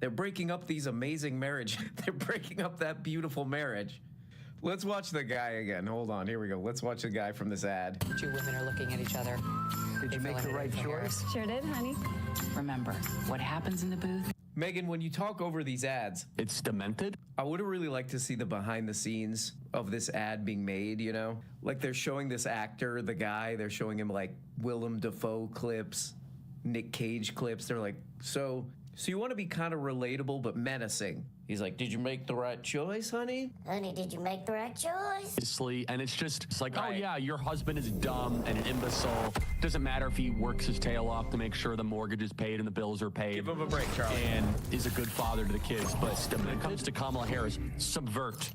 They're breaking up these amazing marriage. They're breaking up that beautiful marriage. Let's watch the guy again. Hold on, here we go. Let's watch the guy from this ad. Two women are looking at each other. Did you make the right choice? Sure did, honey. Remember, what happens in the booth? Megan, when you talk over these ads, It's demented. I would have really liked to see the behind the scenes of this ad being made, you know? Like they're showing this actor, the guy, they're showing him like Willem Dafoe clips, Nick Cage clips. They're like, so you want to be kind of relatable but menacing. He's like, did you make the right choice, honey? Honey, did you make the right choice? And it's like, oh Right. yeah, your husband is dumb and an imbecile. Doesn't matter if he works his tail off to make sure the mortgage is paid and the bills are paid. Give him a break, Charlie. And is a good father to the kids. But when it comes to Kamala Harris, subvert,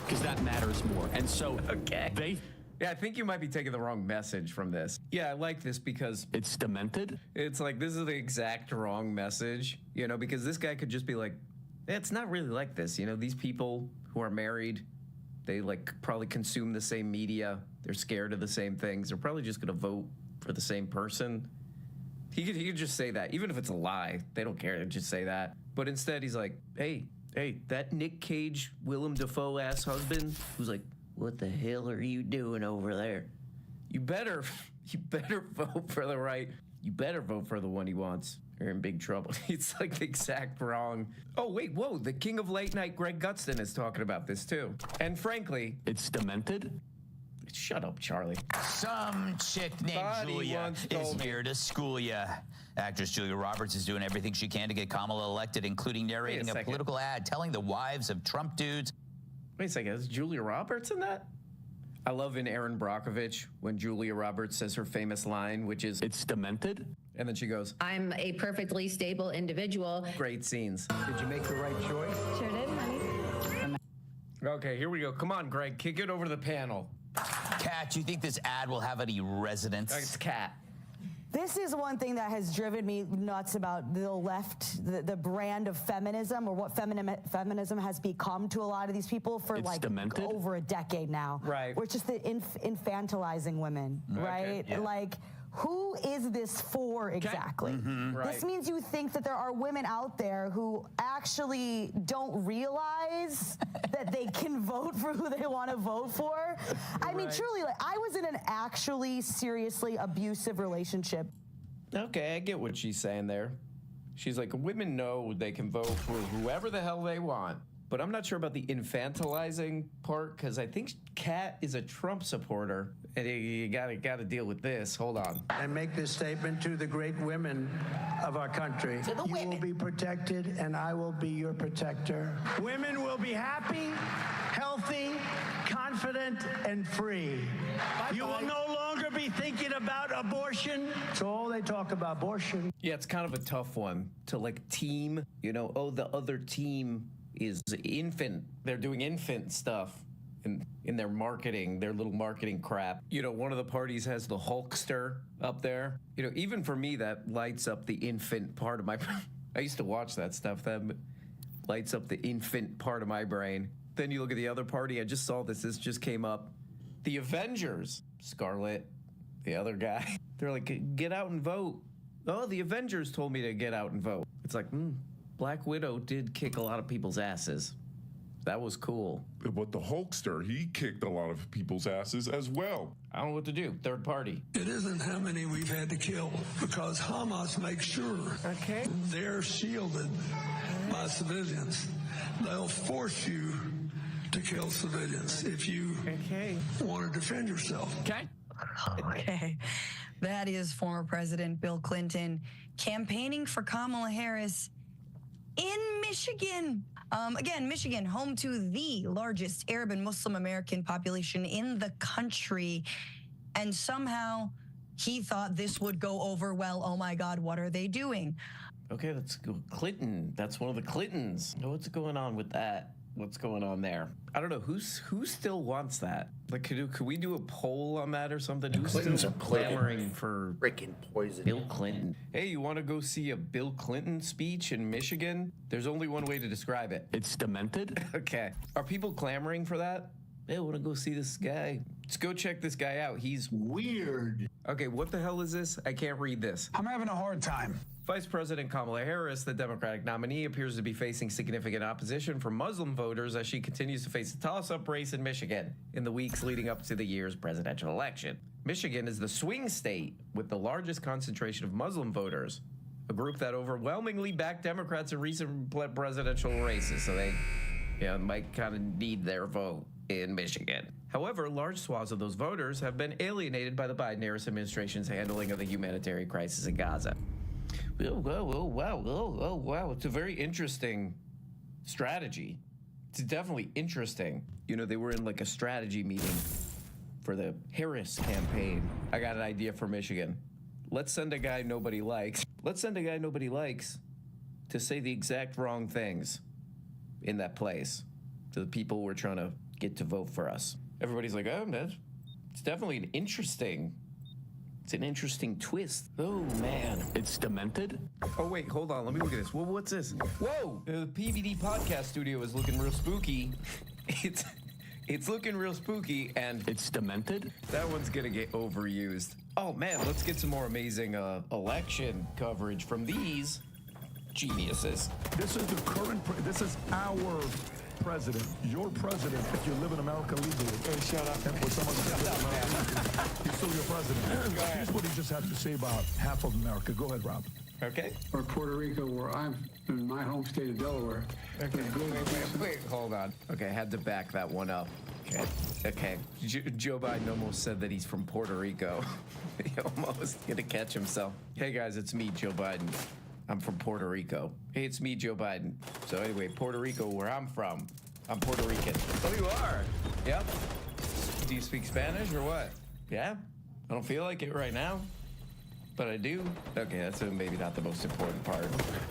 because that matters more. And so Okay. Yeah, I think you might be taking the wrong message from this. Yeah, I like this because It's demented. it's like this is the exact wrong message, you know, because this guy could just be like, it's not really like this, you know, these people who are married, they like probably consume the same media, they're scared of the same things, they're probably just gonna vote for the same person. He could just say that, even if it's a lie, they don't care, they just say that. But instead he's like, hey, that Nick Cage, Willem Dafoe ass husband who's like, what the hell are you doing over there? You better vote for the right. You better vote for the one he wants. You're in big trouble. It's like the exact wrong. Oh, wait, whoa. The king of late night, Greg Gutston, is talking about this too. And frankly, It's demented. shut up, Charlie. Some chick named Body Julia once is told me. here to school ya. Actress Julia Roberts is doing everything she can to get Kamala elected, including narrating a second. political ad telling the wives of Trump dudes. Wait a second, is Julia Roberts in that? I love in Erin Brockovich when Julia Roberts says her famous line, which is, It's demented. and then she goes, I'm a perfectly stable individual. great scenes. Did you make the right choice? Sure did, honey. Okay, here we go. Come on, Greg, kick it over the panel. Kat, do you think this ad will have any resonance? It's Cat. This is one thing that has driven me nuts about the left, the brand of feminism, or what feminism has become to a lot of these people for It's like demented. over a decade now. Right. Where it's just the infantilizing women, right? yeah. Like, who is this for exactly? Right. This means you think that there are women out there who actually don't realize that they can vote for who they want to vote for. I mean, Right. truly, like, I was in an actually seriously abusive relationship. Okay, I get what she's saying there. She's like, women know they can vote for whoever the hell they want. But I'm not sure about the infantilizing part, because I think Kat is a Trump supporter. And you gotta deal with this. Hold on. And make this statement to the great women of our country. To the You women. will be protected, and I will be your protector. Women will be happy, healthy, confident, and free. You will no longer be thinking about abortion. It's all they talk about, abortion. Yeah, it's kind of a tough one to like team, you know, oh, the other team is infant. They're doing infant stuff in their marketing, their little marketing crap. You know, one of the parties has the Hulkster up there. You know, even for me, that lights up the infant part of my I used to watch that stuff. That lights up the infant part of my brain. Then you look at the other party. I just saw this. This just came up. The Avengers. Scarlet, the other guy. They're like, get out and vote. Oh, the Avengers told me to get out and vote. It's like, Black Widow did kick a lot of people's asses. That was cool. But the Hulkster, he kicked a lot of people's asses as well. I don't know what to do. Third party. It isn't how many we've had to kill, because Hamas makes sure they're shielded by civilians. They'll force you to kill civilians if you want to defend yourself. Okay. Okay. That is former President Bill Clinton campaigning for Kamala Harris in Michigan. Again, Michigan, home to the largest Arab and Muslim American population in the country. And somehow he thought this would go over well. Oh my God, what are they doing? Okay, let's go. Clinton. That's one of the Clintons. What's going on with that? What's going on there? I don't know. Who still wants that? Like, could we do a poll on that or something? Who's Clintons still are clamoring for freaking poison. Bill Clinton? Hey, you want to go see a Bill Clinton speech in Michigan? There's only one way to describe it. It's demented. Okay. Are people clamoring for that? Hey, I want to go see this guy. Let's go check this guy out. He's Weird. okay. What the hell is this? I can't read this. I'm having a hard time. Vice President Kamala Harris, the Democratic nominee, appears to be facing significant opposition from Muslim voters as she continues to face a toss-up race in Michigan in the weeks leading up to the year's presidential election. Michigan is the swing state with the largest concentration of Muslim voters, a group that overwhelmingly backed Democrats in recent presidential races, so they might kind of need their vote in Michigan. However, large swaths of those voters have been alienated by the Biden-Harris administration's handling of the humanitarian crisis in Gaza. Oh, wow. It's a very interesting strategy. It's definitely interesting. You know, they were in like a strategy meeting for the Harris campaign. I got an idea for Michigan. Let's send a guy nobody likes. Let's send a guy nobody likes to say the exact wrong things in that place to the people we're trying to get to vote for us. Everybody's like, oh, it's definitely an interesting twist. Oh, man. It's demented? Oh, wait, hold on. Let me look at this. What's this? Whoa! The PBD podcast studio is looking real spooky. It's looking real spooky, and It's demented? that one's gonna get overused. Oh, man, let's get some more amazing election coverage from these geniuses. This is the current, this is our president, your president, if you live in America legally. Hey, shut up. And for someone who lives in America legally, he's still your president. Here's what he just had to say about half of America. Go ahead, Rob. Okay? Or Puerto Rico, where I'm in my home state of Delaware. Wait, hold on. Okay, I had to back that one up. Okay. Joe Biden almost said that he's from Puerto Rico. He almost gonna catch himself. Hey guys, it's me, Joe Biden. I'm from Puerto Rico. Hey, it's me, Joe Biden. So anyway, Puerto Rico, where I'm from. I'm Puerto Rican. Oh, you are? Yep. Do you speak Spanish or what? Yeah? I don't feel like it right now, but I do. Okay, that's maybe not the most important part.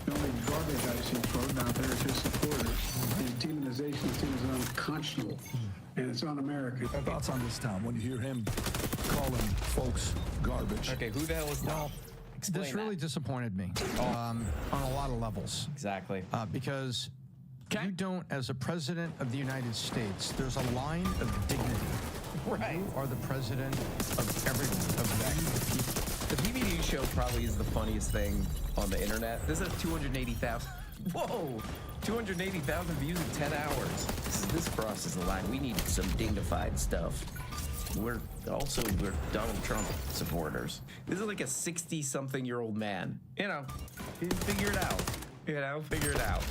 The only garbage I see floating out there is his supporters. His demonization seems unconscionable, and it's un-American. Thoughts on this, Tom, when you hear him calling folks garbage? Okay, who the hell is Tom? Explain This really that. disappointed me on a lot of levels. Exactly. Because you don't, as a president of the United States, there's a line of dignity. Right. You are the president of everyone, of the people. The PBD show probably is the funniest thing on the internet. This has 280,000. Whoa! 280,000 views in 10 hours. This crosses the line. We need some dignified stuff. We're Donald Trump supporters. This is like a 60-something-year-old man. Figure it out. Figure it out.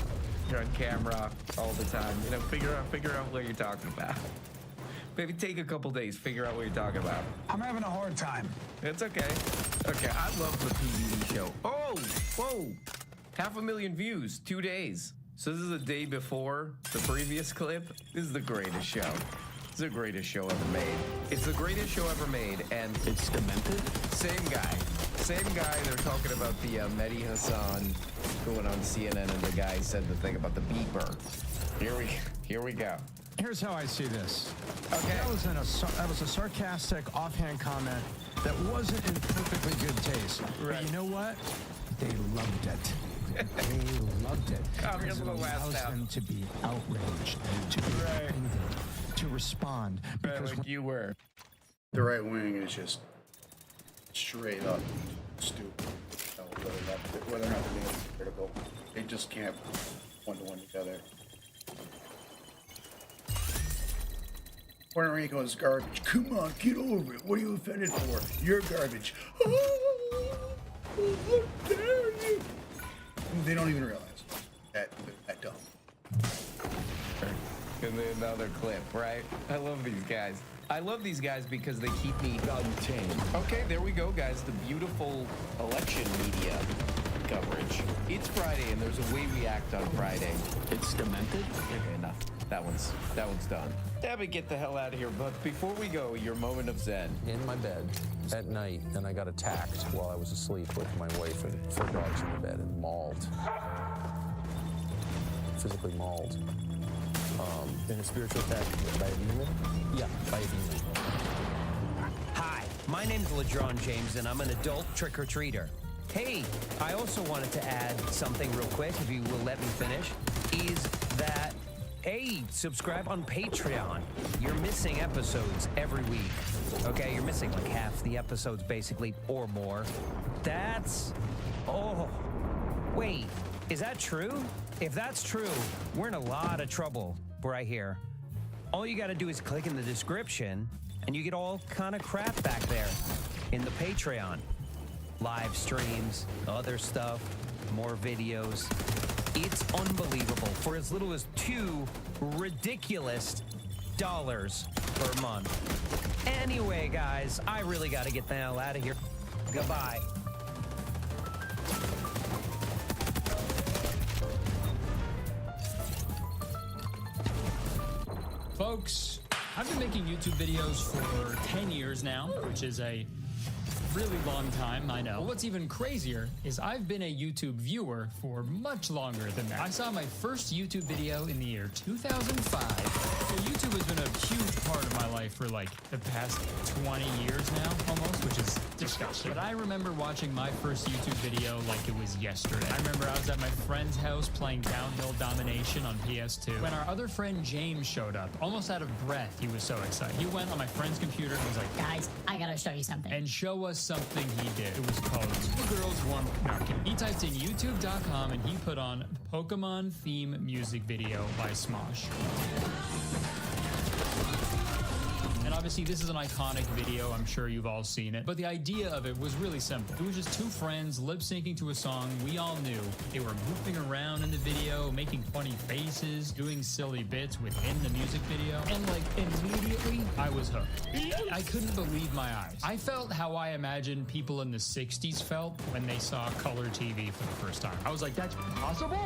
You're on camera all the time. Figure out what you're talking about. Maybe take a couple days, figure out what you're talking about. I'm having a hard time. It's okay. Okay, I love the PBD show. Oh, whoa. 500,000 views, 2 days. So this is a day before the previous clip. This is the greatest show. It's the greatest show ever made. It's the greatest show ever made, and It's demented? same guy. They're talking about the Mehdi Hassan going on CNN, and the guy said the thing about the beeper. Here we go. Here's how I see this. Okay. That was a sarcastic, offhand comment that wasn't in perfectly good taste. Right. But you know what? They loved it. They loved it. Come here Because for it the last allows step. them to be outraged, to be offended, to respond. Right, Because like you were. The right wing is just straight up stupid. Whether or not they're being critical, they just can't one-to-one together. Puerto Rico is garbage. Come on, get over it. What are you offended for? You're garbage. How dare you? They don't even realize that dumb. And then another clip, right? I love these guys. I love these guys because they keep me untamed. Okay, there we go, guys. The beautiful election media coverage. It's Friday, and there's a way we act on Friday. It's demented? Okay, enough. That one's done. Yeah, but get the hell out of here. But before we go, your moment of zen. In my bed at night, and I got attacked while I was asleep with my wife and 4 dogs in the bed and mauled. Physically mauled. in a spiritual attack by a demon? Yeah, by a demon. Hi, my name's LeDron James, and I'm an adult trick-or-treater. Hey, I also wanted to add something real quick, if you will let me finish, is that hey, subscribe on Patreon. You're missing episodes every week. Okay, you're missing like half the episodes basically, or more. Oh, wait, is that true? If that's true, we're in a lot of trouble right here. All you gotta do is click in the description and you get all kind of crap back there in the Patreon. Live streams, other stuff, more videos. It's unbelievable for as little as $2 ridiculous per month. Anyway, guys, I really got to get the hell out of here. Goodbye. Folks, I've been making YouTube videos for 10 years now, which is a really long time, I know. But what's even crazier is I've been a YouTube viewer for much longer than that. I saw my first YouTube video in the year 2005. So YouTube has been a huge part of my life for like the past 20 years now, almost, which is disgusting. But I remember watching my first YouTube video like it was yesterday. I remember I was at my friend's house playing Downhill Domination on PS2 when our other friend James showed up, almost out of breath. He was so excited. He went on my friend's computer and was like, Guys, I gotta show you something. And show us something he did. It was called Two Girls, One Cup. He typed in youtube.com and he put on Pokemon theme music video by Smosh. And obviously this is an iconic video, I'm sure you've all seen it, but the idea of it was really simple. It was just two friends lip-syncing to a song we all knew. They were goofing around in the video, making funny faces, doing silly bits within the music video, and like immediately I was hooked. I couldn't believe my eyes. I felt how I imagine people in the 60s felt when they saw color TV for the first time. I was like, that's possible?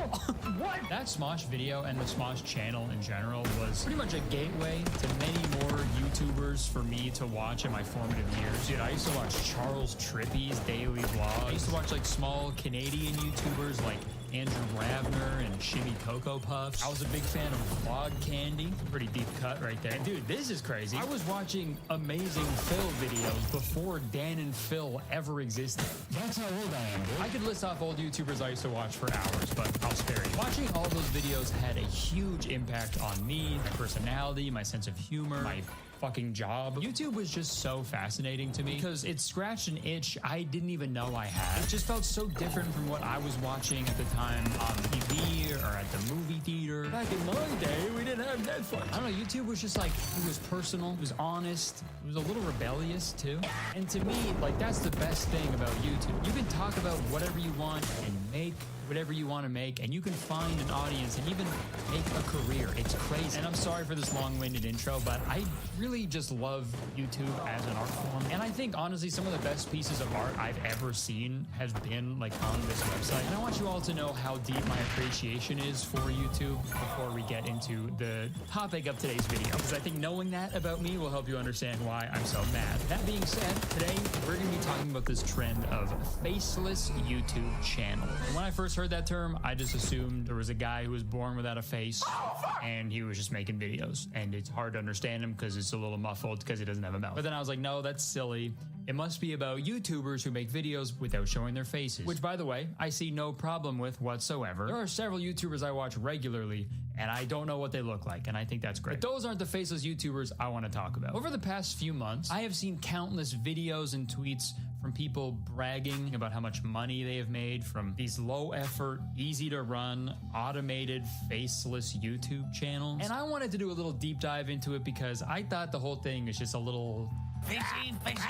What? That Smosh video and the Smosh channel in general was pretty much a gateway to many more YouTubers for me to watch in my formative years. Dude, I used to watch Charles Trippy's daily vlogs. I used to watch like small Canadian YouTubers like Andrew Ravner and Shimmy Cocoa Puffs. I was a big fan of Vlog Candy. Pretty deep cut right there. Dude, this is crazy. I was watching Amazing Phil videos before Dan and Phil ever existed. That's how old I am, dude. I could list off old YouTubers I used to watch for hours, but I'll spare you. Watching all those videos had a huge impact on me, my personality, my sense of humor, my fucking job. YouTube was just so fascinating to me because it scratched an itch I didn't even know I had. It just felt so different from what I was watching at the time on TV or at the movie theater. Back in my day, we didn't have Netflix. I don't know, YouTube was just like, it was personal, it was honest, it was a little rebellious too. And to me, like, that's the best thing about YouTube. You can talk about whatever you want and make whatever you want to make, and you can find an audience and even make a career. It's crazy. And I'm sorry for this long-winded intro, but I really just love YouTube as an art form. And I think, honestly, some of the best pieces of art I've ever seen has been, like, on this website. And I want you all to know how deep my appreciation is for YouTube before we get into the topic of today's video, because I think knowing that about me will help you understand why I'm so mad. That being said, today we're going to be talking about this trend of faceless YouTube channels. And when I first heard that term, I just assumed there was a guy who was born without a face and he was just making videos, and it's hard to understand him because it's a little muffled because he doesn't have a mouth. But then I was like, no, that's silly. It must be about YouTubers who make videos without showing their faces, which, by the way, I see no problem with whatsoever. There are several YouTubers I watch regularly and I don't know what they look like, and I think that's great. But those aren't the faceless YouTubers I want to talk about. Over the past few months, I have seen countless videos and tweets from people bragging about how much money they have made from these low-effort, easy-to-run, automated, faceless YouTube channels. And I wanted to do a little deep dive into it because I thought the whole thing is just a little... Fishy, face,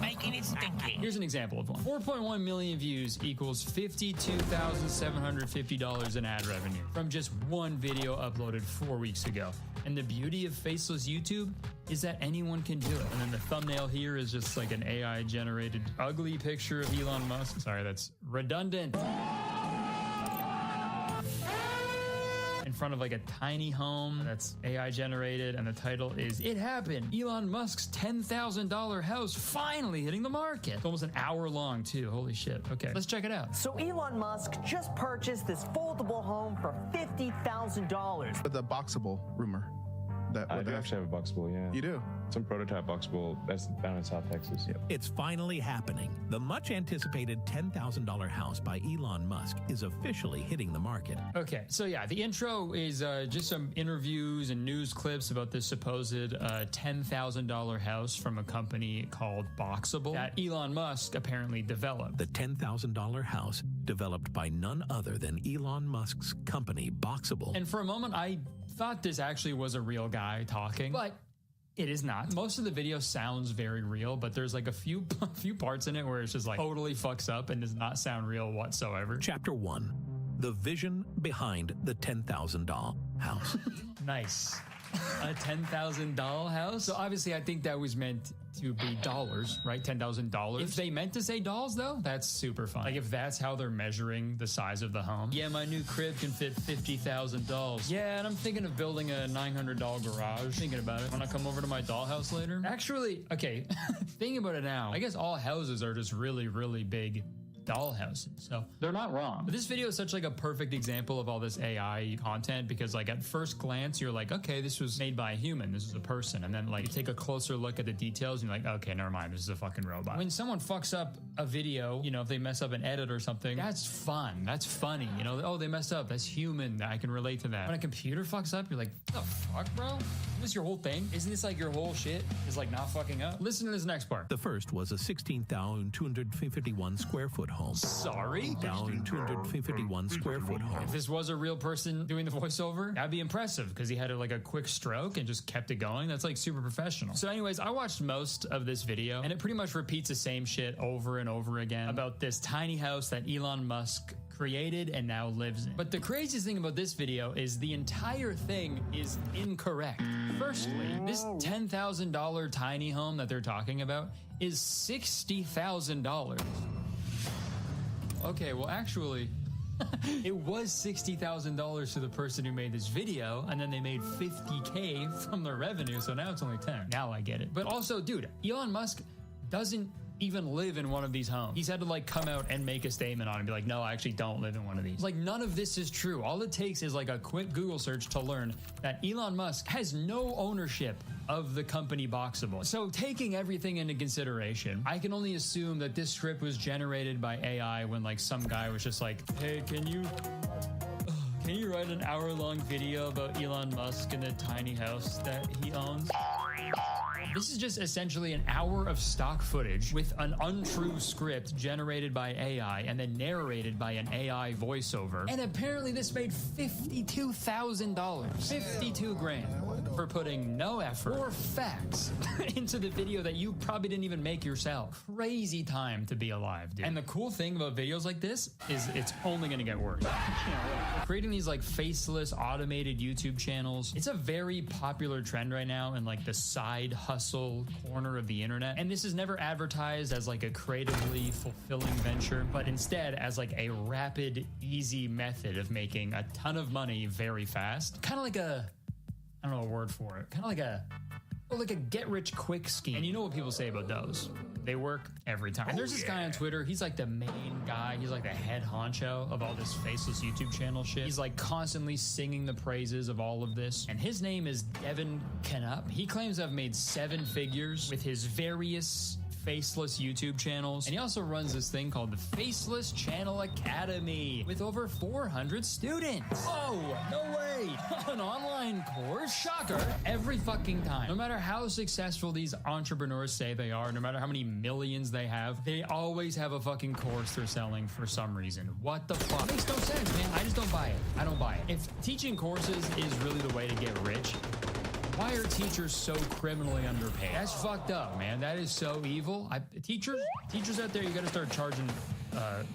making it stinky. Here's an example of one. 4.1 million views equals $52,750 in ad revenue from just one video uploaded 4 weeks ago. And the beauty of faceless YouTube is that anyone can do it. And then the thumbnail here is just like an AI-generated ugly picture of Elon Musk. Sorry, that's redundant. In front of like a tiny home that's AI generated, and the title is "It Happened! Elon Musk's $10,000 house finally hitting the market." It's almost an hour long too. Holy shit. Okay, let's check it out. So Elon Musk just purchased this foldable home for $50,000. The Boxable rumor. I do actually have a Boxable, yeah. You do? Some prototype Boxable. That's down in South Texas. Yep. It's finally happening. The much anticipated $10,000 house by Elon Musk is officially hitting the market. Okay, so yeah, the intro is just some interviews and news clips about this supposed $10,000 house from a company called Boxable that Elon Musk apparently developed. The $10,000 house developed by none other than Elon Musk's company, Boxable. And for a moment, I thought this actually was a real guy talking, but it is not. Most of the video sounds very real, but there's like a few parts in it where it's just like totally fucks up and does not sound real whatsoever. Chapter 1. The vision behind the $10,000 house. Nice. A $10,000 house? So obviously I think that was meant to be dollars, right? $10,000. If they meant to say dolls though, that's super fun. Like if that's how they're measuring the size of the home. Yeah, my new crib can fit $50,000. Yeah, and I'm thinking of building a $900 garage. Thinking about it. Wanna come over to my dollhouse later? Actually, okay, thinking about it now, I guess all houses are just really, really big doll houses, so they're not wrong. But this video is such like a perfect example of all this AI content because like at first glance you're like, okay, this was made by a human, this is a person, and then like you take a closer look at the details and you're like, okay, never mind, this is a fucking robot. When someone fucks up a video, you know, if they mess up an edit or something, that's fun, that's funny, you know, oh, they messed up, that's human, I can relate to that. When a computer fucks up, you're like, what the fuck, bro? Isn't this your whole thing? Isn't this like your whole shit is like not fucking up? Listen to this next part. The first was a 16,251 square foot home. Sorry? 251 square foot home. If this was a real person doing the voiceover, that'd be impressive because he had like a quick stroke and just kept it going. That's like super professional. So anyways, I watched most of this video and it pretty much repeats the same shit over and over again about this tiny house that Elon Musk created and now lives in. But the craziest thing about this video is the entire thing is incorrect. Firstly, this $10,000 tiny home that they're talking about is $60,000. Okay, well actually, it was $60,000 to the person who made this video, and then they made $50K from their revenue, so now it's only 10. Now I get it. But also, dude, Elon Musk doesn't even live in one of these homes. He's had to like come out and make a statement on it and be like, no, I actually don't live in one of these. Like none of this is true. All it takes is like a quick Google search to learn that Elon Musk has no ownership of the company Boxable. So taking everything into consideration, I can only assume that this script was generated by AI when like some guy was just like, hey, can you write an hour-long video about Elon Musk and the tiny house that he owns? This is just essentially an hour of stock footage with an untrue script generated by AI and then narrated by an AI voiceover. And apparently this made $52,000. 52 grand for putting no effort or facts into the video that you probably didn't even make yourself. Crazy time to be alive, dude. And the cool thing about videos like this is it's only gonna get worse. Creating these like faceless automated YouTube channels, it's a very popular trend right now in like the side hustle corner of the internet. And this is never advertised as like a creatively fulfilling venture, but instead as like a rapid, easy method of making a ton of money very fast. Kind of like a, I don't know a word for it, kind of like a get-rich-quick scheme. And you know what people say about those? They work every time. And there's this guy on Twitter, he's like the main guy, he's like the head honcho of all this faceless YouTube channel shit. He's like constantly singing the praises of all of this. And his name is Devin Knupp. He claims to have made 7 figures with his various faceless YouTube channels. And he also runs this thing called the Faceless Channel Academy with over 400 students. Oh, no way. An online course? Shocker. Every fucking time. No matter how successful these entrepreneurs say they are, no matter how many millions they have, they always have a fucking course they're selling for some reason. What the fuck? It makes no sense, man. I just don't buy it. I don't buy it. If teaching courses is really the way to get rich, why are teachers so criminally underpaid? That's fucked up, man. That is so evil. Teachers out there, you gotta start charging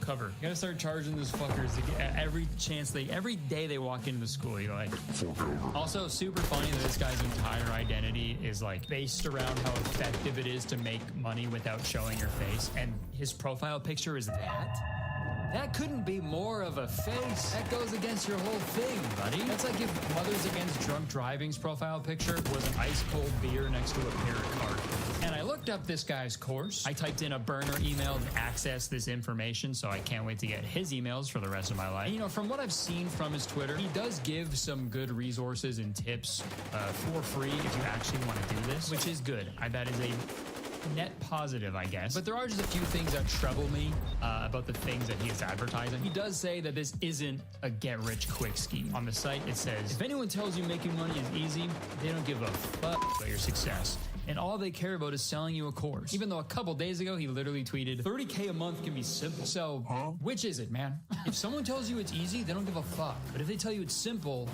cover. You gotta start charging those fuckers to get every day they walk into the school. You're like, also super funny that this guy's entire identity is like based around how effective it is to make money without showing your face, and his profile picture is that. That couldn't be more of a face. That goes against your whole thing, buddy. That's like if Mothers Against Drunk Driving's profile picture was an ice cold beer next to a pair of cardigans. And I looked up this guy's course. I typed in a burner email to access this information, so I can't wait to get his emails for the rest of my life. And, you know, from what I've seen from his Twitter, he does give some good resources and tips for free if you actually want to do this, which is good. That is a net positive, I guess. But there are just a few things that trouble me about the things that he is advertising. He does say that this isn't a get-rich-quick scheme. On the site, it says, if anyone tells you making money is easy, they don't give a fuck about your success. And all they care about is selling you a course. Even though a couple days ago, he literally tweeted, 30K a month can be simple. So, which is it, man? If someone tells you it's easy, they don't give a fuck. But if they tell you it's simple,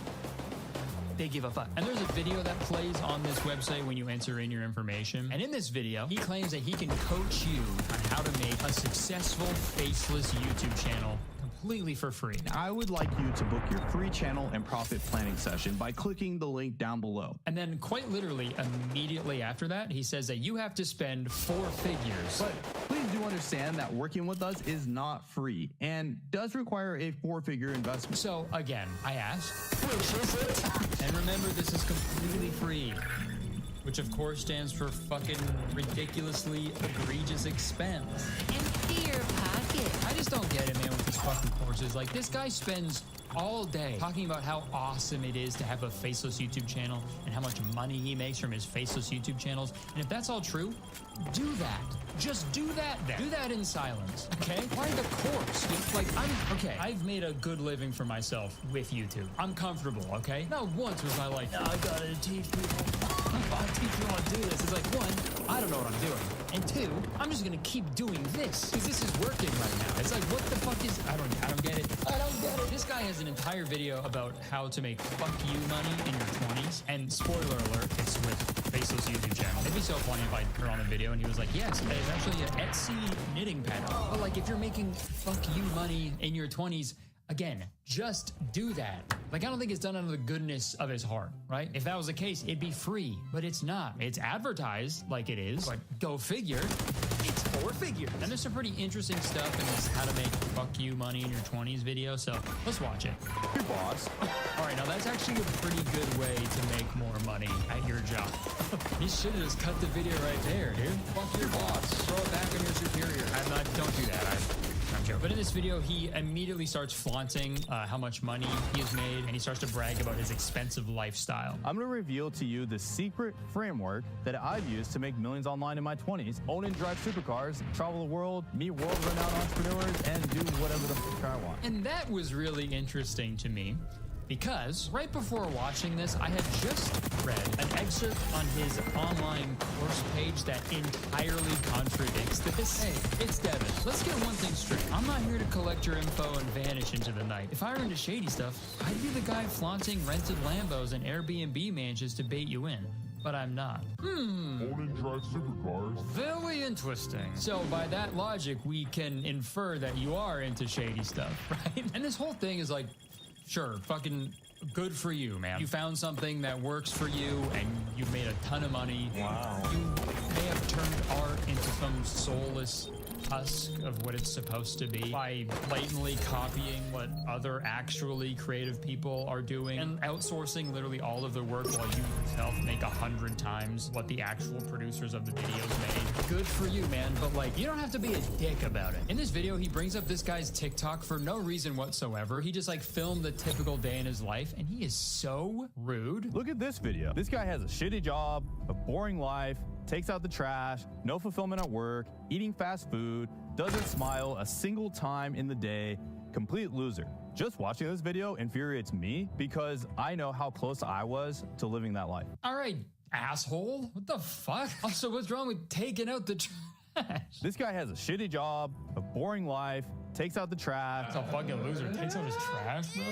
they give a fuck. And there's a video that plays on this website when you enter in your information. And in this video, he claims that he can coach you on how to make a successful faceless YouTube channel completely for free. I would like you to book your free channel and profit planning session by clicking the link down below. And then quite literally immediately after that, he says that you have to spend 4 figures. But please do understand that working with us is not free and does require a 4-figure investment. So again, I ask, which is it? And remember, this is completely free. Which of course stands for fucking ridiculously egregious expense. Empty your pocket. I just don't get it, man, with these fucking courses. Like, this guy spends all day talking about how awesome it is to have a faceless YouTube channel and how much money he makes from his faceless YouTube channels. And if that's all true, do that. Just do that then. Do that in silence, okay? Why the course? I've made a good living for myself with YouTube. I'm comfortable, okay? Not once was I like, I gotta teach people. I'll teach you how to do this. It's like, 1, I don't know what I'm doing. And 2, I'm just gonna keep doing this because this is working right now. It's like, what the fuck is, I don't get it. I don't get it. This guy has an entire video about how to make fuck you money in your 20s. And spoiler alert, it's with Faceless YouTube channel. It'd be so funny if I turned on the video and he was like, yes, it's actually an Etsy knitting pattern. But like, if you're making fuck you money in your 20s, again, just do that. Like, I don't think it's done out of the goodness of his heart, right? If that was the case, it'd be free, but it's not. It's advertised like it is, but go figure, it's 4 figures. And there's some pretty interesting stuff in this how to make fuck you money in your 20s video, so let's watch it. Your boss. All right, now that's actually a pretty good way to make more money at your job. You should have just cut the video right there, dude. Fuck your boss. Throw it back on your superior. Don't do that. I'm joking. But in this video, he immediately starts flaunting how much money he has made, and he starts to brag about his expensive lifestyle. I'm going to reveal to you the secret framework that I've used to make millions online in my 20s, own and drive supercars, travel the world, meet world-renowned entrepreneurs, and do whatever the fuck I want. And that was really interesting to me, because right before watching this, I had just read an excerpt on his online course page that entirely contradicts this. Hey, it's Devin. Let's get one thing straight. I'm not here to collect your info and vanish into the night. If I were into shady stuff, I'd be the guy flaunting rented Lambos and Airbnb mansions to bait you in. But I'm not. Own and drive supercars. Very interesting. So by that logic, we can infer that you are into shady stuff, right? And this whole thing is like, sure, fucking good for you, man. You found something that works for you and you've made a ton of money. Wow. You may have turned art into some soulless husk of what it's supposed to be by blatantly copying what other actually creative people are doing and outsourcing literally all of the work while you yourself make 100 times what the actual producers of the videos made. Good for you, man, but like, you don't have to be a dick about it. In this video, he brings up this guy's TikTok for no reason whatsoever. He just like filmed the typical day in his life, and he is so rude. Look at this video. This guy has a shitty job, a boring life, takes out the trash, no fulfillment at work, eating fast food, doesn't smile a single time in the day, complete loser. Just watching this video infuriates me because I know how close I was to living that life. All right, asshole. What the fuck? Also, what's wrong with taking out the trash? This guy has a shitty job, a boring life, takes out the trash. That's a fucking loser. Takes out his trash, bro?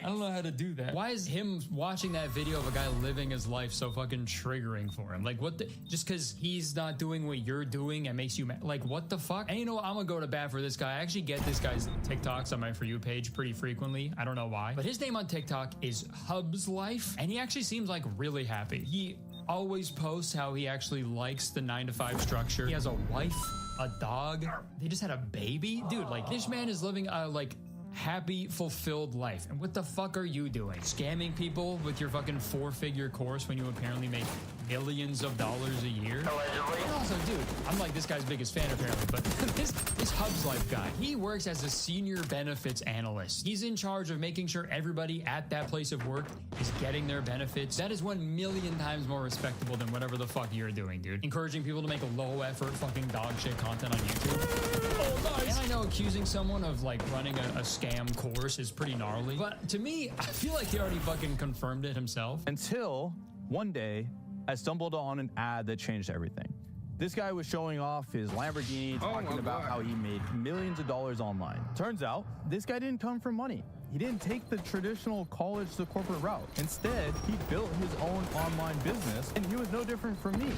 I don't know how to do that. Why is him watching that video of a guy living his life so fucking triggering for him? Like, what the, just because he's not doing what you're doing and makes you mad? Like, what the fuck? And you know what? I'm gonna go to bat for this guy. I actually get this guy's TikToks on my For You page pretty frequently. I don't know why. But his name on TikTok is Hub's Life, and he actually seems like really happy. He always posts how he actually likes the 9-to-5 structure. He has a wife, a dog. They just had a baby. Dude, like, this man is living a, like, happy, fulfilled life. And what the fuck are you doing? Scamming people with your fucking 4-figure course when you apparently make millions of dollars a year. Allegedly. And also, dude, I'm like this guy's biggest fan apparently, but this Hubs Life guy, he works as a senior benefits analyst. He's in charge of making sure everybody at that place of work is getting their benefits. That is 1 million times more respectable than whatever the fuck you're doing, dude. Encouraging people to make a low effort fucking dog shit content on YouTube. Oh, nice. And I know accusing someone of like running a scam course is pretty gnarly, but to me, I feel like he already fucking confirmed it himself. Until one day, I stumbled on an ad that changed everything. This guy was showing off his Lamborghini, talking about how he made millions of dollars online. Turns out, this guy didn't come from money. He didn't take the traditional college to corporate route. Instead, he built his own online business, and he was no different from me.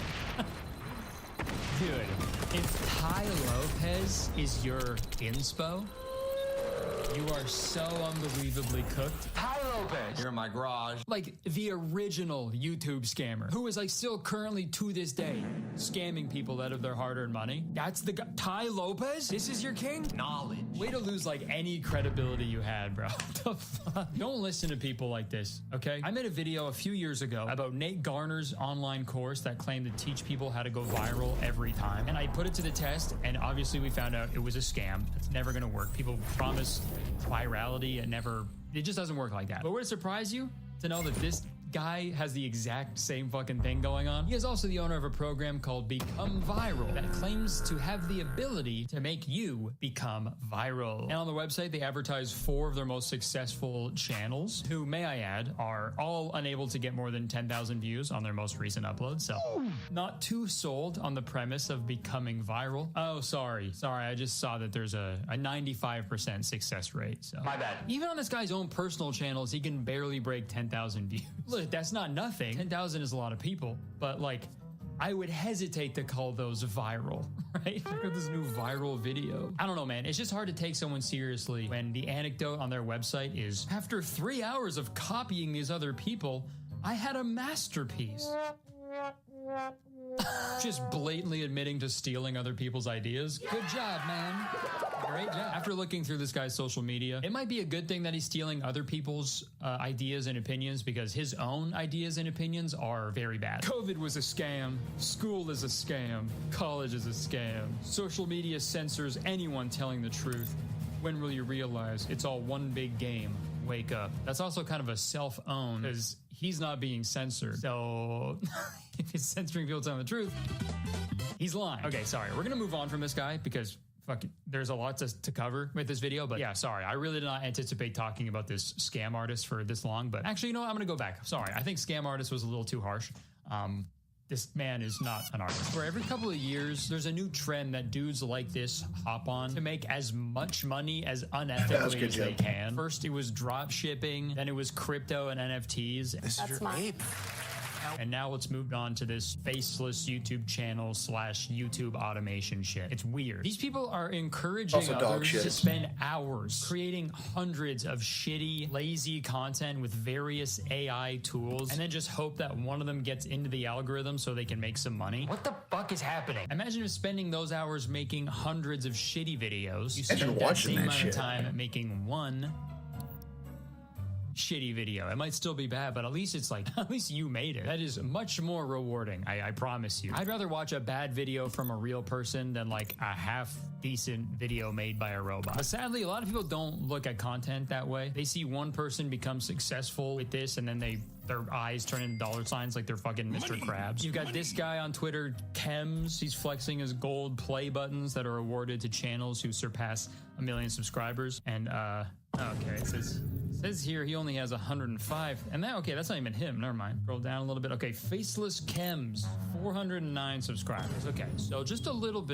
Dude, if Tai Lopez is your inspo, you are so unbelievably cooked. Tai Lopez! You're in my garage. Like the original YouTube scammer who is like still currently to this day scamming people out of their hard-earned money. That's the guy. Tai Lopez? This is your king? Knowledge. Way to lose like any credibility you had, bro. What the fuck? Don't listen to people like this, okay? I made a video a few years ago about Nate Garner's online course that claimed to teach people how to go viral every time. And I put it to the test, and obviously we found out it was a scam. It's never gonna work. People promise virality, it just doesn't work like that. But would it surprise you to know that this guy has the exact same fucking thing going on? He is also the owner of a program called Become Viral that claims to have the ability to make you become viral. And on the website, they advertise 4 of their most successful channels, who, may I add, are all unable to get more than 10,000 views on their most recent upload. So not too sold on the premise of becoming viral. Oh, sorry, I just saw that there's a 95% success rate. So my bad. Even on this guy's own personal channels, he can barely break 10,000 views. Look, that's not nothing. 10,000 is a lot of people, but like, I would hesitate to call those viral, right? Look at this new viral video. I don't know, man. It's just hard to take someone seriously when the anecdote on their website is, after 3 hours of copying these other people, I had a masterpiece. Just blatantly admitting to stealing other people's ideas. Good job, man. Great job. After looking through this guy's social media, it might be a good thing that he's stealing other people's ideas and opinions, because his own ideas and opinions are very bad. COVID was a scam. School is a scam. College is a scam. Social media censors anyone telling the truth. When will you realize it's all one big game? Wake up. That's also kind of a self-own, because he's not being censored. So if he's censoring people telling the truth, he's lying. Okay, sorry. We're going to move on from this guy because fuck it, there's a lot to cover with this video. But yeah, sorry. I really did not anticipate talking about this scam artist for this long. But actually, you know what? I'm going to go back. Sorry. I think scam artist was a little too harsh. This man is not an artist. For every couple of years, there's a new trend that dudes like this hop on to make as much money as unethically as they can. First, it was drop shipping, then it was crypto and NFTs. This is your ape. And now it's moved on to this faceless YouTube channel / YouTube automation shit. It's weird. These people are encouraging others to spend hours creating hundreds of shitty, lazy content with various AI tools, and then just hope that one of them gets into the algorithm so they can make some money. What the fuck is happening? Imagine if spending those hours making hundreds of shitty videos, you spend that same amount of time making one shitty video. It might still be bad, but at least it's like, at least you made it. That is much more rewarding, I promise you. I'd rather watch a bad video from a real person than like a half decent video made by a robot. But sadly, a lot of people don't look at content that way. They see one person become successful with this, and then their eyes turn into dollar signs like they're fucking Mr. Krabs. You've got this guy on Twitter, Chems. He's flexing his gold play buttons that are awarded to channels who surpass 1 million subscribers. And okay, it says here he only has 105, and that's not even him. Never mind. Scroll down a little bit. Okay, Faceless Chems, 409 subscribers. Okay, so just a little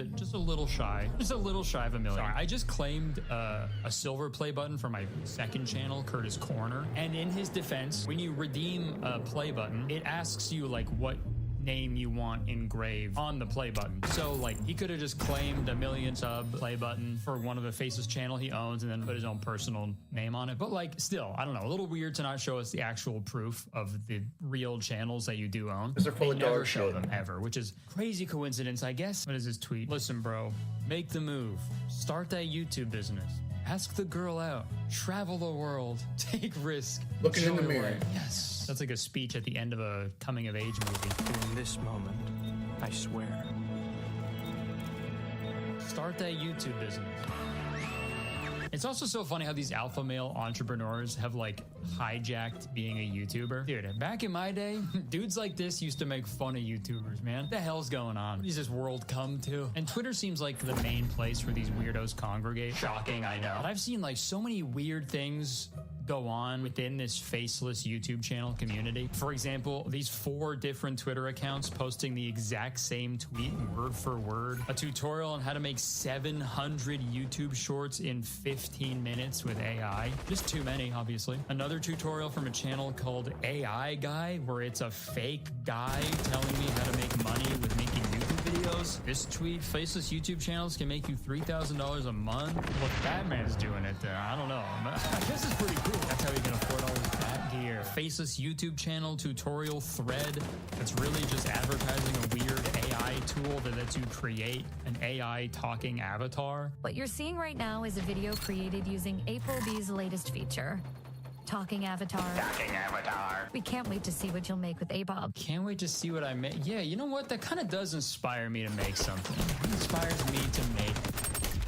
shy of 1 million. Sorry, I just claimed a silver play button for my second channel, Curtis Corner, and in his defense, when you redeem a play button, it asks you like what name you want engraved on the play button. So like he could have just claimed 1 million sub play button for one of the Faces channel he owns and then put his own personal name on it. But like still, I don't know, a little weird to not show us the actual proof of the real channels that you do own. They never show them ever, which is crazy coincidence, I guess. What is his tweet? Listen, bro, make the move. Start that YouTube business. Ask the girl out. Travel the world. Take risk. Looking in the Enjoy mirror. life. Yes. That's like a speech at the end of a coming of age movie. In this moment, I swear. Start that YouTube business. It's also so funny how these alpha male entrepreneurs have like hijacked being a YouTuber. Dude, back in my day, dudes like this used to make fun of YouTubers, man. What the hell's going on? What does this world come to? And Twitter seems like the main place where these weirdos congregate. Shocking, I know. But I've seen like so many weird things go on within this faceless YouTube channel community. For example, these 4 different Twitter accounts posting the exact same tweet word for word. A tutorial on how to make 700 YouTube shorts in 15 minutes with AI. Just too many, obviously. Another tutorial from a channel called AI Guy, where it's a fake guy telling me how to make money with making YouTube videos. This tweet, faceless YouTube channels can make you $3,000 a month. What that man's doing it there, I don't know. This is pretty cool. That's how you can afford all this bad gear. Faceless YouTube channel tutorial thread that's really just advertising a weird AI tool that lets you create an AI talking avatar. What you're seeing right now is a video created using Aprilbee's latest feature. Talking avatar. Talking avatar. We can't wait to see what you'll make with ABOB. Can't wait to see what I make. Yeah, you know what? That kind of does inspire me to make something. It inspires me to make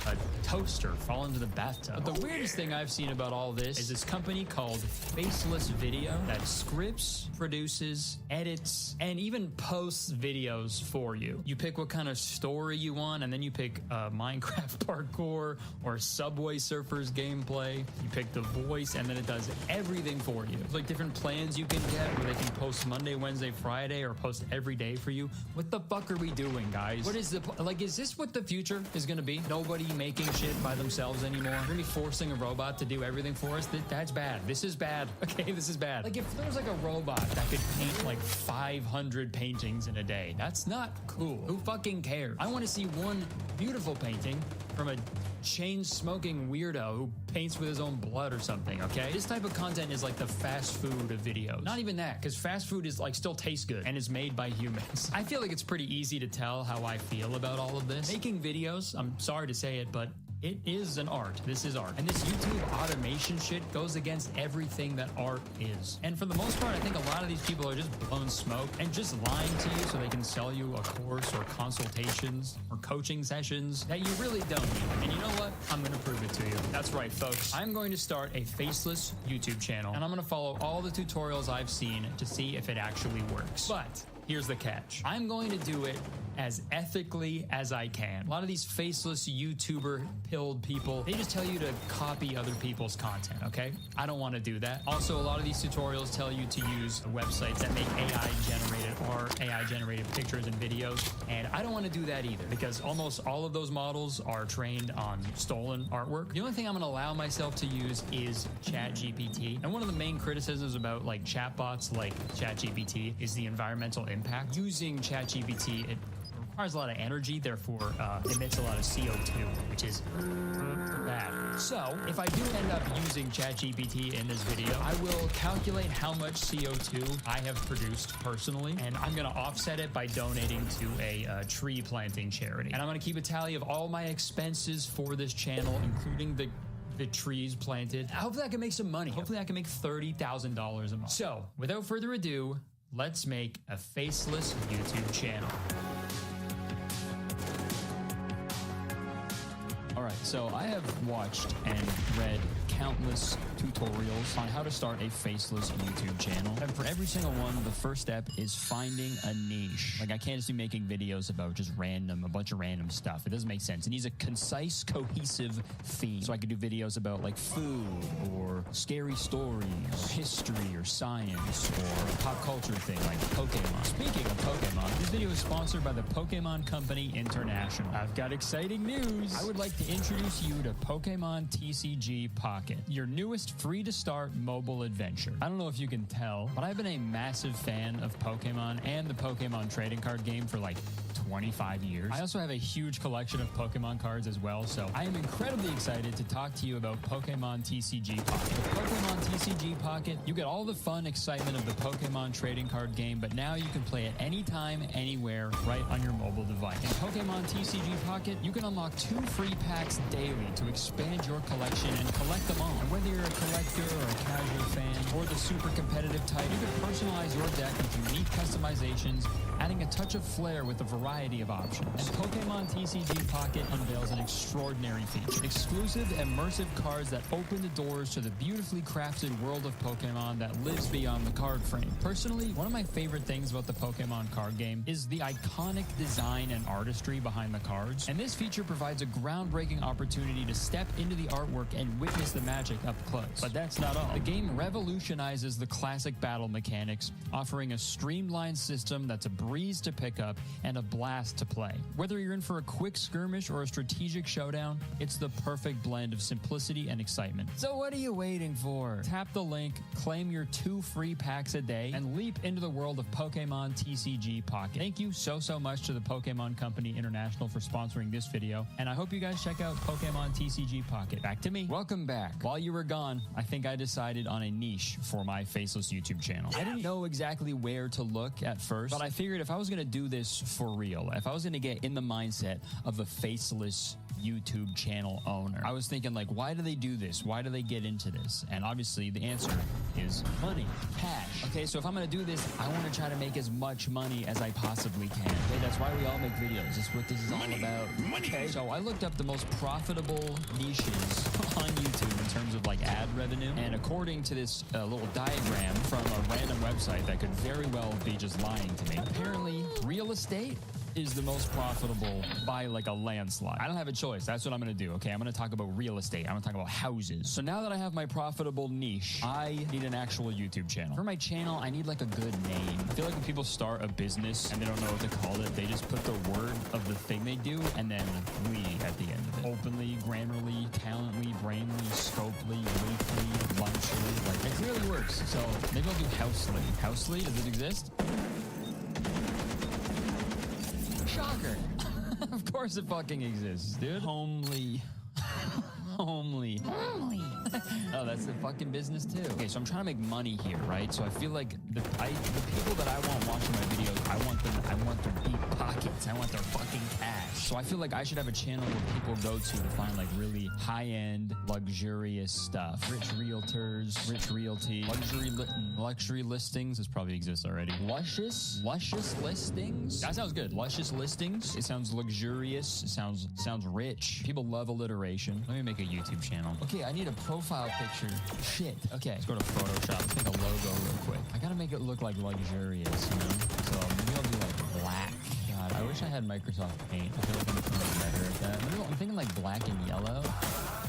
a toaster fall into the bathtub. But the weirdest thing I've seen about all this is this company called Faceless Video that scripts, produces, edits, and even posts videos for you. You pick what kind of story you want, and then you pick Minecraft parkour or Subway Surfers gameplay. You pick the voice, and then it does everything for you. It's like different plans you can get where they can post Monday, Wednesday, Friday, or post every day for you. What the fuck are we doing, guys? What is is this what the future is gonna be? Nobody making shit by themselves anymore. We're gonna be forcing a robot to do everything for us. That's bad. This is bad. Okay, this is bad. Like if there was like a robot that could paint like 500 paintings in a day, that's not cool. Who fucking cares? I want to see one beautiful painting from a chain-smoking weirdo who paints with his own blood or something, okay? This type of content is like the fast food of videos. Not even that, because fast food is like still tastes good and is made by humans. I feel like it's pretty easy to tell how I feel about all of this. Making videos, I'm sorry to say it, but it is an art. This is art. And this YouTube automation shit goes against everything that art is. And for the most part, I think a lot of these people are just blowing smoke and just lying to you so they can sell you a course or consultations or coaching sessions that you really don't need. And you know what? I'm going to prove it to you. That's right, folks. I'm going to start a faceless YouTube channel, and I'm going to follow all the tutorials I've seen to see if it actually works. But here's the catch. I'm going to do it as ethically as I can. A lot of these faceless YouTuber pilled people, they just tell you to copy other people's content, okay? I don't want to do that. Also, a lot of these tutorials tell you to use websites that make AI-generated art, AI-generated pictures and videos, and I don't want to do that either because almost all of those models are trained on stolen artwork. The only thing I'm going to allow myself to use is ChatGPT. And one of the main criticisms about like chatbots like ChatGPT is the environmental impact. Using ChatGPT, it requires a lot of energy, therefore emits a lot of CO2, which is bad. So if I do end up using ChatGPT in this video, I will calculate how much CO2 I have produced personally, and I'm going to offset it by donating to a tree planting charity. And I'm going to keep a tally of all my expenses for this channel, including the trees planted. Hopefully I can make some money. Hopefully I can make $30,000 a month. So without further ado, let's make a faceless YouTube channel. All right, so I have watched and read countless tutorials on how to start a faceless YouTube channel. And for every single one, the first step is finding a niche. Like I can't just be making videos about just a bunch of random stuff. It doesn't make sense. It needs a concise, cohesive theme. So I could do videos about like food or scary stories, or history or science or a pop culture thing like Pokemon. Speaking of Pokemon, this video is sponsored by the Pokemon Company International. I've got exciting news. I would like to introduce you to Pokemon TCG Pocket, your newest free-to-start mobile adventure. I don't know if you can tell, but I've been a massive fan of Pokemon and the Pokemon trading card game for like 25 years. I also have a huge collection of Pokemon cards as well, so I am incredibly excited to talk to you about Pokemon TCG Pocket. With Pokemon TCG Pocket, you get all the fun excitement of the Pokemon trading card game, but now you can play it anytime, anywhere, right on your mobile device. In Pokemon TCG Pocket, you can unlock 2 free packs daily to expand your collection and collect them all. And whether you're a collector or a casual fan, or the super competitive type, you can personalize your deck with unique customizations, adding a touch of flair with a variety of options. And Pokemon TCG Pocket unveils an extraordinary feature. Exclusive, immersive cards that open the doors to the beautifully crafted world of Pokemon that lives beyond the card frame. Personally, one of my favorite things about the Pokemon card game is the iconic design and artistry behind the cards. And this feature provides a groundbreaking opportunity to step into the artwork and witness the magic up close. But that's not all. The game revolutionizes the classic battle mechanics, offering a streamlined system that's a breeze to pick up and a blast to play. Whether you're in for a quick skirmish or a strategic showdown, it's the perfect blend of simplicity and excitement. So what are you waiting for? Tap the link, claim your 2 free packs a day, and leap into the world of Pokemon TCG Pocket. Thank you so much to the Pokemon Company International for sponsoring this video, and I hope you guys check out Pokemon TCG Pocket. Back to me. Welcome back. While you were gone, I think I decided on a niche for my faceless YouTube channel. I didn't know exactly where to look at first, but I figured if I was going to do this for real, if I was going to get in the mindset of a faceless YouTube channel owner, I was thinking, like, why do they do this? Why do they get into this? And obviously the answer is money, cash. Okay, so if I'm going to do this, I want to try to make as much money as I possibly can. Okay, that's why we all make videos. That's what this is all about. Okay, so I looked up the most profitable niches on YouTube in terms of like ad revenue, and according to this little diagram from a random website that could very well be just lying to me, apparently real estate is the most profitable by like a landslide. I don't have a choice. That's what I'm going to do. Okay, I'm going to talk about real estate. I'm going to talk about houses. So now that I have my profitable niche, I need an actual YouTube channel. For my channel, I need like a good name. I feel like when people start a business and they don't know what to call it, they just put the word of the thing they do and then "we" at the end of it. Openly, Grammarly, Talently, Brainly, Scopely, Leafly, Lunchly. Like, it clearly works. So maybe I'll do Housely. Housely, does it exist? Shocker. Of course it fucking exists, dude. Homely. Homely. Oh, that's the fucking business too. Okay, so I'm trying to make money here, right? So I feel like the people that I want watching my videos, I want their deep pockets. I want their fucking cash. So I feel like I should have a channel where people go to find like really high-end, luxurious stuff. Rich realtors, rich realty, luxury listings. This probably exists already. Luscious listings. That sounds good. Luscious listings. It sounds luxurious. It sounds rich. People love alliteration. Let me make a YouTube channel. Okay, I need a profile picture. Shit. Okay, let's go to Photoshop. Let's make a logo real quick. I gotta make it look like luxurious, you know? So maybe I'll do like black. God, I wish I had Microsoft Paint. I feel like I'm becoming better at that. Maybe I'm thinking like black and yellow.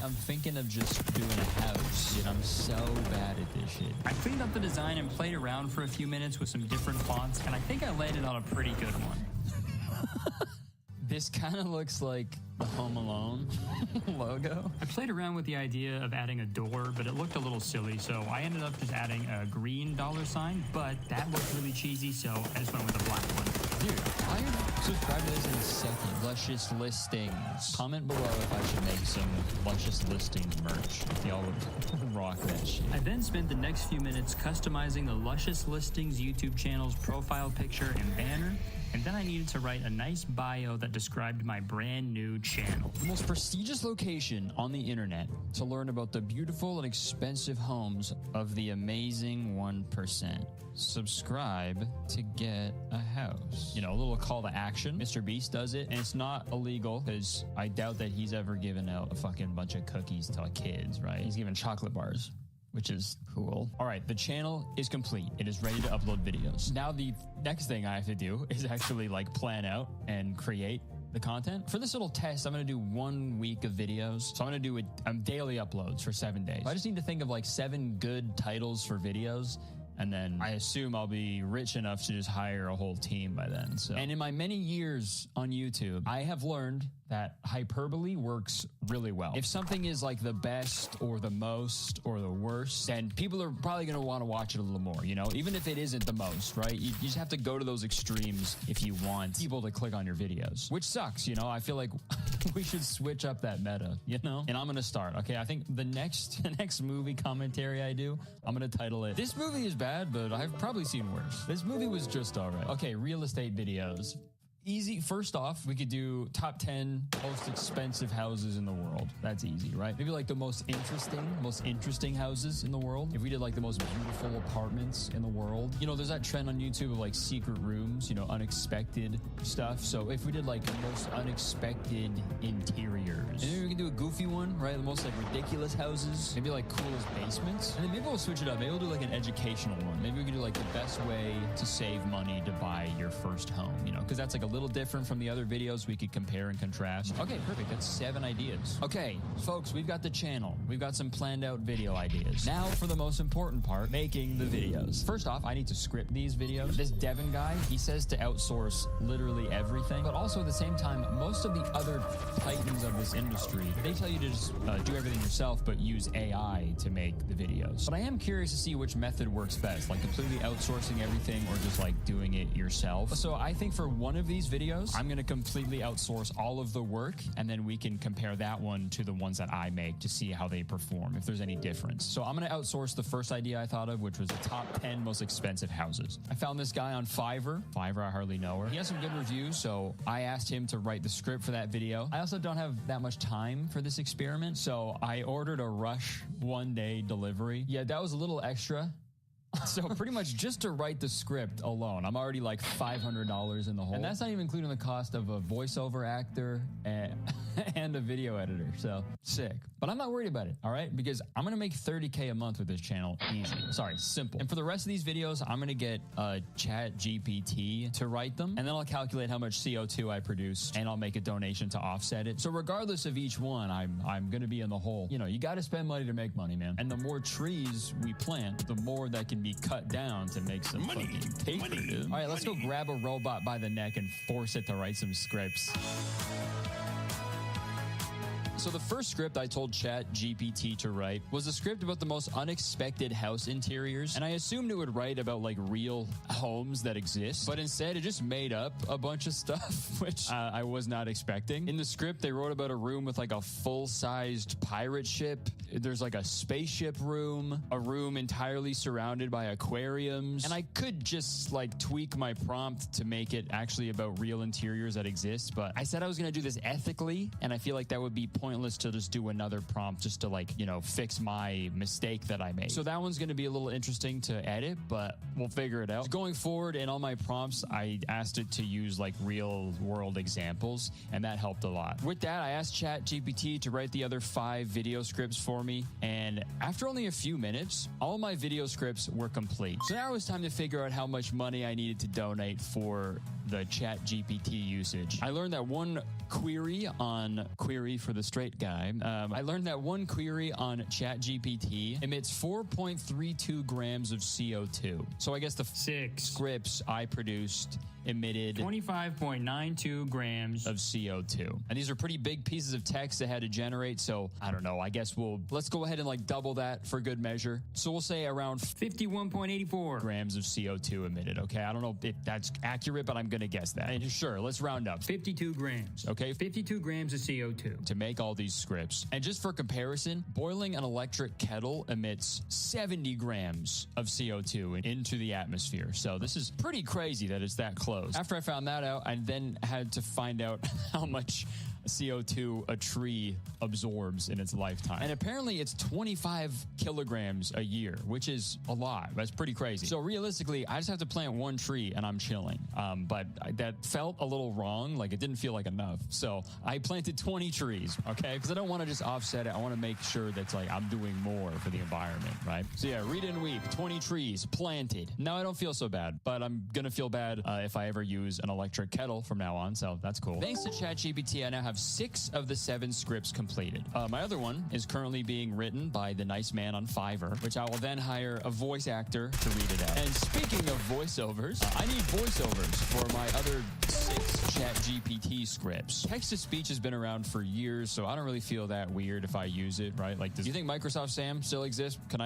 I'm thinking of just doing a house. Dude, I'm so bad at this shit. I cleaned up the design and played around for a few minutes with some different fonts, and I think I landed on a pretty good one. This kind of looks like the Home Alone logo. I played around with the idea of adding a door, but it looked a little silly, so I ended up just adding a green $sign, but that looked really cheesy, so I just went with a black one. Dude, I'll subscribe to this in a second. Luscious Listings. Comment below if I should make some Luscious Listings merch. If y'all would rock that shit. I then spent the next few minutes customizing the Luscious Listings YouTube channel's profile picture and banner, and then I needed to write a nice bio that described my brand new channel. The most prestigious location on the internet to learn about the beautiful and expensive homes of the amazing 1%. Subscribe to get a house. You know, a little call to action. Mr. Beast does it, and it's not illegal because I doubt that he's ever given out a fucking bunch of cookies to kids, right? He's giving chocolate bars, which is cool. All right, the channel is complete. It is ready to upload videos. Now the next thing I have to do is actually like plan out and create the content. For this little test, I'm going to do 1 week of videos. So I'm going to do daily uploads for 7 days. I just need to think of like 7 good titles for videos. And then I assume I'll be rich enough to just hire a whole team by then. So, and in my many years on YouTube, I have learned that hyperbole works really well. If something is like the best or the most or the worst, then people are probably going to want to watch it a little more, you know, even if it isn't the most, right? You just have to go to those extremes if you want people to click on your videos, which sucks, you know. I feel like we should switch up that meta, you know? And I'm going to start, okay? I think the next movie commentary I do, I'm going to title it, "This movie is bad, but I've probably seen worse. This movie was just all right." Okay, real estate videos. Easy. First off, we could do top 10 most expensive houses in the world. That's easy, right? Maybe like the most interesting houses in the world. If we did like the most beautiful apartments in the world. You know, there's that trend on YouTube of like secret rooms, you know, unexpected stuff. So if we did like the most unexpected interiors. And maybe we can do a goofy one, right? The most like ridiculous houses. Maybe like coolest basements. And then maybe we'll switch it up. Maybe we'll do like an educational one. Maybe we can do like the best way to save money to buy your first home, you know, because that's like a little different from the other videos we could compare and contrast. Okay, perfect. That's 7 ideas. Okay, folks, we've got the channel. We've got some planned out video ideas. Now for the most important part, making the videos. First off, I need to script these videos. This Devin guy, he says to outsource literally everything, but also at the same time, most of the other titans of this industry, they tell you to just do everything yourself, but use AI to make the videos. But I am curious to see which method works best, like completely outsourcing everything or just like doing it yourself. So I think for one of these videos, I'm going to completely outsource all of the work, and then we can compare that one to the ones that I make to see how they perform, if there's any difference. So I'm going to outsource the first idea I thought of, which was the top 10 most expensive houses. I found this guy on Fiverr. Fiverr, I hardly know her. He has some good reviews, so I asked him to write the script for that video. I also don't have that much time for this experiment, so I ordered a rush 1-day delivery. Yeah, that was a little extra. So pretty much just to write the script alone, I'm already like $500 in the hole. And that's not even including the cost of a voiceover actor and a video editor. So sick. But I'm not worried about it, all right? Because I'm going to make $30K a month with this channel easy. Sorry, simple. And for the rest of these videos, I'm going to get ChatGPT to write them. And then I'll calculate how much CO2 I produce, and I'll make a donation to offset it. So regardless of each one, I'm going to be in the hole. You know, you got to spend money to make money, man. And the more trees we plant, the more that can be cut down to make some fucking paper, dude. All right, let's go grab a robot by the neck and force it to write some scripts. So the first script I told ChatGPT to write was a script about the most unexpected house interiors, and I assumed it would write about like real homes that exist, but instead it just made up a bunch of stuff, which I was not expecting. In the script, they wrote about a room with like a full-sized pirate ship. There's like a spaceship room, a room entirely surrounded by aquariums, and I could just like tweak my prompt to make it actually about real interiors that exist, but I said I was going to do this ethically, and I feel like that would be pointless to just do another prompt just to like, you know, fix my mistake that I made. So that one's going to be a little interesting to edit, but we'll figure it out. Going forward, in all my prompts, I asked it to use like real world examples, and that helped a lot. With that, I asked ChatGPT to write the other 5 video scripts for me, and after only a few minutes, all my video scripts were complete. So now it was time to figure out how much money I needed to donate for the ChatGPT usage. I learned that one query for the straight guy. I learned that one query on ChatGPT emits 4.32 grams of CO2. So I guess the 6 scripts I produced emitted 25.92 grams of CO2. And these are pretty big pieces of text I had to generate, so I don't know, I guess let's go ahead and like double that for good measure. So we'll say around 51.84 grams of CO2 emitted, okay? I don't know if that's accurate, but I'm gonna guess that. And sure, let's round up. 52 grams, okay? 52 grams of CO2 to make all these scripts. And just for comparison, boiling an electric kettle emits 70 grams of CO2 into the atmosphere. So this is pretty crazy that it's that close. After I found that out, I then had to find out how much CO2 a tree absorbs in its lifetime. And apparently it's 25 kilograms a year, which is a lot. That's pretty crazy. So realistically, I just have to plant one tree and I'm chilling. But that felt a little wrong. Like it didn't feel like enough. So I planted 20 trees, okay? Because I don't want to just offset it. I want to make sure that's like I'm doing more for the environment, right? So yeah, read and weep, 20 trees planted. Now I don't feel so bad, but I'm going to feel bad if I ever use an electric kettle from now on. So that's cool. Thanks to ChatGPT, I now have 6 of the 7 scripts completed. My other one is currently being written by the nice man on Fiverr, which I will then hire a voice actor to read it out. And speaking of voiceovers, I need voiceovers for my other 6 ChatGPT scripts. Text-to-speech has been around for years, so I don't really feel that weird if I use it, right? Like, do you think Microsoft Sam still exists? Can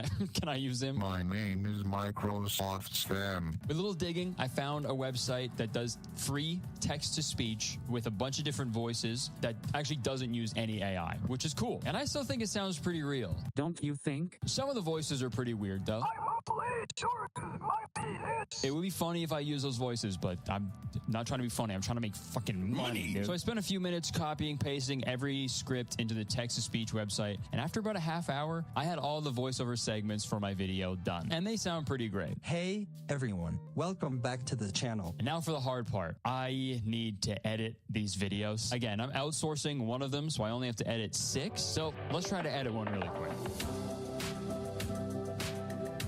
I use him? My name is Microsoft Sam. With a little digging, I found a website that does free text-to-speech with a bunch of different voices that actually doesn't use any AI, which is cool. And I still think it sounds pretty real. Don't you think? Some of the voices are pretty weird, though. My feet It would be funny if I use those voices, but I'm not trying to be funny. I'm trying to make fucking money, dude. So I spent a few minutes copying, pasting every script into the text-to-speech website, and after about a half hour, I had all the voiceover segments for my video done, and they sound pretty great. Hey, everyone. Welcome back to the channel. And now for the hard part. I need to edit these videos. Again, I'm outsourcing one of them, so I only have to edit 6. So let's try to edit one really quick.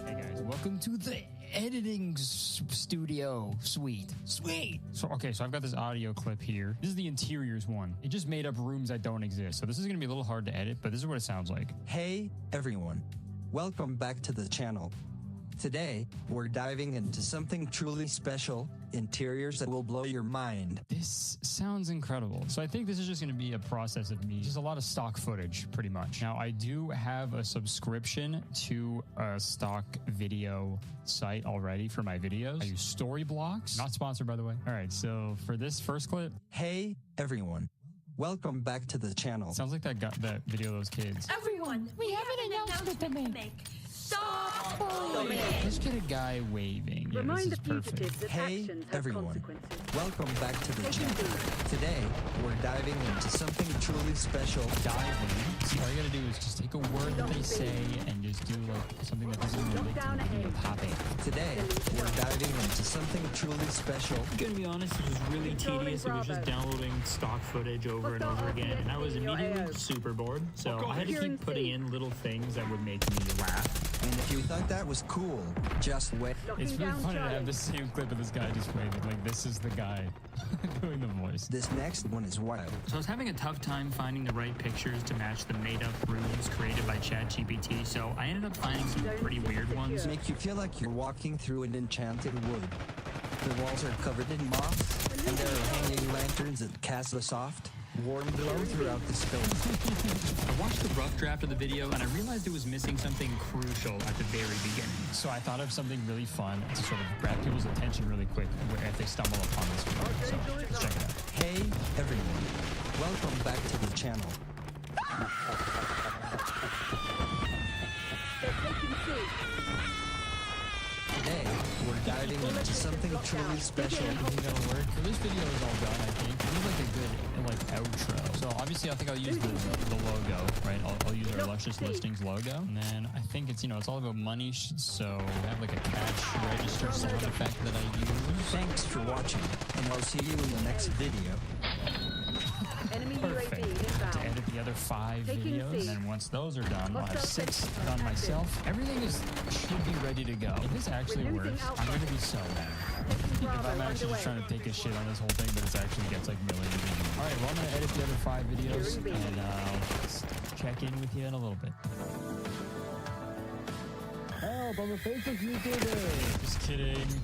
Hey guys, welcome to the editing studio suite. Sweet. So I've got this audio clip here. This is the interiors one. It just made up rooms that don't exist. So this is going to be a little hard to edit, but this is what it sounds like. Hey, everyone. Welcome back to the channel. Today, we're diving into something truly special, interiors that will blow your mind. This sounds incredible. So I think this is just going to be a process of me. Just a lot of stock footage, pretty much. Now, I do have a subscription to a stock video site already for my videos. I use Storyblocks. Not sponsored, by the way. All right, so for this first clip. Hey, everyone. Welcome back to the channel. Sounds like that video of those kids. Everyone, we have an announcement to make. Stop bullying. Let's get a guy waving. Yeah, this is perfect. Hey, everyone. Welcome back to the channel. Today, we're diving into something truly special. Diving. See, all you gotta do is just take a word that they say and just do like something that doesn't relate to the video topic. Today, we're diving into something truly special. I'm gonna be honest, it was really tedious. It was just downloading stock footage over and over again, and I was immediately super bored. So I had to keep putting in little things that would make me laugh. And if you thought that was cool, just wait. It's really funny to have the same clip of this guy just waving. Like, this is the guy doing the voice. This next one is wild. So I was having a tough time finding the right pictures to match the made-up rooms created by ChatGPT, so I ended up finding some pretty weird ones. Make you feel like you're walking through an enchanted wood. The walls are covered in moss, and there are hanging lanterns that cast a soft, warm glow throughout the space. I watched the rough draft of the video, and I realized it was missing something crucial at the very beginning. So I thought of something really fun to sort of grab people's attention really quick if they stumble upon this video. So let's check it out. Hey, everyone. Welcome back to the channel. Today, we're diving into something truly special. I think that'll work. For this video is all done, I think. We need like a good outro. So obviously I think I'll use the logo, right? I'll use our Luscious Listings logo. And then I think it's all about money. So I have like a cash register sound effect that I use. Thanks for watching, and I'll see you in the next video. Perfect. To edit the other 5 videos, and then once those are done, I'll have 6 done myself. Everything should be ready to go. If this actually works, I'm going to be so mad. If I'm actually just trying to take a shit on this whole thing, but it actually gets like millions of views. All right, well, I'm going to edit the other 5 videos, and I'll check in with you in a little bit. Help, I'm a faceless YouTuber. Just kidding.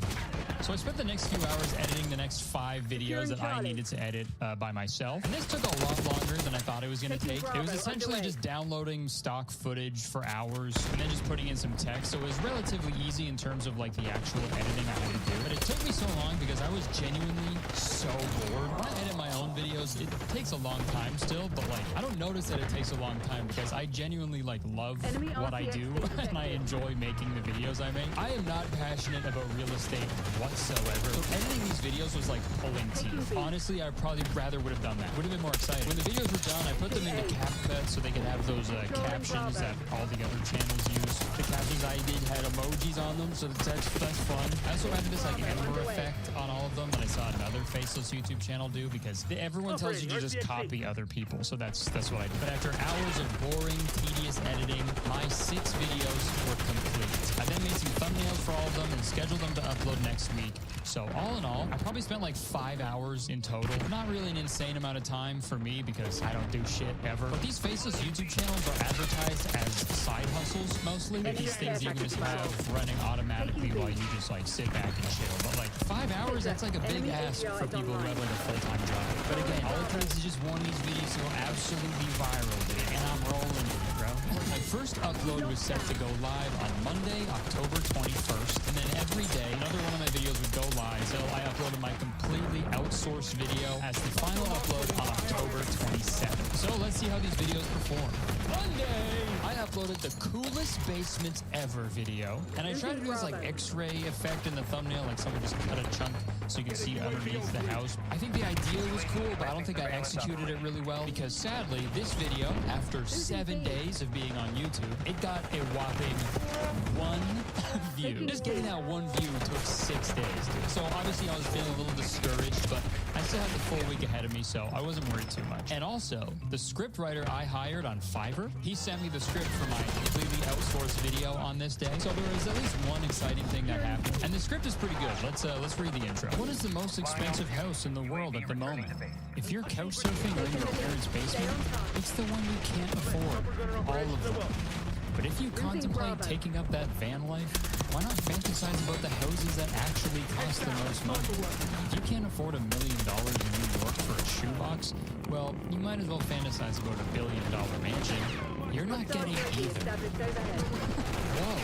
So I spent the next few hours editing the next 5 videos that I needed to edit by myself. And this took a lot longer than I thought it was going to take. It was essentially just downloading stock footage for hours and then just putting in some text. So it was relatively easy in terms of like the actual editing I had to do. But it took me so long because I was genuinely so bored. When I edit my own videos, it takes a long time still, but like I don't notice that it takes a long time because I genuinely like love what I do and I enjoy making the videos I make. I am not passionate about real estate whatsoever. So editing these videos was like pulling teeth. Honestly, I probably rather would have done that. Would have been more exciting. When the videos were done, I put them into CapCut so they could have those captions that all the other channels use. The captions I did had emojis on them, so that's fun. I also had this like Ember effect on all of them that I saw another faceless YouTube channel do because everyone tells you to just copy other people. So that's what I did. But after hours of boring, tedious editing, my 6 videos were complete. I then made some thumbnails for all of them and scheduled them to upload next week. So all in all, I probably spent like 5 hours in total. Not really an insane amount of time for me because I don't do shit ever. But these faceless YouTube channels are advertised as side hustles mostly. These things you can just have running automatically while you just like sit back and chill. But like 5 hours, that's like a big ask for people who have like a full-time job. But again, all it takes is just one of these videos to go absolutely viral, dude. And I'm rolling with it, bro. My first upload was set to go live on Monday, October 21st. And then every day, another one of my videos would go live. So I uploaded my completely outsourced video as the final upload on October 27th. So let's see how these videos perform. Monday, I uploaded uploaded the coolest basements ever video. And I tried to do this like X-ray effect in the thumbnail, like someone just cut a chunk so you can see underneath the house. I think the idea was cool, but I don't think I executed it really well because sadly, this video, after 7 days of being on YouTube, it got a whopping 1 view. Just getting that 1 view took 6 days, dude. So obviously I was feeling a little discouraged, but I still had the full week ahead of me, so I wasn't worried too much. And also, the script writer I hired on Fiverr, he sent me the script for my completely outsourced video on this day. So there was at least one exciting thing that happened. And the script is pretty good. Let's read the intro. What is the most expensive house in the world at the moment? If you're couch surfing or in your parents' basement, it's the one you can't afford. All of them. But if you contemplate taking up that van life, why not fantasize about the houses that actually cost the most money? If you can't afford $1 million in New York for a shoebox, well, you might as well fantasize about $1 billion mansion. You're not getting either. Whoa.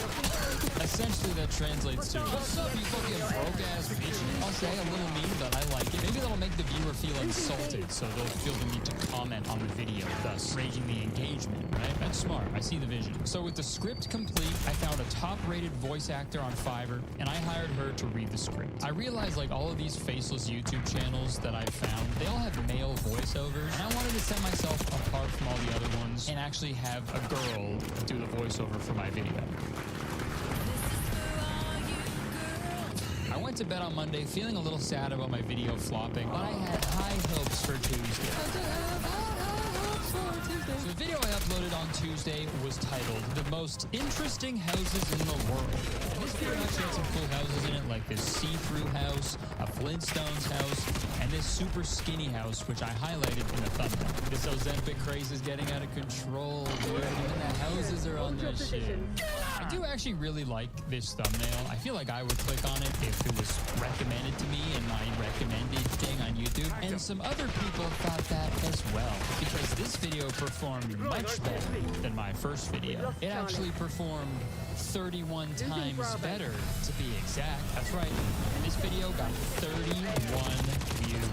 Essentially, that translates to, what's up, you fucking broke-ass bitch? I'll say a little mean, but I like it. Maybe that'll make the viewer feel insulted, so they'll feel the need to comment on the video, thus raising the engagement, right? That's smart. I see the vision. So with the script complete, I found a top-rated voice actor on Fiverr, and I hired her to read the script. I realized, like, all of these faceless YouTube channels that I've found, they all have male voiceovers, and I wanted to set myself apart from all the other ones and actually have a girl do the voiceover for my video. I went to bed on Monday feeling a little sad about my video flopping, but I had high hopes for Tuesday. So the video I uploaded on Tuesday was titled The Most Interesting Houses in the World. And this video actually had some cool houses in it, like this see-through house, a Flintstones house, and this super skinny house, which I highlighted in the thumbnail. This Ozempic craze is getting out of control, dude. Even the houses are on this shit. I do actually really like this thumbnail. I feel like I would click on it if it was recommended to me in my recommended thing on YouTube. And some other people thought that as well, because this video performed much better than my first video. It actually performed 31 times better, to be exact. That's right. And this video got 31 views.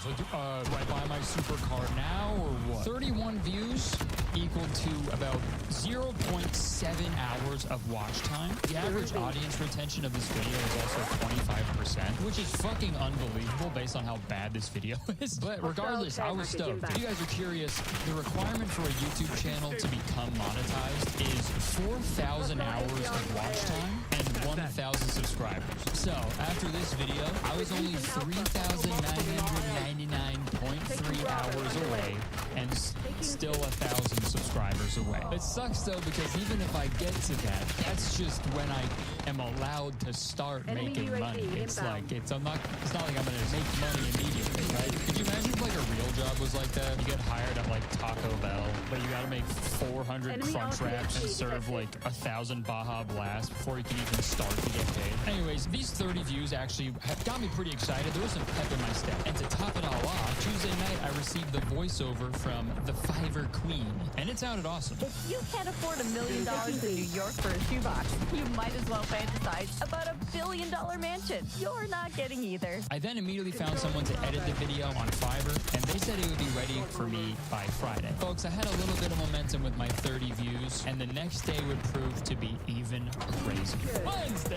So do I buy my supercar now or what? 31 views equal to about 0.7 hours of watch time. The average audience retention of this video is also 25%, which is fucking unbelievable based on how bad this video is. But regardless, I was stoked. If you guys are curious, the requirement for a YouTube channel to become monetized is 4,000 hours of watch time and 1,000 subscribers. So after this video, I was only 3,999.3 hours away and still 1,000 subscribers away. It sucks though, because even if I get to that, that's just when I am allowed to start making money. It's like it's not like I'm gonna make money immediately, right? Could you imagine if like a real job was like that? You get hired at like Taco Bell, but you gotta make 400 crunch wraps and serve like 1,000 Baja Blast before you can even start to get paid. Anyways, these 30 views actually got me pretty excited. There was some pep in my step. And to top it all off, Tuesday night I received the voiceover from the Fiverr Queen, and it sounded awesome. If you can't afford $1 million in New York for a shoebox, you might as well fantasize about $1 billion mansion. You're not getting either. I then immediately found someone to edit the video on Fiverr, and they said it would be ready for me by Friday. Folks, I had a little bit of momentum with my 30 views, and the next day would prove to be even crazier. Wednesday!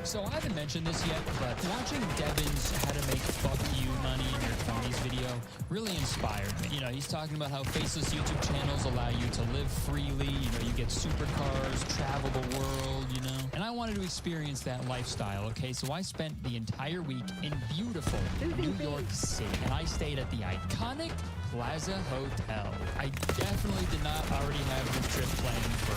So I haven't mentioned this yet, but watching Devin's How to Make Fuck You Money in Your 20s video really inspired me. You know, he's talking about how faceless YouTube channels allow you to live freely. You know, you get supercars, travel the world, you know. And I wanted to experience that lifestyle, okay? So I spent the entire week in beautiful New York City, and I stayed at the iconic Plaza Hotel. I definitely did not already have this trip planned for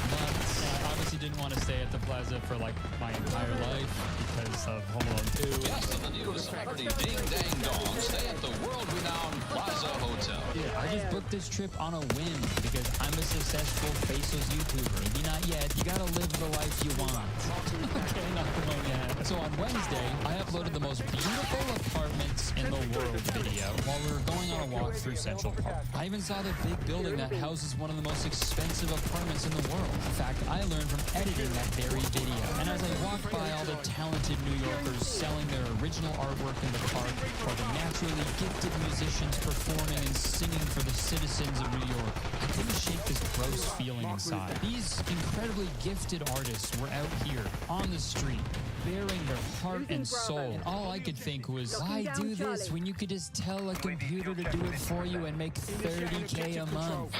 months. And I obviously didn't want to stay at the Plaza for like my entire life because of Home Alone 2. Yes, in the news, celebrity Ding Dang Dong stay at the world-renowned Plaza Hotel. Yeah, I just booked this trip on a whim because I'm a successful faceless YouTuber. Maybe not yet. You gotta live the life you want. Okay, not the one yet. So on Wednesday, I uploaded the most beautiful apartments in the world video while we were going on a walk through Central Park. I even saw the big building that houses one of the most expensive apartments in the world. In fact, I learned from editing that very video. And as I walked by all the talented New Yorkers selling their original artwork in the park, or the naturally gifted musicians performing and singing for the citizens of New York, I couldn't shake this gross feeling inside. These incredibly gifted artists were out here on the street, bearing their heart and soul. And all I could think was, why do this when you could just tell a computer to do it for you and make $30K a month?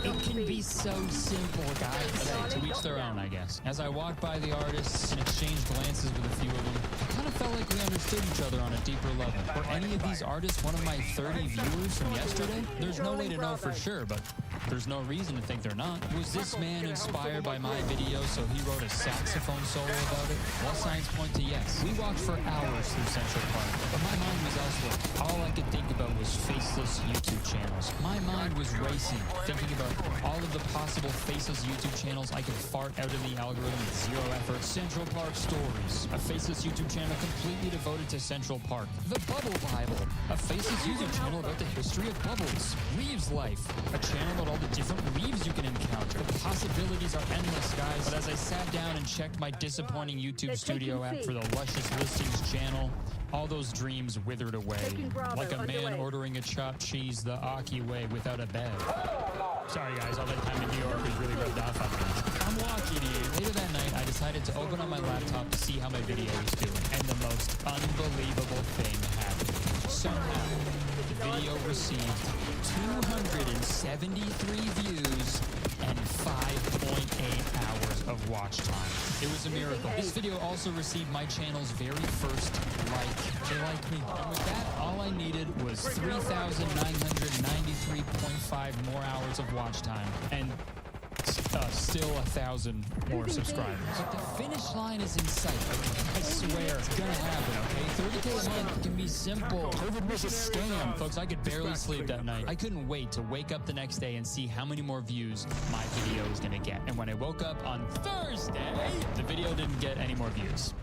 It can be so simple, guys. But hey, to each their own, I guess. As I walked by the artists and exchanged glances with a few of them, I kind of felt like we understood each other on a deeper level. Were any of these artists one of my 30 viewers from yesterday? There's no way to know for sure, but there's no reason to think they're not. Was this man inspired by my video, so he wrote a saxophone solo about it? Well, signs point to yes. We walked for hours through Central Park, but my mind was elsewhere. All I could think about was faceless YouTube channels. My mind was racing, thinking about all of the possible faceless YouTube channels I could fart out of the algorithm with zero effort. Central Park Stories, a faceless YouTube channel completely devoted to Central Park. The Bubble Bible, a faceless YouTube channel about the history of bubbles. Reeves Life, a channel about all the different Reeves you can encounter. The possibilities are endless, guys. But as I sat down and checked my disappointing YouTube Studio app for the Luscious Listings channel, all those dreams withered away. Like a man ordering a chopped cheese the Aki way without a bed. Sorry, guys, all that time in New York was really rubbed off on me. I'm watching you. Later that night, I decided to open up my laptop to see how my video was doing. And the most unbelievable thing happened. Somehow, the video received 273 views and 5.8 hours of watch time. It was a miracle. This video also received my channel's very first like. They like me. And with that, all I needed was 3,993.5 more hours of watch time. And still 1,000 more subscribers. But the finish line is in sight. I swear it's gonna happen, okay? 30K a month can be simple. COVID was a scam. Folks, I could barely sleep that night. I couldn't wait to wake up the next day and see how many more views my video was gonna get. And when I woke up on Thursday, the video didn't get any more views.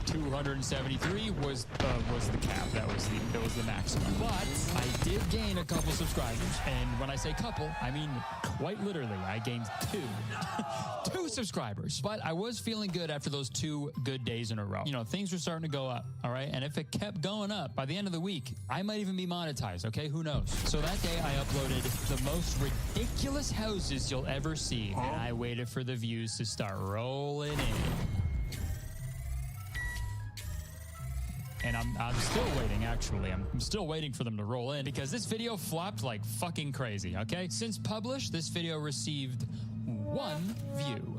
273 was the cap. That was the maximum. But I did gain a couple subscribers, and when I say couple, I mean quite literally. I gained two subscribers. But I was feeling good after those 2 good days in a row. You know, things were starting to go up. All right, and if it kept going up by the end of the week, I might even be monetized. Okay, who knows? So that day I uploaded the most ridiculous houses you'll ever see, and I waited for the views to start rolling in. And I'm still waiting, actually. I'm still waiting for them to roll in because this video flopped like fucking crazy, okay? Since published, this video received 1 view.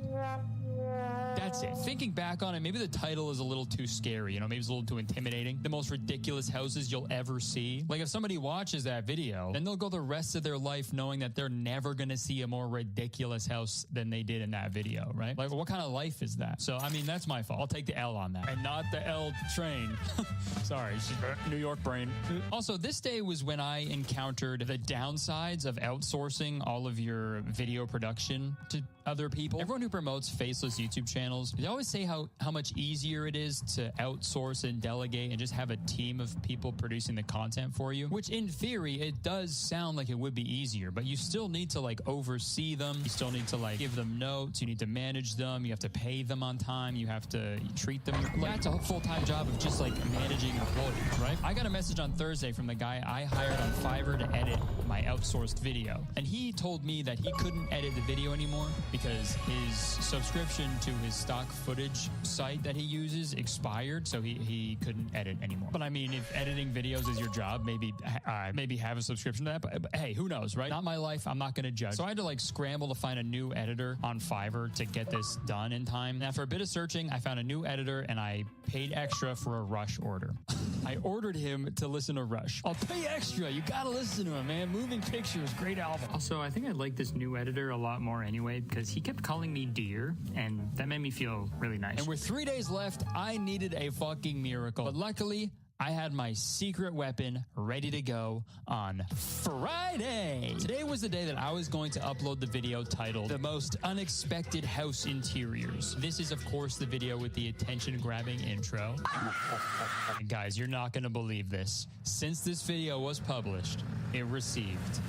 That's it. Thinking back on it, maybe the title is a little too scary, you know, maybe it's a little too intimidating. The most ridiculous houses you'll ever see. Like, if somebody watches that video, then they'll go the rest of their life knowing that they're never going to see a more ridiculous house than they did in that video, right? Like, what kind of life is that? So, I mean, that's my fault. I'll take the L on that. And not the L train. Sorry, New York brain. Also, this day was when I encountered the downsides of outsourcing all of your video production to other people. Everyone who promotes faceless YouTube channels, they always say how much easier it is to outsource and delegate and just have a team of people producing the content for you, which in theory, it does sound like it would be easier, but you still need to like oversee them. You still need to like give them notes. You need to manage them. You have to pay them on time. You have to treat them. Like, that's a full-time job of just like managing employees, right? I got a message on Thursday from the guy I hired on Fiverr to edit my outsourced video. And he told me that he couldn't edit the video anymore because his subscription to his stock footage site that he uses expired, so he couldn't edit anymore. But I mean, if editing videos is your job, maybe have a subscription to that. But hey, who knows, right? Not my life. I'm not going to judge. So I had to like scramble to find a new editor on Fiverr to get this done in time. And after a bit of searching, I found a new editor and I paid extra for a Rush order. I ordered him to listen to Rush. I'll pay extra. You got to listen to him, man. Moving Pictures, great album. Also, I think I like this new editor a lot more anyway because he kept calling me dear, and that made me feel really nice. And with 3 days left, I needed a fucking miracle. But luckily, I had my secret weapon ready to go on Friday. Today was was the day that I was going to upload the video titled The Most Unexpected House Interiors. This is, of course, the video with the attention-grabbing intro. Guys, you're not going to believe this. Since this video was published, it received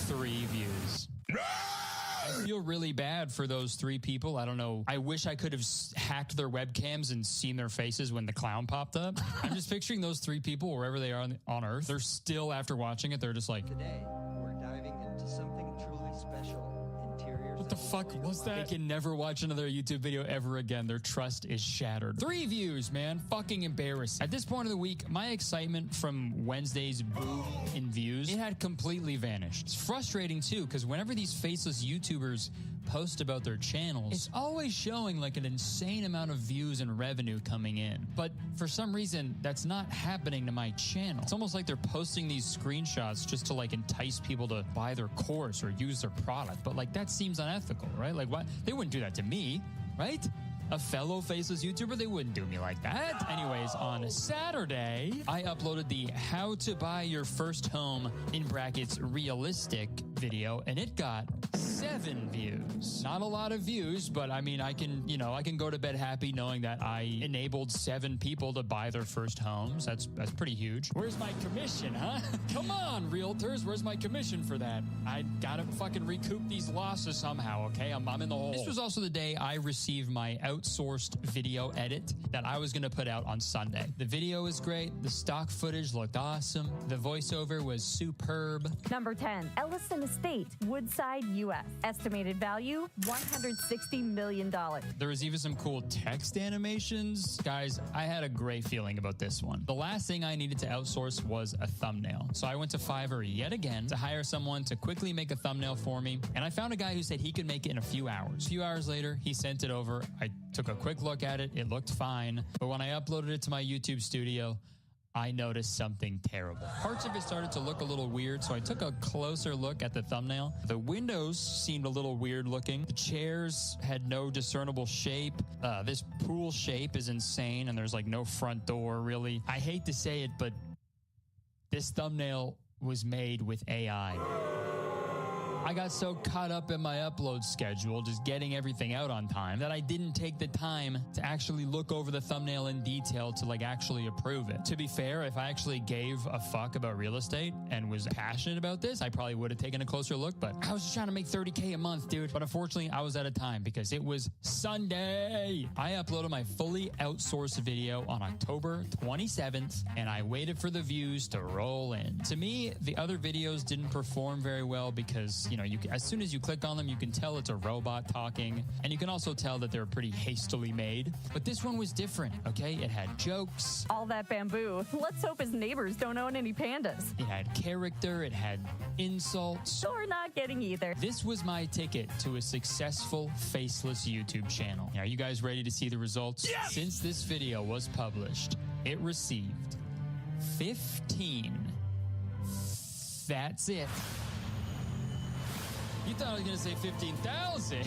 3 views. I feel really bad for those 3 people. I don't know. I wish I could have hacked their webcams and seen their faces when the clown popped up. I'm just picturing those 3 people wherever they are on Earth. They're still, after watching it, they're just like, Today, we're diving into something truly special. Interiors. what the fuck was that? They can never watch another YouTube video ever again. Their trust is shattered. 3 views, man. Fucking embarrassing. At this point of the week, my excitement from Wednesday's boom in views, it had completely vanished. It's frustrating too, because whenever these faceless YouTubers post about their channels, it's always showing like an insane amount of views and revenue coming in. But for some reason, that's not happening to my channel. It's almost like they're posting these screenshots just to like entice people to buy their course or use their product. But like that seems unethical, right? Like what? They wouldn't do that to me, right? A fellow faceless YouTuber, they wouldn't do me like that. Anyways, on Saturday, I uploaded the how to buy your first home in brackets realistic video, and it got 7 views. Not a lot of views, but I mean, I can go to bed happy knowing that I enabled 7 people to buy their first homes. That's pretty huge. Where's my commission, huh? Come on, realtors, where's my commission for that? I gotta fucking recoup these losses somehow, okay? I'm in the hole. This was also the day I received my outsourced video edit that I was gonna put out on Sunday. The video was great. The stock footage looked awesome. The voiceover was superb. Number 10, Ellison Estate, Woodside, U.S. Estimated value, $160 million. There was even some cool text animations. Guys, I had a great feeling about this one. The last thing I needed to outsource was a thumbnail. So I went to Fiverr yet again to hire someone to quickly make a thumbnail for me. And I found a guy who said he could make it in a few hours. A few hours later, he sent it over. I took a quick look at it. It looked fine. But when I uploaded it to my YouTube studio, I noticed something terrible. Parts of it started to look a little weird, so I took a closer look at the thumbnail. The windows seemed a little weird looking. The chairs had no discernible shape. This pool shape is insane, and there's like no front door, really. I hate to say it, but this thumbnail was made with AI. I got so caught up in my upload schedule, just getting everything out on time, that I didn't take the time to actually look over the thumbnail in detail to like actually approve it. To be fair, if I actually gave a fuck about real estate and was passionate about this, I probably would have taken a closer look, but I was just trying to make $30K a month, dude. But unfortunately, I was out of time because it was Sunday. I uploaded my fully outsourced video on October 27th, and I waited for the views to roll in. To me, the other videos didn't perform very well because, as soon as you click on them, you can tell it's a robot talking, and you can also tell that they're pretty hastily made. But this one was different, okay? It had jokes. All that bamboo. Let's hope his neighbors don't own any pandas. It had character. It had insults. Or not getting either. This was my ticket to a successful faceless YouTube channel. Are you guys ready to see the results? Yes! Since this video was published, it received 15. That's it. You thought I was going to say 15,000.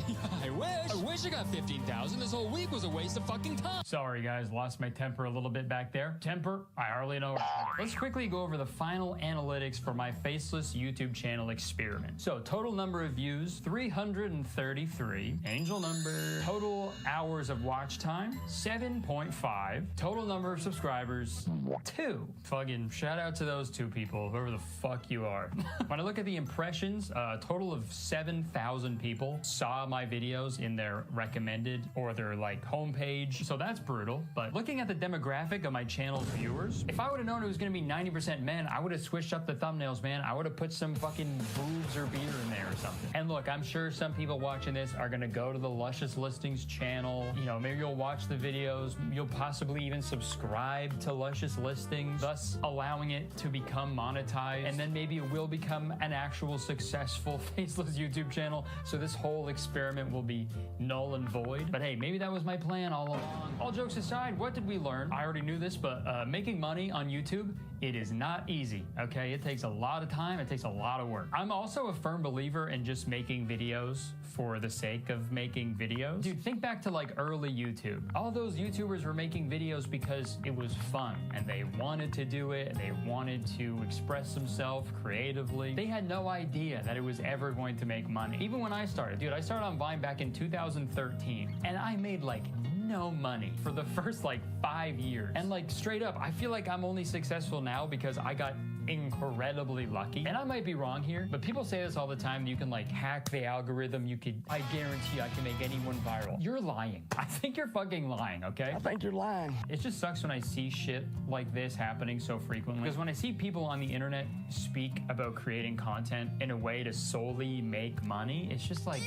I wish I got 15,000. This whole week was a waste of fucking time. Sorry, guys. Lost my temper a little bit back there. Temper? I hardly know. Let's quickly go over the final analytics for my faceless YouTube channel experiment. So, total number of views, 333. Angel number. Total hours of watch time, 7.5. Total number of subscribers, 2. Fucking shout out to those 2 people, whoever the fuck you are. When I look at the impressions, a total of 7,000 people saw my videos in their recommended or their like homepage. So that's brutal. But looking at the demographic of my channel's viewers, if I would have known it was going to be 90% men, I would have switched up the thumbnails, man. I would have put some fucking boobs or beer in there or something. And look, I'm sure some people watching this are going to go to the Luscious Listings channel. Maybe you'll watch the videos. You'll possibly even subscribe to Luscious Listings, thus allowing it to become monetized. And then maybe it will become an actual successful faceless YouTube channel, so this whole experiment will be null and void. But hey, maybe that was my plan all along. All jokes aside, what did we learn? I already knew this, but making money on YouTube It is not easy, okay? It takes a lot of time, it takes a lot of work. I'm also a firm believer in just making videos for the sake of making videos. Dude, think back to like early YouTube. All those YouTubers were making videos because it was fun and they wanted to do it, and they wanted to express themselves creatively. They had no idea that it was ever going to make money. Even when I started, dude, I started on Vine back in 2013 and I made like no money for the first like 5 years. And like straight up, I feel like I'm only successful now because I got incredibly lucky. And I might be wrong here, but people say this all the time. You can like hack the algorithm. I guarantee I can make anyone viral. You're lying. I think you're fucking lying, okay? I think you're lying. It just sucks when I see shit like this happening so frequently. Because when I see people on the internet speak about creating content in a way to solely make money, it's just like,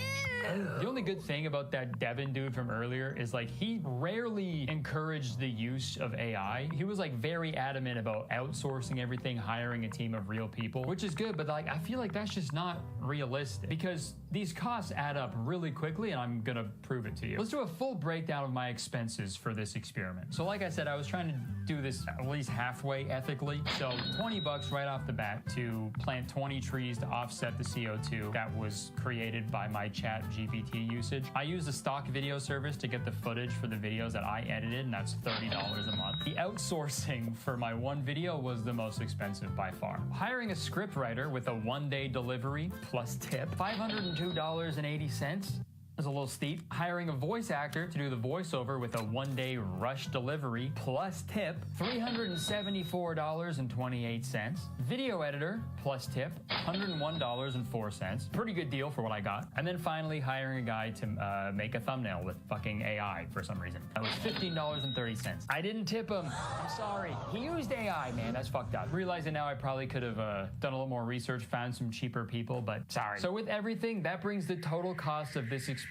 the only good thing about that Devin dude from earlier is like he rarely encouraged the use of AI. He was like very adamant about outsourcing everything, hiring a team of real people, which is good, but like I feel like that's just not realistic because these costs add up really quickly, and I'm gonna prove it to you. Let's do a full breakdown of my expenses for this experiment. So like I said, I was trying to do this at least halfway ethically. So $20 right off the bat to plant 20 trees to offset the CO2 that was created by my ChatGPT usage. I used a stock video service to get the footage for the videos that I edited, and that's $30 a month. The outsourcing for my one video was the most expensive by far. Hiring a script writer with a one-day delivery plus tip, $502.80. Is a little steep. Hiring a voice actor to do the voiceover with a one-day rush delivery plus tip, $374.28. Video editor plus tip, $101.04. Pretty good deal for what I got. And then finally hiring a guy to make a thumbnail with fucking AI for some reason. That was $15.30. I didn't tip him. I'm sorry. He used AI, man. That's fucked up. Realizing now I probably could have done a little more research, found some cheaper people, but sorry. So with everything, that brings the total cost of this experiment to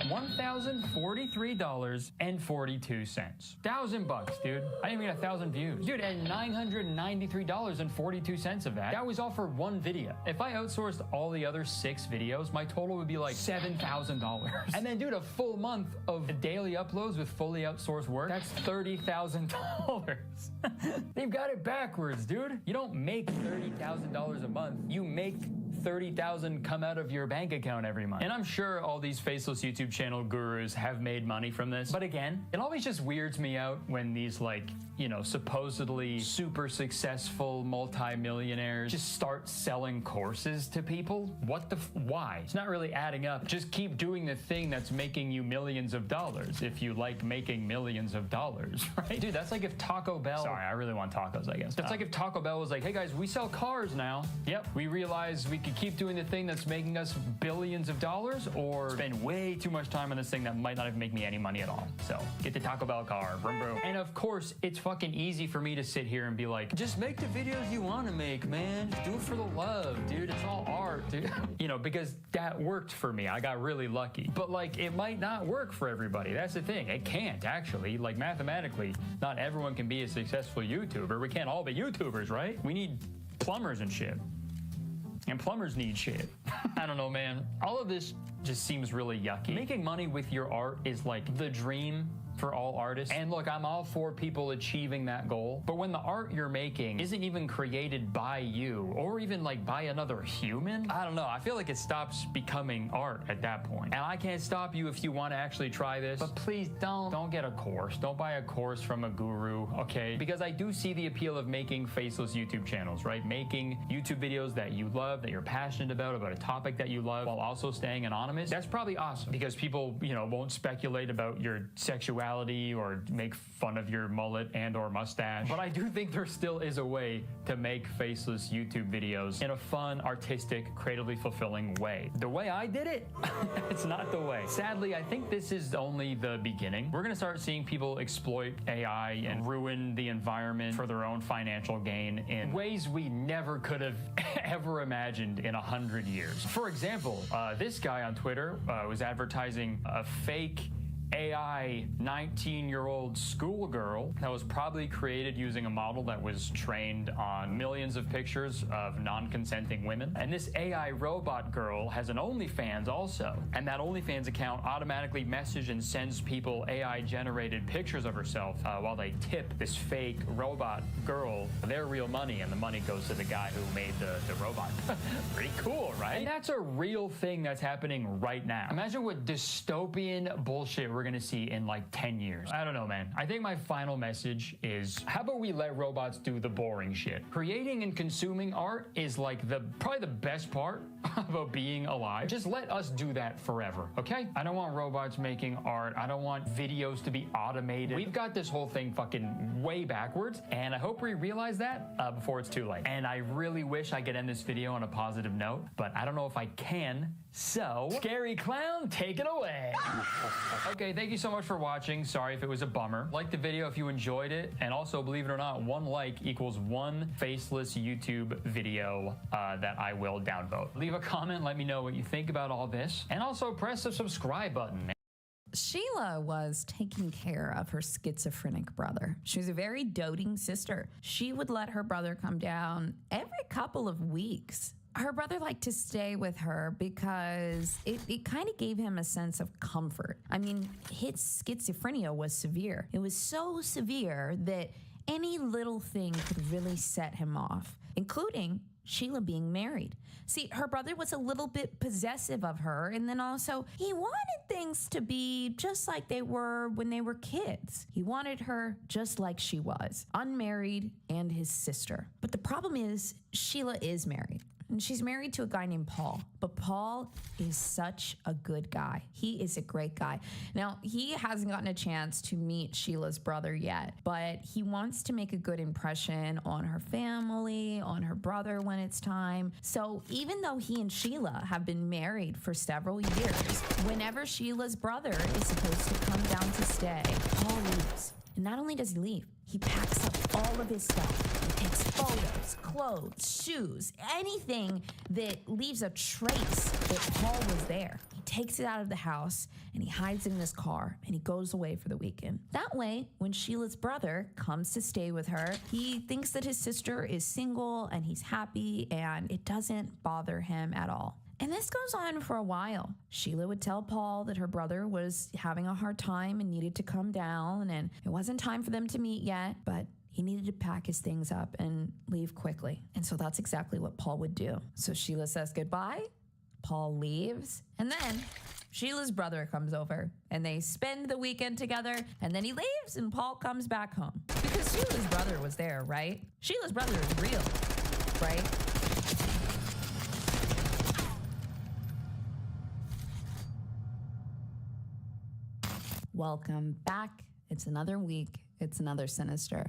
$1,043.42. $1,000, dude. I didn't even get 1,000 views. Dude, and $993.42 of that was all for one video. If I outsourced all the other 6 videos, my total would be like $7,000. And then, dude, a full month of daily uploads with fully outsourced work, that's $30,000. They've got it backwards, dude. You don't make $30,000 a month. You make $30,000 come out of your bank account every month. And I'm sure all these faceless YouTube channel gurus have made money from this. But again, it always just weirds me out when these like, you know, supposedly super successful multi-millionaires just start selling courses to people. Why? It's not really adding up. Just keep doing the thing that's making you millions of dollars if you like making millions of dollars, right? Dude, that's like if Taco Bell... Sorry, I really want tacos, I guess. That's like if Taco Bell was like, hey guys, we sell cars now. Yep, we realize we could keep doing the thing that's making us billions of dollars or spend way too much time on this thing that might not even make me any money at all. So get the Taco Bell car, vroom, vroom. And of course, it's fucking easy for me to sit here and be like, just make the videos you want to make, man. Just do it for the love, dude. It's all art, dude. You know, because that worked for me. I got really lucky. But like, it might not work for everybody. That's the thing. It can't actually. Like mathematically, not everyone can be a successful YouTuber. We can't all be YouTubers, right? We need plumbers and shit. And plumbers need shit. I don't know, man. All of this just seems really yucky. Making money with your art is like the dream for all artists. And look, I'm all for people achieving that goal. But when the art you're making isn't even created by you or even like by another human, I don't know. I feel like it stops becoming art at that point. And I can't stop you if you want to actually try this. But please don't get a course. Don't buy a course from a guru, okay? Because I do see the appeal of making faceless YouTube channels, right? Making YouTube videos that you love, that you're passionate about a topic that you love, while also staying anonymous. That's probably awesome because people, you know, won't speculate about your sexuality or make fun of your mullet and or mustache. But I do think there still is a way to make faceless YouTube videos in a fun, artistic, creatively fulfilling way. The way I did it, it's not the way. Sadly, I think this is only the beginning. We're gonna start seeing people exploit AI and ruin the environment for their own financial gain in ways we never could have ever imagined in 100 years. For example, this guy on Twitter was advertising a fake AI 19-year-old schoolgirl that was probably created using a model that was trained on millions of pictures of non-consenting women. And this AI robot girl has an OnlyFans also. And that OnlyFans account automatically messages and sends people AI-generated pictures of herself while they tip this fake robot girl their real money, and the money goes to the guy who made the robot. Pretty cool, right? And that's a real thing that's happening right now. Imagine what dystopian bullshit we're gonna see in like 10 years. I don't know, man. I think my final message is, how about we let robots do the boring shit? Creating and consuming art is like probably the best part about being alive. Just let us do that forever, okay? I don't want robots making art. I don't want videos to be automated. We've got this whole thing fucking way backwards, and I hope we realize that before it's too late. And I really wish I could end this video on a positive note, but I don't know if I can. So, Scary Clown, take it away. Okay, thank you so much for watching. Sorry if it was a bummer. Like the video if you enjoyed it, and also, believe it or not, 1 like equals 1 faceless YouTube video that I will downvote. Leave a comment, let me know what you think about all this, and also press the subscribe button. Sheila was taking care of her schizophrenic brother. She was a very doting sister. She would let her brother come down every couple of weeks. Her brother liked to stay with her because it kind of gave him a sense of comfort. I mean, his schizophrenia was severe. It was so severe that any little thing could really set him off, including Sheila being married. See, her brother was a little bit possessive of her, and then also he wanted things to be just like they were when they were kids. He wanted her just like she was, unmarried and his sister. But the problem is, Sheila is married. And she's married to a guy named Paul. But Paul is such a good guy. He is a great guy. Now, he hasn't gotten a chance to meet Sheila's brother yet, but he wants to make a good impression on her family, on her brother when it's time. So even though he and Sheila have been married for several years, whenever Sheila's brother is supposed to come down to stay, Paul leaves. And not only does he leave, he packs up all of his stuff. He takes photos, clothes, shoes, anything that leaves a trace that Paul was there. He takes it out of the house and he hides it in his car and he goes away for the weekend. That way, when Sheila's brother comes to stay with her, he thinks that his sister is single and he's happy, and it doesn't bother him at all. And this goes on for a while. Sheila would tell Paul that her brother was having a hard time and needed to come down, and it wasn't time for them to meet yet, but he needed to pack his things up and leave quickly. And so that's exactly what Paul would do. So Sheila says goodbye, Paul leaves, and then Sheila's brother comes over and they spend the weekend together, and then he leaves and Paul comes back home. Because Sheila's brother was there, right? Sheila's brother is real, right? Welcome back. It's another week. It's another Sinister.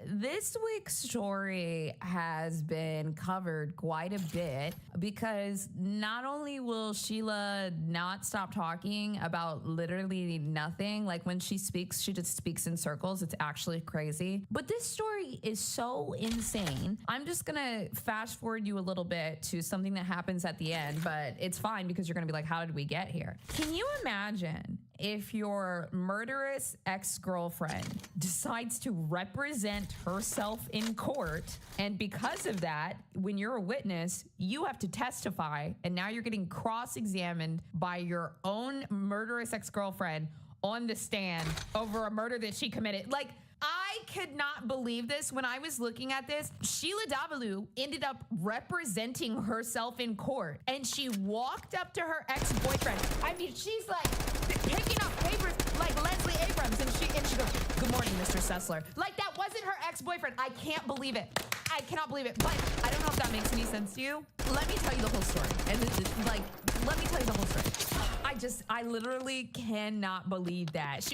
This week's story has been covered quite a bit because not only will Sheila not stop talking about literally nothing, like when she speaks, she just speaks in circles. It's actually crazy. But this story is so insane. I'm just gonna fast forward you a little bit to something that happens at the end, but it's fine because you're gonna be like, how did we get here? Can you imagine if your murderous ex-girlfriend decides to represent herself in court, and because of that, when you're a witness, you have to testify, and now you're getting cross-examined by your own murderous ex-girlfriend on the stand over a murder that she committed? Like, I could not believe this. When I was looking at this, Sheila Davalloo ended up representing herself in court, and she walked up to her ex-boyfriend. I mean, she's like picking up papers like Leslie Abrams, and she goes, "Good morning, Mr. Sessler." Like, that wasn't her ex-boyfriend. I can't believe it. I cannot believe it. But I don't know if that makes any sense to you. Let me tell you the whole story. And let me tell you the whole story. I literally cannot believe that.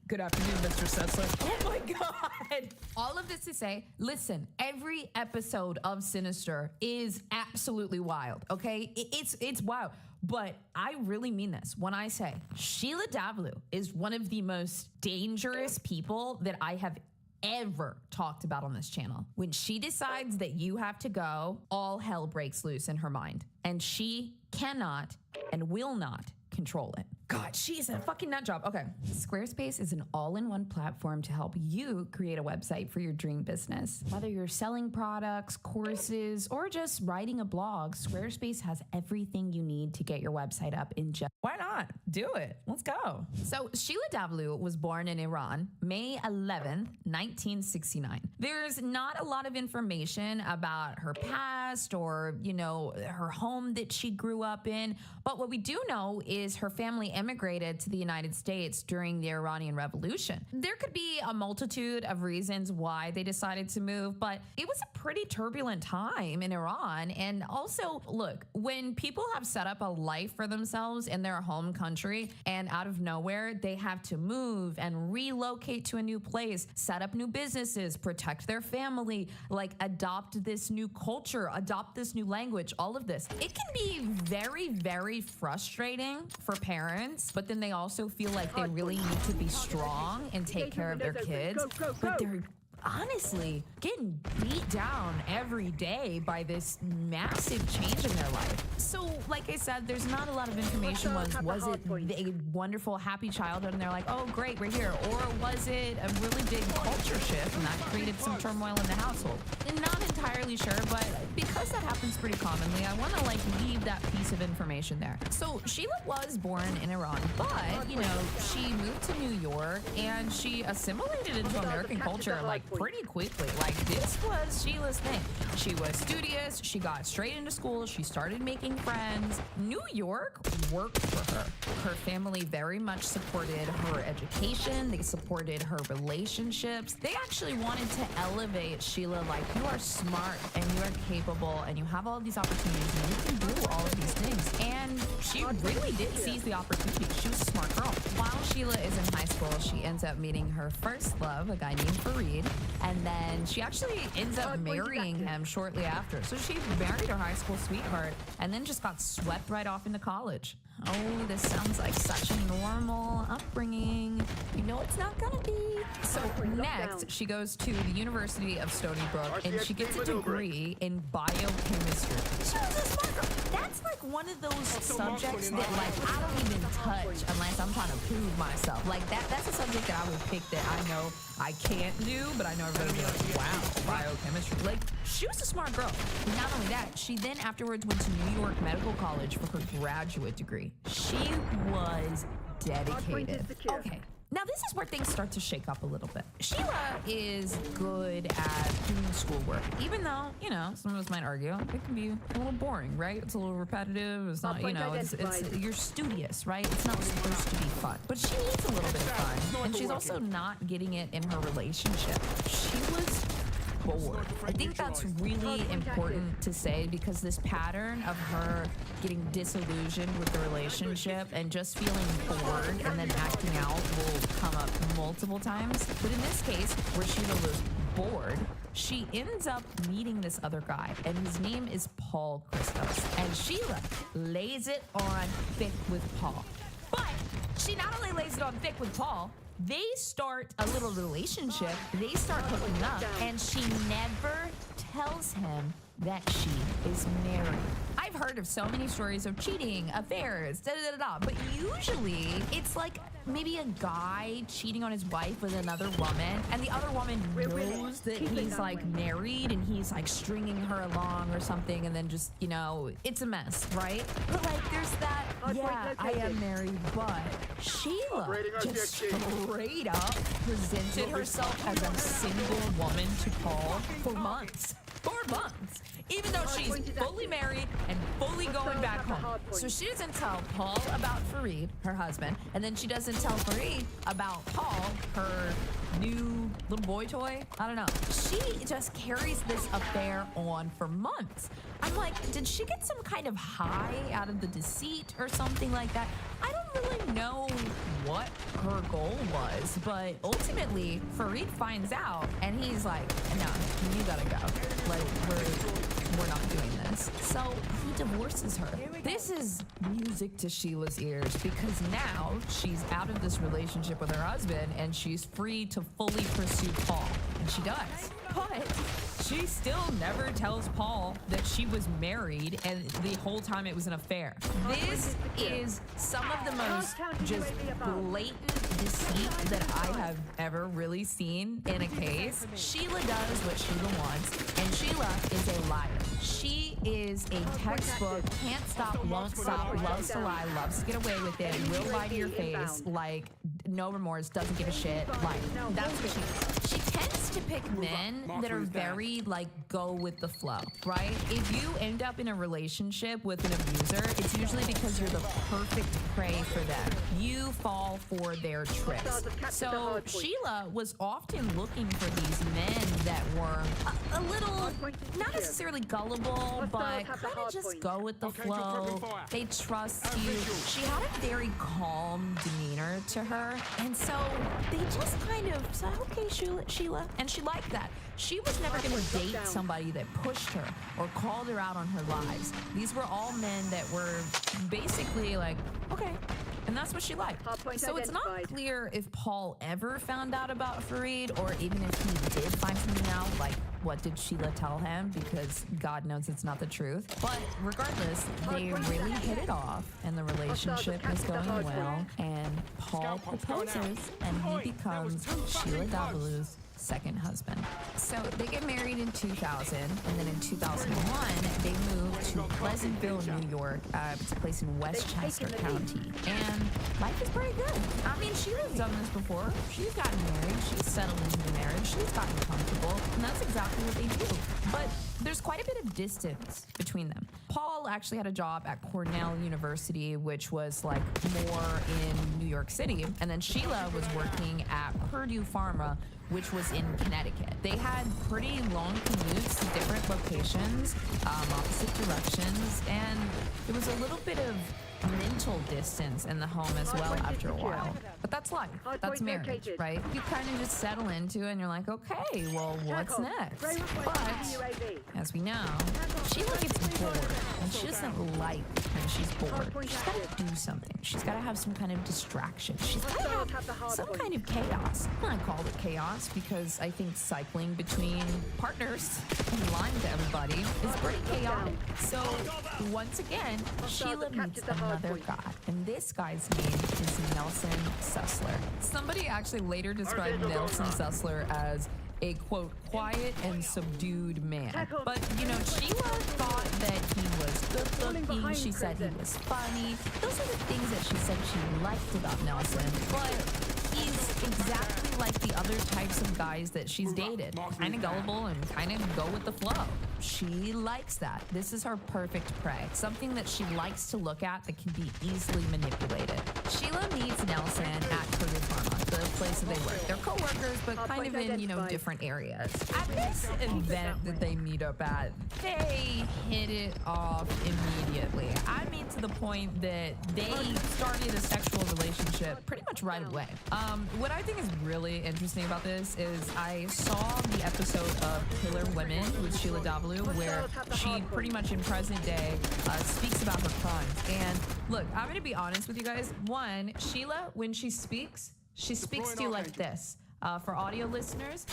Good afternoon, Mr. Sessler. Oh my God. All of this to say, listen, every episode of Sinister is absolutely wild, okay? It's wild. But I really mean this when I say Sheila Davalloo is one of the most dangerous people that I have ever talked about on this channel. When she decides that you have to go, all hell breaks loose in her mind. And she cannot and will not control it. God, she's a fucking nut job. Okay. Squarespace is an all-in-one platform to help you create a website for your dream business. Whether you're selling products, courses, or just writing a blog, Squarespace has everything you need to get your website up in just... Why not? Do it. Let's go. So Sheila Davlu was born in Iran, May 11th, 1969. There's not a lot of information about her past or, you know, her home that she grew up in. But what we do know is her family emigrated to the United States during the Iranian Revolution. There could be a multitude of reasons why they decided to move, but it was a pretty turbulent time in Iran. And also, look, when people have set up a life for themselves in their home country and out of nowhere, they have to move and relocate to a new place, set up new businesses, protect their family, like adopt this new culture, adopt this new language, all of this. It can be very, very frustrating for parents, but then they also feel like they really need to be strong and take care of their kids, but they're honestly getting beat down every day by this massive change in their life. So, like I said, there's not a lot of information. Was it a wonderful, happy childhood and they're like, oh, great, we're here? Or was it a really big culture shift and that created some turmoil in the household? I'm not entirely sure, but because that happens pretty commonly, I want to like leave that piece of information there. So Sheila was born in Iran, but, you know, she moved to New York and she assimilated into American culture like pretty quickly. Like, this was Sheila's thing. She was studious, she got straight into school, she started making friends. New York worked for her. Her family very much supported her education, they supported her relationships. They actually wanted to elevate Sheila like, you are smart and you are capable and you have all these opportunities and you can do all of these things. And she really did seize the opportunity. She was a smart girl. While Sheila is in high school, she ends up meeting her first love, a guy named Fareed. And then she actually ends up marrying him shortly after. So she married her high school sweetheart and then just got swept right off into college. Oh, this sounds like such a normal upbringing. You know it's not gonna be. So next, she goes to the University of Stony Brook and she gets a degree in biochemistry. She was a smart girl. That's like one of those subjects that like I don't even touch unless I'm trying to prove myself. Like that's a subject that I would pick that I know I can't do, but I know everybody be like, wow, biochemistry. Like, she was a smart girl. Not only that, she then afterwards went to New York Medical College for her graduate degree. She was dedicated. Okay. Now, this is where things start to shake up a little bit. Sheila is good at doing schoolwork, even though, you know, some of us might argue it can be a little boring, right? It's a little repetitive. It's not, you know, it's you're studious, right? It's not supposed to be fun. But she needs a little bit of fun, and she's also not getting it in her relationship. She was bored. I think that's really important to say because this pattern of her getting disillusioned with the relationship and just feeling bored and then acting out will come up multiple times. But in this case, where Sheila was bored, she ends up meeting this other guy, and his name is Paul Christos. And Sheila lays it on thick with Paul. But she not only lays it on thick with Paul, they start a little relationship, they start hooking up, and she never tells him that she is married. I've heard of so many stories of cheating, affairs, but usually it's like maybe a guy cheating on his wife with another woman, and the other woman knows that he's like married and he's like stringing her along or something, and then just, you know, it's a mess, right? But like there's that, yeah, I am married, but Sheila just straight up presented herself as a single woman to Paul for months. 4 months, even though she's fully married and fully going back home. So she doesn't tell Paul about Fareed, her husband, and then she doesn't tell Fareed about Paul, her new little boy toy. I don't know. She just carries this affair on for months. I'm like, did she get some kind of high out of the deceit or something like that? I don't really know what her goal was, but ultimately Fareed finds out and he's like, no, you gotta go. Like, we're not doing this. So he divorces her. This is music to Sheila's ears because now she's out of this relationship with her husband and she's free to fully pursue Paul. And she does. But she she still never tells Paul that she was married and the whole time it was an affair. This is some of the most just blatant deceit that I have ever really seen in a case. Sheila does what Sheila wants, and Sheila is a liar. She is a textbook, can't stop, won't stop, loves to lie, loves to get away with it, will lie to your face, like no remorse, doesn't give a shit. Like, that's what she is. She tends to pick men that are very, like, go with the flow, right? If you end up in a relationship with an abuser, it's usually because you're the perfect prey for them. You fall for their tricks. So Sheila was often looking for these men that were a little, not necessarily gullible, but kind of just go with the flow. They trust you. She had a very calm demeanor to her. And so they just kind of said, okay, Sheila. And she liked that. She was never going to date somebody that pushed her or called her out on her lies. These were all men that were basically like, okay. And that's what she liked. So it's not clear if Paul ever found out about Fareed, or even if he did find something out, like what did Sheila tell him, because God knows it's not the truth. But regardless, they really hit it off, and the relationship is going well, and Paul proposes, and he becomes Sheila Davalau's second husband. So they get married in 2000, and then in 2001, they moved to Pleasantville, New York. It's a place in Westchester County. And life is pretty good. I mean, Sheila's done this before. She's gotten married. She's settled into the marriage. She's gotten comfortable. And that's exactly what they do. But there's quite a bit of distance between them. Paul actually had a job at Cornell University, which was like more in New York City. And then Sheila was working at Purdue Pharma, which was in Connecticut. They had pretty long commutes to different locations, opposite directions, and there was a little bit of mental distance in the home as well after a while. But that's life. That's marriage, right? You kind of just settle into it and you're like, okay, well, what's next? But as we know, Sheila gets bored, and she doesn't like when she's bored. She's got to do something. She's got to have some kind of distraction. She's got to have some kind of chaos. I called it chaos because I think cycling between partners and lying to everybody is pretty chaotic. So once again, Sheila meets another guy, and this guy's name is Nelson Sessler. Somebody actually later described Nelson Sessler as a, quote, quiet and subdued man. But, you know, Sheila thought that he was good looking. She said he was funny. Those are the things that she said she liked about Nelson. But he's exactly like the other types of guys that she's dated. Kind of gullible and kind of go with the flow. She likes that. This is her perfect prey. Something that she likes to look at that can be easily manipulated. Sheila meets Nelson at Purdue Pharma, the place that they work. They're co-workers, but kind of in, you know, different areas. At this event that they meet up at, they hit it off immediately. I mean, to the point that they started a sexual relationship pretty much right away. What I think is really interesting about this is I saw the episode of Killer Women with Sheila Davalau, where she pretty much in present day speaks about her crimes. And look, I'm gonna be honest with you guys. One, Sheila, when she speaks to you like this. For audio listeners,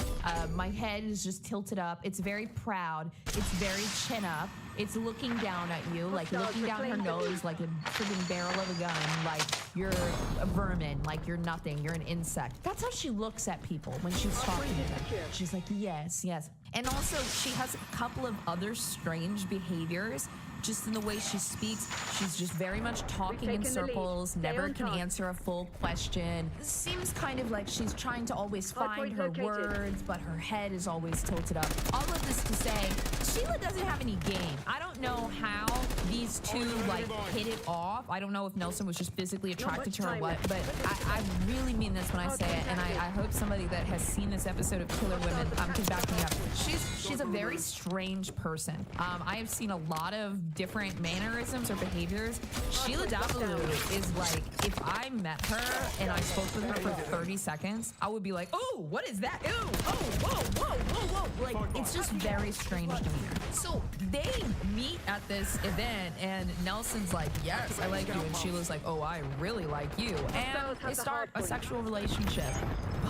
my head is just tilted up. It's very proud. It's very chin up. It's looking down at you, like looking down her nose like a friggin' barrel of a gun, like you're a vermin, like you're nothing, you're an insect. That's how she looks at people when she's talking to them. She's like, yes, yes. And also, she has a couple of other strange behaviors. Just in the way she speaks, she's just very much talking in circles, never can answer a full question. It seems kind of like she's trying to always find her words, but her head is always tilted up. All of this to say, Sheila doesn't have any game. I don't know how these two like hit it off. I don't know if Nelson was just physically attracted to her or what, but I really mean this when I say it, and I hope somebody that has seen this episode of Killer Women can back me up. She's a very strange person. I have seen a lot of different mannerisms or behaviors. Sheila Davalau is like, if I met her and I spoke with her for 30 seconds, I would be like, oh, what is that? Ew, oh, whoa, whoa, whoa, whoa. Like, it's just very strange demeanor. So they meet at this event, and Nelson's like, yes, I like you. And Sheila's like, oh, I really like you. And they start a sexual relationship.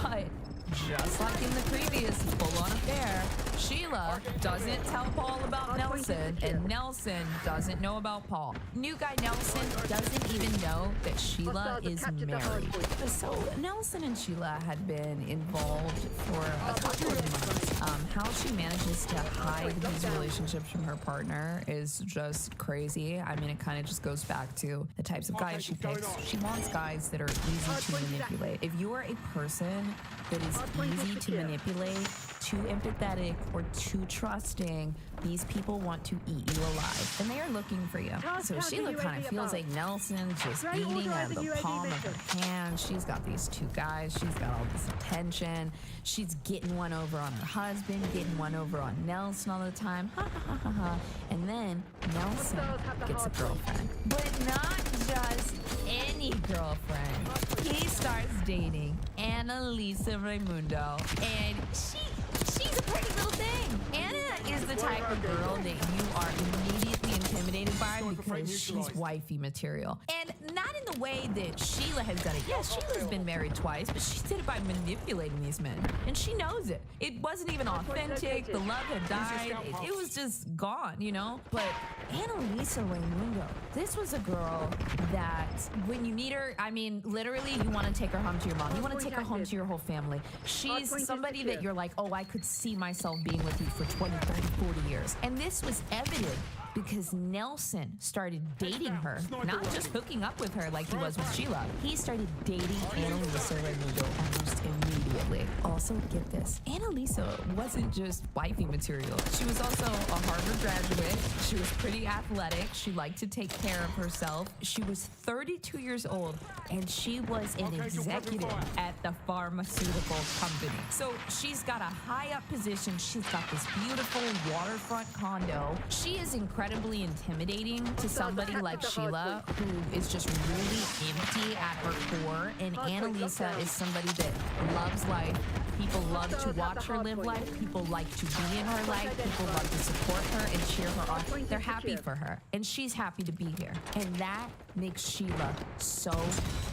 But just like in the previous full-on affair, Sheila doesn't tell Paul about Nelson, and Nelson doesn't know about Paul. New guy Nelson doesn't even know that Sheila is married. So Nelson and Sheila had been involved for a couple of months. How she manages to hide these relationships from her partner is just crazy. I mean, it kind of just goes back to the types of guys she picks. She wants guys that are easy to manipulate. If you are a person that is easy to manipulate, too empathetic, or too trusting, these people want to eat you alive, and they are looking for you. So Sheila kind of feels like Nelson's just eating out of the palm of her hand. She's got these two guys. She's got all this attention. She's getting one over on her husband, getting one over on Nelson all the time. Ha ha ha ha ha. And then Nelson gets a girlfriend, but not just any girlfriend. He starts dating Annalisa Raimundo, and she's a pretty little thing. Anna is the type of girl that you are immediately intimidated by because she's wifey material. And not in the way that Sheila has done it. Yes, Sheila's been married twice, but she did it by manipulating these men. And she knows it. It wasn't even authentic. The love had died. It was just gone, you know? But Annalisa Raimundo, this was a girl that when you meet her, I mean, literally, you want to take her home to your mom. You want to take her home to your whole family. She's somebody that you're like, oh, I could see myself being with you for 20, 30, 40 years. And this was evident because Nelson started dating her, not just hooking up with her like he was with Sheila. He started dating Annalisa Raimundo almost immediately. Also, get this, Annalisa wasn't just wifey material. She was also a Harvard graduate. She was pretty athletic. She liked to take care of herself. She was 32 years old, and she was an executive at the pharmaceutical company. So she's got a high-up position. She's got this beautiful waterfront condo. She is incredibly intimidating to somebody like Sheila, who is just really empty at her core. And Annalisa is somebody that loves life. People love to watch her live life. People like to be in her life. People love to support her and cheer her on. They're happy for her, and she's happy to be here. And that makes Sheila so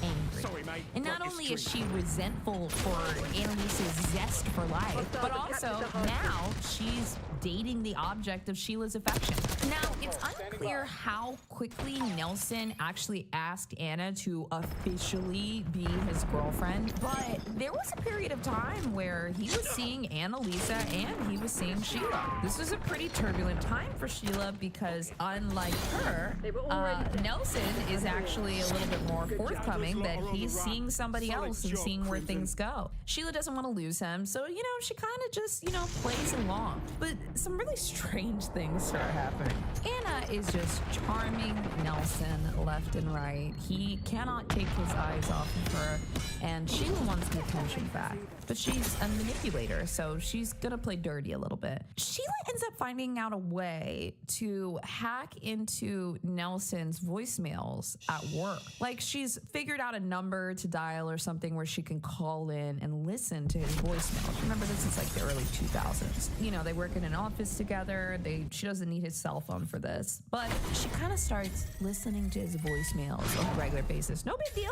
angry. And not only is she resentful for Annalisa's zest for life, but also now she's dating the object of Sheila's affection. Now, it's unclear how quickly Nelson actually asked Anna to officially be his girlfriend, but there was a period of time where he was seeing Annalisa and he was seeing Sheila. This was a pretty turbulent time for Sheila because, unlike her, Nelson is actually a little bit more forthcoming that he's seeing somebody else and seeing where things go. Sheila doesn't want to lose him, so, she kind of just, plays along. But some really strange things start happening. Anna is just charming Nelson left and right. He cannot take his eyes off of her, and Sheila wants the attention back. But she's a manipulator, so she's gonna play dirty a little bit. Sheila ends up finding out a way to hack into Nelson's voicemails at work. Like, she's figured out a number to dial or something where she can call in and listen to his voicemails. Remember, this is like the early 2000s. They work in an office together. She doesn't need his cell phone for this. But she kind of starts listening to his voicemails on a regular basis. No big deal.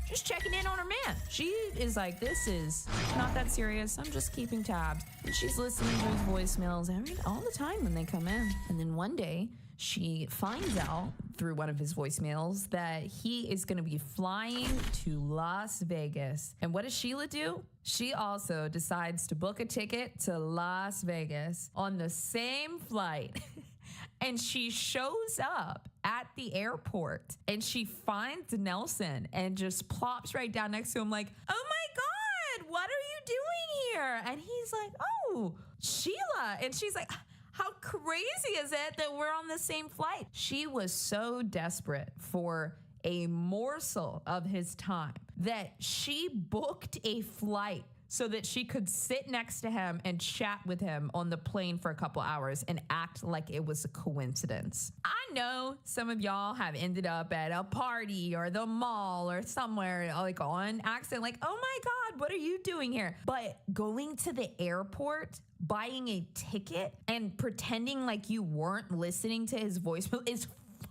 Just checking in on her man. She is like, this is not that serious. I'm just keeping tabs. And she's listening to his voicemails all the time when they come in. And then one day, she finds out through one of his voicemails that he is going to be flying to Las Vegas. And what does Sheila do? She also decides to book a ticket to Las Vegas on the same flight. And she shows up at the airport and she finds Nelson and just plops right down next to him like, oh my God, what are you doing here? And he's like, oh, Sheila. And she's like, how crazy is it that we're on the same flight? She was so desperate for a morsel of his time that she booked a flight so that she could sit next to him and chat with him on the plane for a couple hours and act like it was a coincidence. I know some of y'all have ended up at a party or the mall or somewhere like on accident, like, oh my God, what are you doing here? But going to the airport, buying a ticket and pretending like you weren't listening to his voicemail is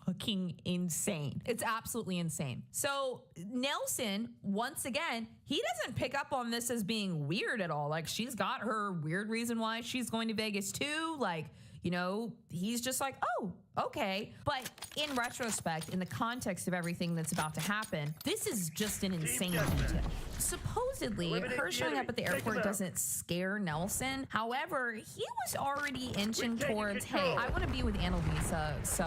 fucking insane. It's absolutely insane. So Nelson, once again, he doesn't pick up on this as being weird at all. Like, she's got her weird reason why she's going to Vegas too. Like, you know, he's just like, oh, okay. But in retrospect, in the context of everything that's about to happen, this is just an insane detail. Supposedly, her showing up at the airport doesn't scare Nelson. However, he was already inching towards, hey, I want to be with Annalisa, so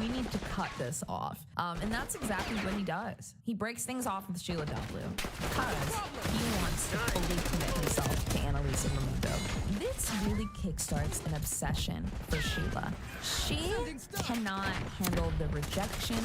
we need to cut this off. And that's exactly what he does. He breaks things off with Sheila Davloo because he wants to fully commit himself to Annalisa Raimundo. This really kickstarts an obsession for Sheila. She cannot handle the rejection.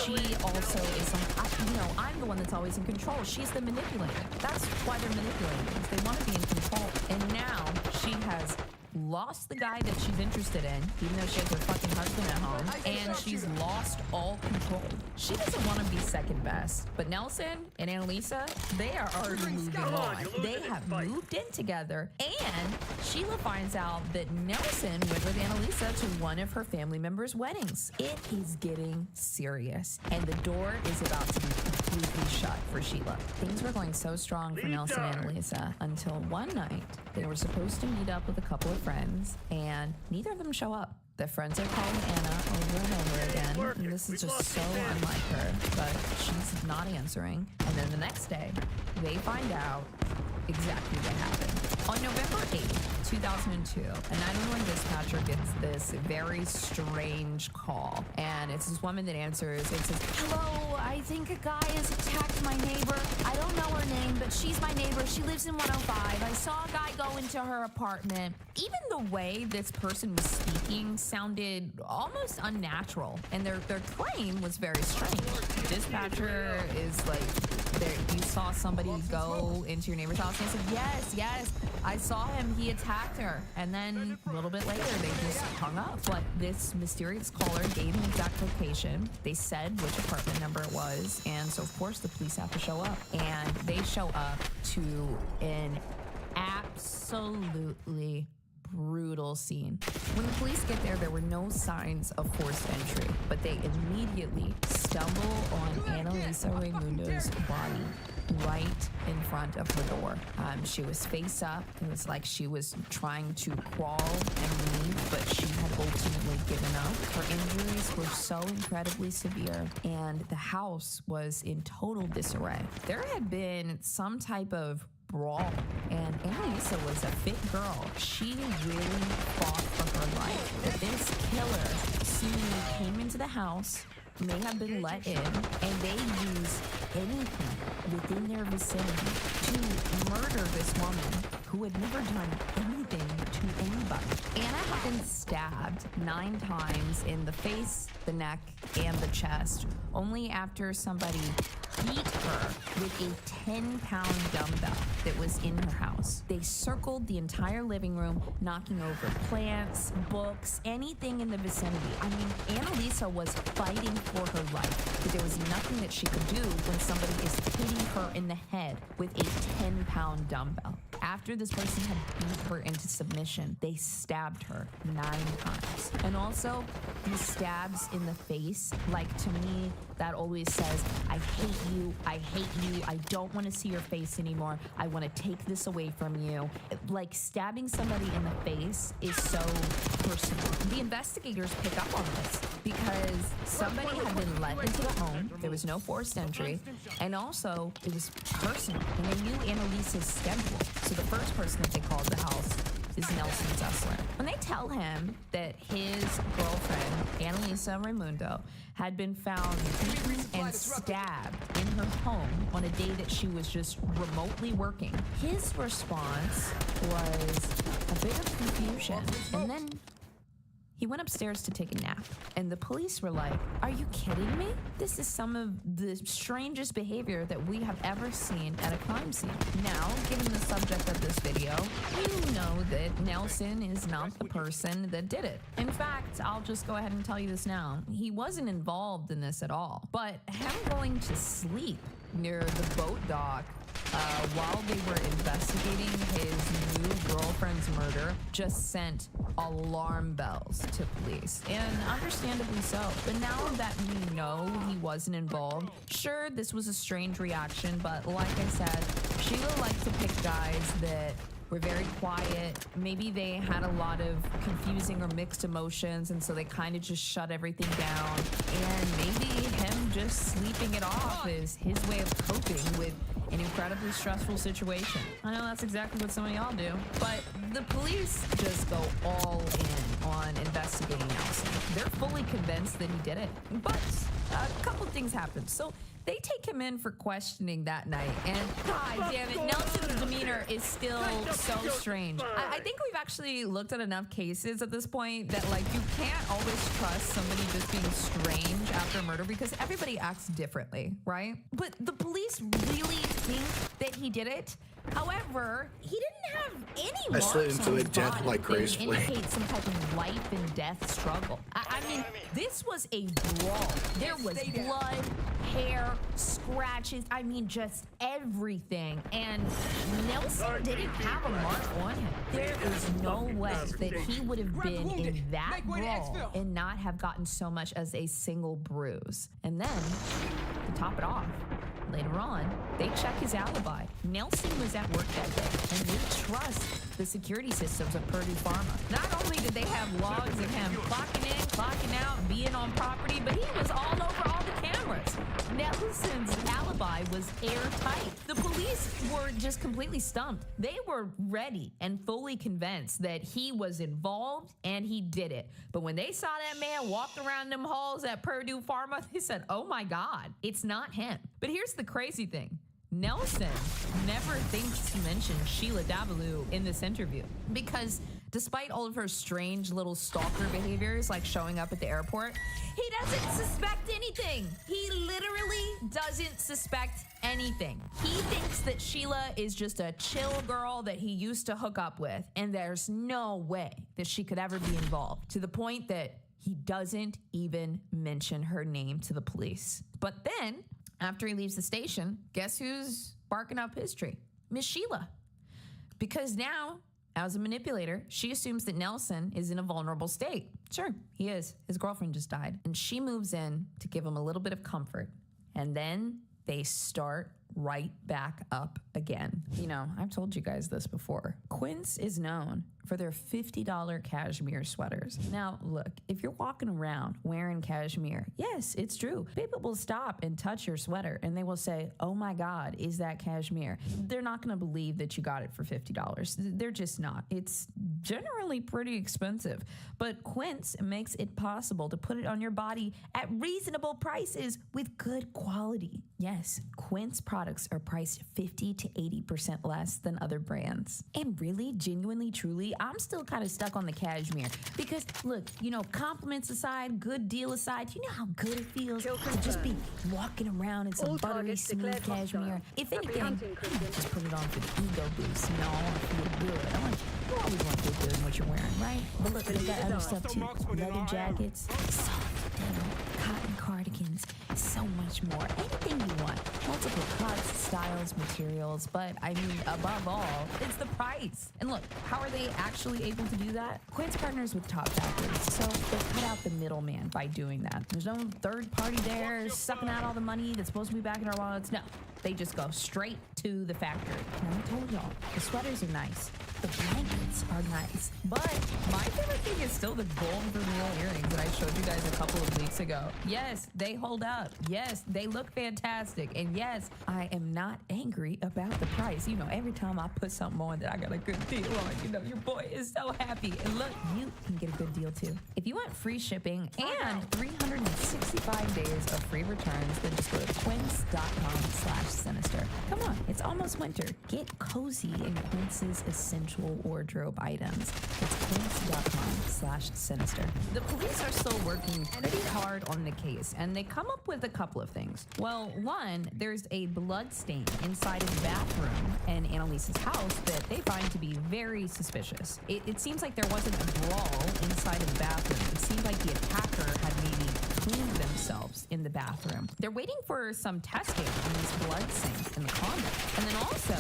She also is like, I'm the one that's always in control. She's the manipulator. That's why they're manipulating things. They want to be in control. And now she has lost the guy that she's interested in, even though she has her fucking husband at home, and she's lost all control. She doesn't want to be second best, but Nelson and Annalisa, they are already moving on. They have moved in together, and Sheila finds out that Nelson went with Annalisa to one of her family members' weddings. It is getting serious, and the door is about to be completely shut for Sheila. Things were going so strong for Nelson and Annalisa until one night they were supposed to meet up with a couple of friends, and neither of them show up. The friends are calling Anna over and over again, and this is just so unlike her, but she's not answering. And then the next day, they find out exactly what happened. On November 8th, 2002, a 911 dispatcher gets this very strange call, and it's this woman that answers. It says, "Hello, I think a guy has attacked my neighbor. I don't know her name, but she's my neighbor. She lives in 105. I saw a guy go into her apartment." Even the way this person was speaking sounded almost unnatural, and their claim was very strange. The dispatcher is like, you saw somebody go into your neighbor's house, and he said, yes, I saw him, he attacked her. And then a little bit later, they just hung up. But this mysterious caller gave an exact location. They said which apartment number it was, and so of course the police have to show up. And they show up to an absolutely brutal scene. When the police get there were no signs of forced entry, but they immediately stumble on Annalisa Raimundo's body right in front of her door. She was face up. It was like she was trying to crawl and leave, but she had ultimately given up. Her injuries were so incredibly severe, and the house was in total disarray. There had been some type of brawl, and Annalisa was a fit girl. She really fought for her life. But this killer soon came into the house, may have been let in, and they used anything within their vicinity to murder this woman who had never done anything to anybody. Anna had been stabbed 9 times in the face, the neck, and the chest, only after somebody beat her with a 10-pound dumbbell that was in her house. They circled the entire living room, knocking over plants, books, anything in the vicinity. I mean, Annalisa was fighting for her life, but there was nothing that she could do when somebody is hitting her in the head with a 10-pound dumbbell. After this person had beat her into submission, they stabbed her 9 times. And also, these stabs in the face, like, to me, that always says, I hate you, I don't want to see your face anymore, I want to take this away from you. Like, stabbing somebody in the face is so personal. The investigators pick up on this because somebody had been let into the home, there was no forced entry, and also it was personal, and they knew Annalisa's schedule. So the first person that they called the house is Nelson Zessler. When they tell him that his girlfriend, Annalisa Raimundo, had been found beaten and stabbed in her home on a day that she was just remotely working, his response was a bit of confusion. And then he went upstairs to take a nap, and the police were like, are you kidding me? This is some of the strangest behavior that we have ever seen at a crime scene. Now, given the subject of this video, you know that Nelson is not the person that did it. In fact, I'll just go ahead and tell you this now. He wasn't involved in this at all. But him going to sleep near the boat dock while they were investigating his new girlfriend's murder, just sent alarm bells to police. And understandably so. But now that we know he wasn't involved, sure, this was a strange reaction, but like I said, Sheila liked to pick guys that were very quiet. Maybe they had a lot of confusing or mixed emotions, and so they kind of just shut everything down. And maybe him just sleeping it off is his way of coping with an incredibly stressful situation. I know that's exactly what some of y'all do. But the police just go all in on investigating Nelson. They're fully convinced that he did it. But a couple things happened. So they take him in for questioning that night, and god damn it, Nelson's demeanor is still so strange. I think we've actually looked at enough cases at this point that, like, you can't always trust somebody just being strange after a murder because everybody acts differently, right? But the police really think that he did it. However, he didn't have any marks slid into on a his death body like that gracefully. would indicate some type of life and death struggle. I mean, this was a brawl. There was blood, hair, scratches, I mean, just everything. And Nelson didn't have a mark on him. There is no way that he would have been in that brawl and not have gotten so much as a single bruise. And then, to top it off, later on, they check his alibi. Nelson was at work that day, and they trust the security systems of Purdue Pharma. Not only did they have logs of him clocking in, clocking out, being on property, but he was all over all the cameras. Nelson's alibi was airtight. The police were just completely stumped. They were ready and fully convinced that he was involved and he did it. But when they saw that man walk around them halls at Purdue Pharma, they said, oh my God, it's not him. But here's the crazy thing. Nelson never thinks to mention Sheila Davalloo in this interview because despite all of her strange little stalker behaviors, like showing up at the airport, he doesn't suspect anything. He literally doesn't suspect anything. He thinks that Sheila is just a chill girl that he used to hook up with, and there's no way that she could ever be involved, to the point that he doesn't even mention her name to the police. But then, after he leaves the station, guess who's barking up his tree? Miss Sheila. Because now, as a manipulator, she assumes that Nelson is in a vulnerable state. Sure, he is. His girlfriend just died. And she moves in to give him a little bit of comfort. And then they start right back up again. You know, I've told you guys this before. Quince is known for their $50 cashmere sweaters. Now, look, if you're walking around wearing cashmere, yes, it's true. People will stop and touch your sweater and they will say, oh my God, is that cashmere? They're not gonna believe that you got it for $50. They're just not. It's generally pretty expensive. But Quince makes it possible to put it on your body at reasonable prices with good quality. Yes, Quince products are priced 50 to 80% less than other brands. And really, genuinely, truly, I'm still kind of stuck on the cashmere because, look, you know, compliments aside, good deal aside, you know how good it feels to just be walking around in some buttery, smooth cashmere. If anything, I just put it on for the ego boost. You know, I want to feel good. You always want to feel good in what you're wearing, right? But look, we got other stuff too. Leather jackets, soft denim, cotton cardigans, so much more. Anything you want. Multiple cuts, styles, materials, but I mean, above all, it's the price. And look, how are they actually able to do that? Quince partners with top factories, so they cut out the middleman by doing that. There's no third party there sucking out all the money that's supposed to be back in our wallets. No, they just go straight to the factory. And I told y'all, the sweaters are nice. The blankets are nice. But my favorite thing is still the gold vermeil earrings that I showed you guys a couple of weeks ago. Yes, they hold up. Yes, they look fantastic. And yes, I am not angry about the price. You know, every time I put something on that I got a good deal on, you know, your boy is so happy. And look, you can get a good deal too. If you want free shipping and 365 days of free returns, then just go to quince.com/sinister. Come on, it's almost winter. Get cozy in Quince's essential wardrobe items. It's quince.com/sinister. The police are still working pretty hard on the case, and they come up with a couple of things. Well, one, there's a blood stain inside of the bathroom in Annalise's house that they find to be very suspicious. It seems like there wasn't a brawl inside of the bathroom. It seemed like the attacker had maybe cleaned themselves in the bathroom. They're waiting for some testing on this blood sink in the condo. And then also,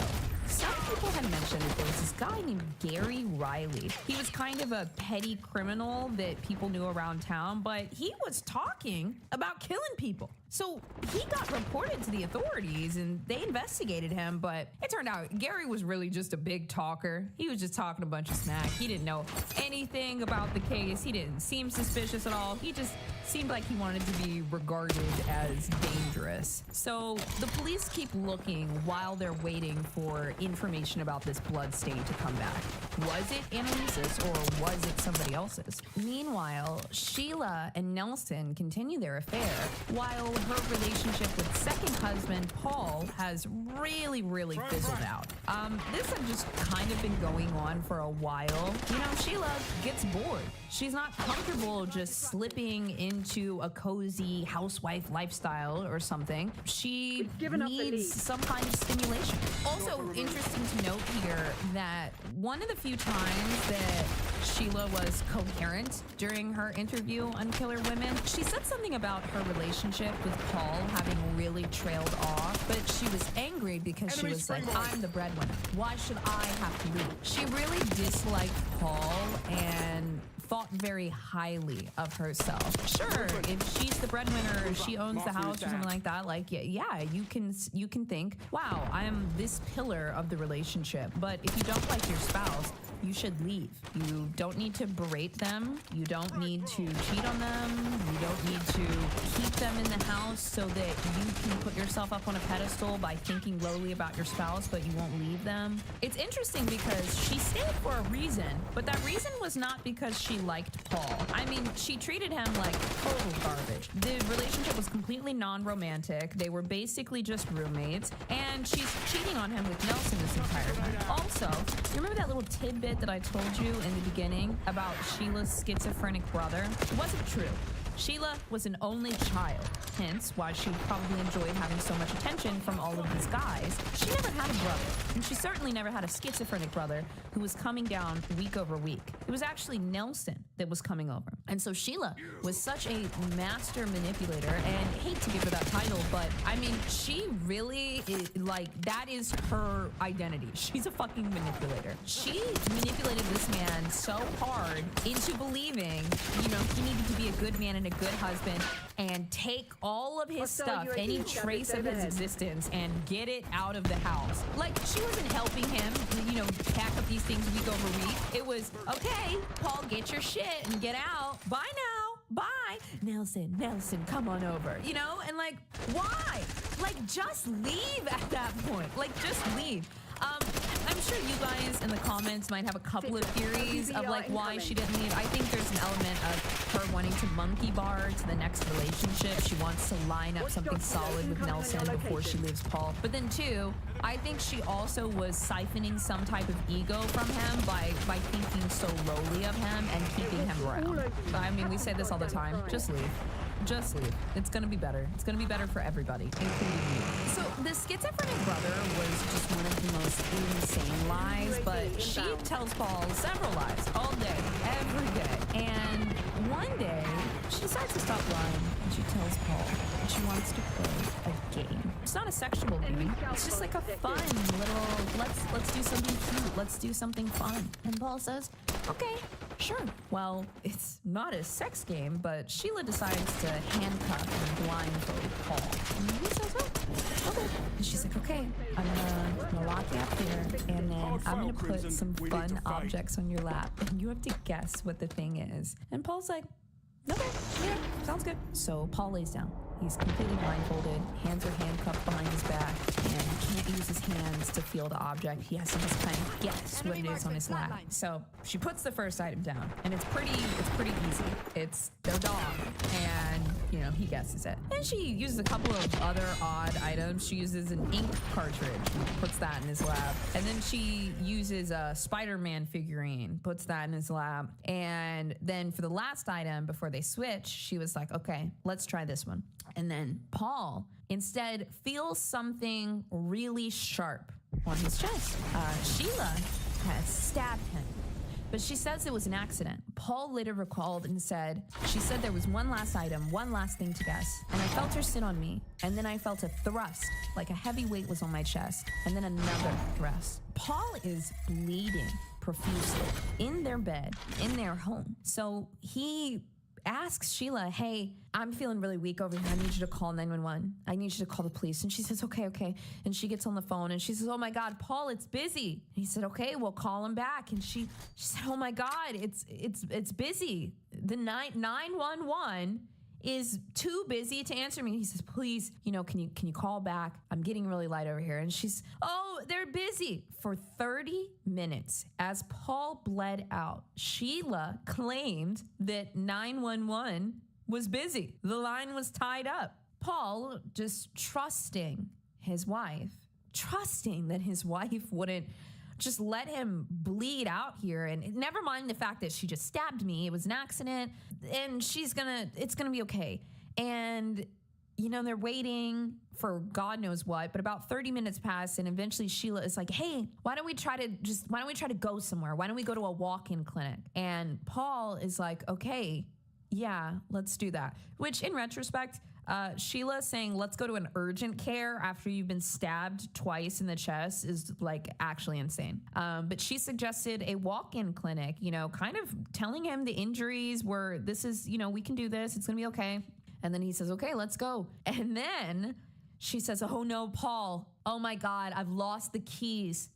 some people had mentioned that there was this guy named Gary Riley. He was kind of a petty criminal that people knew around town, but he was talking about killing people. So he got reported to the authorities and they investigated him, but it turned out Gary was really just a big talker. He was just talking a bunch of smack. He didn't know anything about the case. He didn't seem suspicious at all. He just seemed like he wanted to be regarded as dangerous. So the police keep looking while they're waiting for information about this blood stain to come back. Was it Annalisa's or was it somebody else's? Meanwhile, Sheila and Nelson continue their affair while her relationship with second husband Paul has really fizzled out. This had just kind of been going on for a while. You know, Sheila gets bored. She's not comfortable just slipping into a cozy housewife lifestyle or something. She needs some kind of stimulation. Also interesting to note here that one of the few times that Sheila was coherent during her interview on Killer Women, she said something about her relationship with Paul having really trailed off, but she was angry because she was like, I'm the breadwinner. Why should I have to leave? She really disliked Paul and thought very highly of herself. Sure, if she's the breadwinner, she owns the house or something like that, like, yeah, you can think, wow, I am this pillar of the relationship. But if you don't like your spouse, you should leave. You don't need to berate them. You don't need to cheat on them. You don't need to keep them in the house so that you can put yourself up on a pedestal by thinking lowly about your spouse, but you won't leave them. It's interesting because she stayed for a reason, but that reason was not because she liked Paul. I mean, she treated him like total garbage. The relationship was completely non-romantic. They were basically just roommates, and she's cheating on him with Nelson this entire time. Also, you remember that little tidbit that I told you in the beginning about Sheila's schizophrenic brother? It wasn't true. Sheila was an only child, hence why she probably enjoyed having so much attention from all of these guys. She never had a brother, and she certainly never had a schizophrenic brother who was coming down week over week. It was actually Nelson that was coming over. And so Sheila was such a master manipulator, and I hate to give her that title, but I mean, she really is, like, that is her identity. She's a fucking manipulator. She manipulated this man so hard into believing, you know, he needed to be a good man and a good husband and take all of his stuff, any trace of his existence, and get it out of the house. Like, she wasn't helping him, you know, pack up these things week over week. It was, okay, Paul, get your shit and get out. Bye now. Bye. Nelson, come on over. You know, and like, why? Like, just leave at that point. Like, just leave. I'm sure you guys in the comments might have a couple of theories of like why she didn't leave. I think there's an element of her wanting to monkey bar to the next relationship. She wants to line up something solid with Nelson before she leaves Paul. But then two, I think she also was siphoning some type of ego from him by thinking so lowly of him and keeping him around. I mean, we say this all the time. Just leave. Just leave. It's gonna be better. It's gonna be better for everybody, including you. So the schizophrenic brother was just one of the most insane lies, but she tells Paul several lies all day, every day. And one day, she decides to stop lying, and she tells Paul that she wants to play a game. It's not a sexual game. It's just like a fun little, let's do something cute. Let's do something fun. And Paul says, okay, sure. Well, it's not a sex game, but Sheila decides to handcuff and blindfold Paul. And he says, oh, okay. And she's like, okay, I'm gonna lock you up here, and then I'm gonna put some fun objects on your lap, and you have to guess what the thing is. And Paul's like, okay, yeah, sounds good. So Paul lays down. He's completely blindfolded, hands are handcuffed behind his back, and he can't use his hands to feel the object. He has to just kind of guess what it is on his lap. So she puts the first item down, and it's pretty easy. It's their dog, and you know, he guesses it. And she uses a couple of other odd items. She uses an ink cartridge, puts that in his lap, and then she uses a Spider-Man figurine, puts that in his lap, and then for the last item before they switch, she was like, okay, let's try this one. And then Paul instead feels something really sharp on his chest. Sheila has stabbed him but she says it was an accident. Paul later recalled and said, she said there was one last item, one last thing to guess, and I felt her sit on me, and then I felt a thrust, like a heavy weight was on my chest, and then another thrust. Paul is bleeding profusely in their bed, in their home. So he asks Sheila, hey, I'm feeling really weak over here. I need you to call 911. I need you to call the police. And she says, okay. And she gets on the phone and she says, oh my God, Paul, it's busy. And he said, okay, we'll call him back. And she said, oh my God, it's busy. The 911 is too busy to answer me. He says, please, can you call back? I'm getting really light over here. And she's, oh, they're busy. For 30 minutes, as Paul bled out, Sheila claimed that 911 was busy. The line was tied up. Paul, just trusting his wife, trusting that his wife wouldn't just let him bleed out here. And never mind the fact that she just stabbed me. It was an accident and it's gonna be okay. And they're waiting for God knows what, but about 30 minutes pass and eventually Sheila is like, hey, why don't we try to go somewhere? Why don't we go to a walk-in clinic? And Paul is like, okay, yeah, let's do that. Which in retrospect, Sheila saying, let's go to an urgent care after you've been stabbed twice in the chest is like actually insane. But she suggested a walk-in clinic, kind of telling him the injuries were, this is, we can do this. It's going to be okay. And then he says, okay, let's go. And then she says, oh no, Paul, oh my God, I've lost the keys.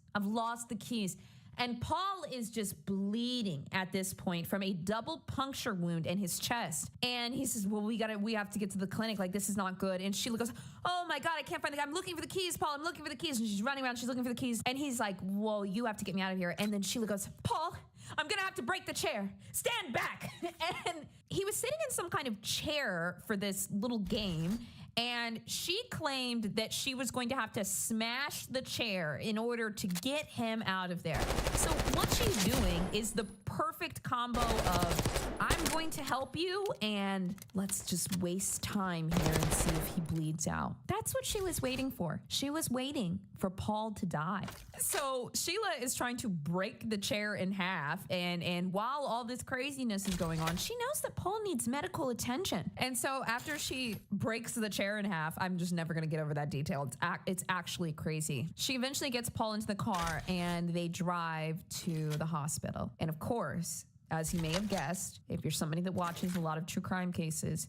And Paul is just bleeding at this point from a double puncture wound in his chest. And he says, well, we have to get to the clinic. Like, this is not good. And Sheila goes, oh my God, I can't find the guy. I'm looking for the keys, Paul. I'm looking for the keys. And she's running around. She's looking for the keys. And he's like, well, you have to get me out of here. And then Sheila goes, Paul, I'm going to have to break the chair. Stand back. And he was sitting in some kind of chair for this little game. And she claimed that she was going to have to smash the chair in order to get him out of there. So what she's doing is the perfect combo of, I'm going to help you and let's just waste time here and see if he bleeds out. That's what she was waiting for. She was waiting for Paul to die. So Sheila is trying to break the chair in half, and while all this craziness is going on, she knows that Paul needs medical attention. And so after she breaks the chair in half, I'm just never gonna get over that detail. It's actually crazy. She eventually gets Paul into the car and they drive to the hospital. And of course, as you may have guessed, if you're somebody that watches a lot of true crime cases,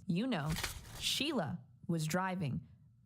Sheila was driving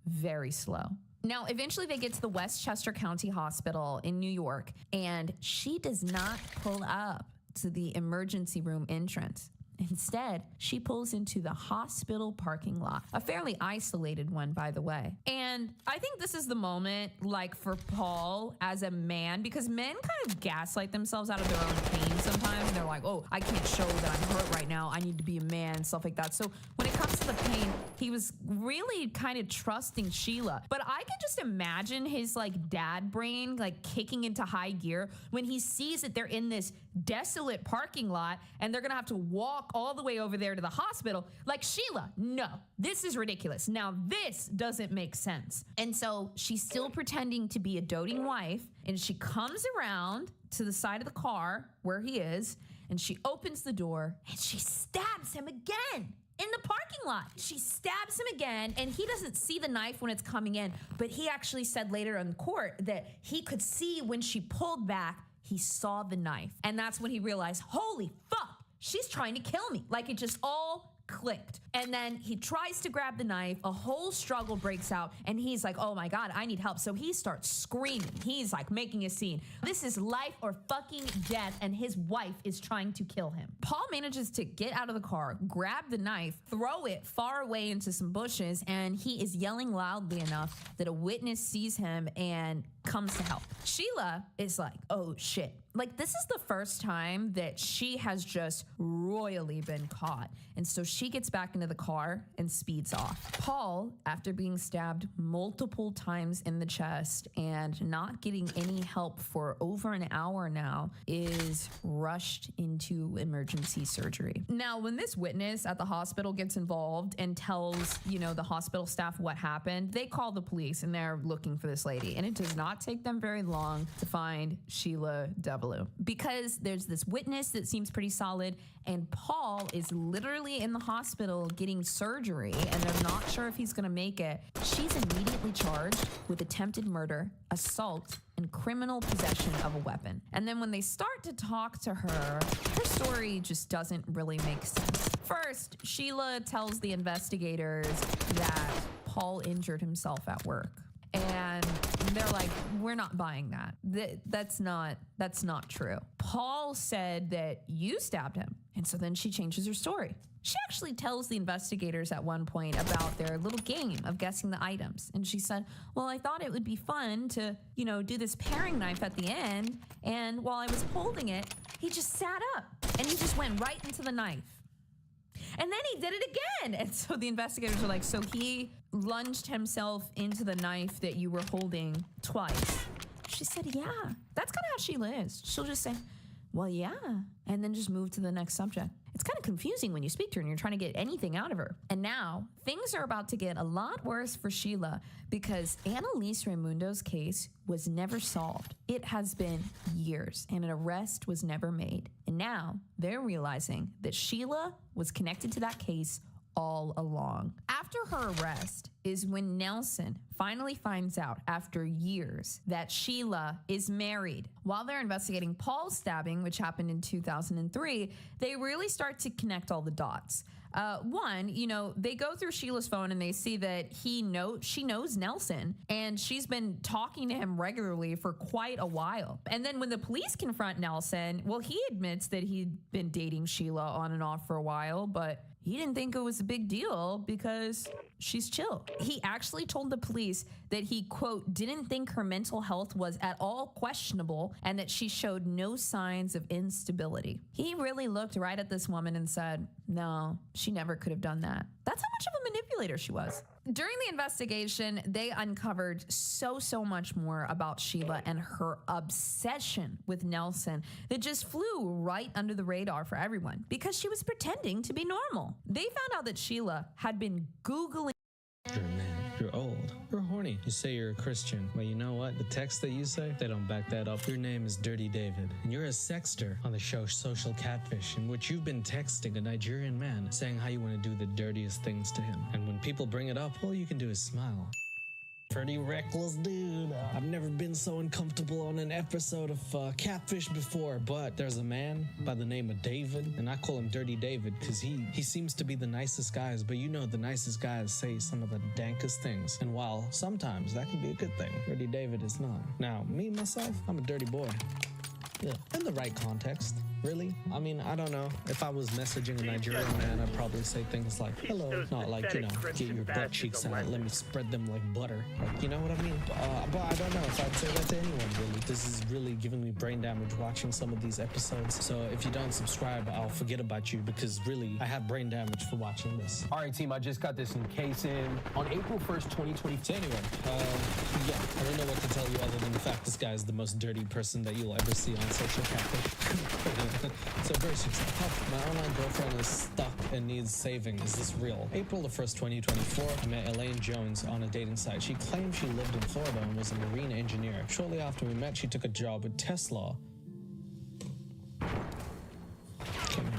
very slow. Now, eventually they get to the Westchester County Hospital in New York, and she does not pull up to the emergency room entrance. Instead, she pulls into the hospital parking lot, a fairly isolated one, by the way. And I think this is the moment, like, for Paul as a man, because men kind of gaslight themselves out of their own pain sometimes. And they're like, oh, I can't show that I'm hurt right now. I need to be a man, stuff like that. So when it comes to the pain, he was really kind of trusting Sheila. But I can just imagine his, like, dad brain, like, kicking into high gear when he sees that they're in this desolate parking lot and they're gonna have to walk all the way over there to the hospital. Like, Sheila, no, this is ridiculous. Now, this doesn't make sense. And so she's still pretending to be a doting wife, and she comes around to the side of the car where he is, and she opens the door and she stabs him again. In the parking lot. She stabs him again, and he doesn't see the knife when it's coming in, but he actually said later in court that he could see when she pulled back, he saw the knife. And that's when he realized, holy fuck, she's trying to kill me. Like, it just all clicked. And then he tries to grab the knife, a whole struggle breaks out, and he's like, oh my God, I need help. So he starts screaming. He's like making a scene. This is life or fucking death, and his wife is trying to kill him. Paul manages to get out of the car, grab the knife, throw it far away into some bushes, and he is yelling loudly enough that a witness sees him and comes to help. Sheila is like, oh shit. Like, this is the first time that she has just royally been caught. And so she gets back into the car and speeds off. Paul, after being stabbed multiple times in the chest and not getting any help for over an hour now, is rushed into emergency surgery. Now, when this witness at the hospital gets involved and tells, the hospital staff what happened, they call the police and they're looking for this lady. And it does not not take them very long to find Sheila Develeux because there's this witness that seems pretty solid, and Paul is literally in the hospital getting surgery, and they're not sure if he's going to make it. She's immediately charged with attempted murder, assault, and criminal possession of a weapon. And then when they start to talk to her story just doesn't really make sense. First, Sheila tells the investigators that Paul injured himself at work. And they're like, we're not buying that. That's not true. Paul said that you stabbed him. And so then she changes her story. She actually tells the investigators at one point about their little game of guessing the items. And she said, well, I thought it would be fun to, do this paring knife at the end. And while I was holding it, he just sat up and he just went right into the knife. And then he did it again. And so the investigators are like, so he lunged himself into the knife that you were holding twice. She said, yeah. That's kind of how Sheila is. She'll just say, well, yeah. And then just move to the next subject. It's kind of confusing when you speak to her and you're trying to get anything out of her. And now things are about to get a lot worse for Sheila because Annalise Raimundo's case was never solved. It has been years and an arrest was never made. And now they're realizing that Sheila was connected to that case all along. After her arrest is when Nelson finally finds out after years that Sheila is married. While they're investigating Paul's stabbing, which happened in 2003, they really start to connect all the dots. One, they go through Sheila's phone and they see that she knows Nelson and she's been talking to him regularly for quite a while. And then when the police confront Nelson, well, he admits that he'd been dating Sheila on and off for a while, but he didn't think it was a big deal because she's chill. He actually told the police that he, quote, didn't think her mental health was at all questionable and that she showed no signs of instability. He really looked right at this woman and said, no, she never could have done that. That's how much of a manipulator she was. During the investigation, they uncovered so much more about Sheila and her obsession with Nelson that just flew right under the radar for everyone because she was pretending to be normal. They found out that Sheila had been Googling. You're a man. You're old. You're horny. You say you're a Christian. Well, you know what? The texts that you say, they don't back that up. Your name is Dirty David, and you're a sexter on the show Social Catfish, in which you've been texting a Nigerian man saying how you want to do the dirtiest things to him. And when people bring it up, all you can do is smile. Pretty reckless dude. I've never been so uncomfortable on an episode of Catfish before, but there's a man by the name of David, and I call him Dirty David because he seems to be the nicest guys, but the nicest guys say some of the dankest things. And while sometimes that can be a good thing, Dirty David is not. Now, me, myself, I'm a dirty boy. Yeah, in the right context, really. I mean, I don't know. If I was messaging a Nigerian man, I'd probably say things like, hello, not like, get your butt cheeks out, let me spread them like butter. Like, you know what I mean? But I don't know if I'd say that to anyone, really. This is really giving me brain damage watching some of these episodes. So if you don't subscribe, I'll forget about you because really, I have brain damage for watching this. All right, team, I just got this in case in on April 1st, 2020. So anyway, yeah, I don't know what to tell you other than the fact this guy is the most dirty person that you'll ever see on Social Catfish. So very successful. My online girlfriend is stuck and needs saving. Is this real? April the 1st, 2024, I met Elaine Jones on a dating site. She claimed she lived in Florida and was a marine engineer. Shortly after we met, she took a job with Tesla. Come here.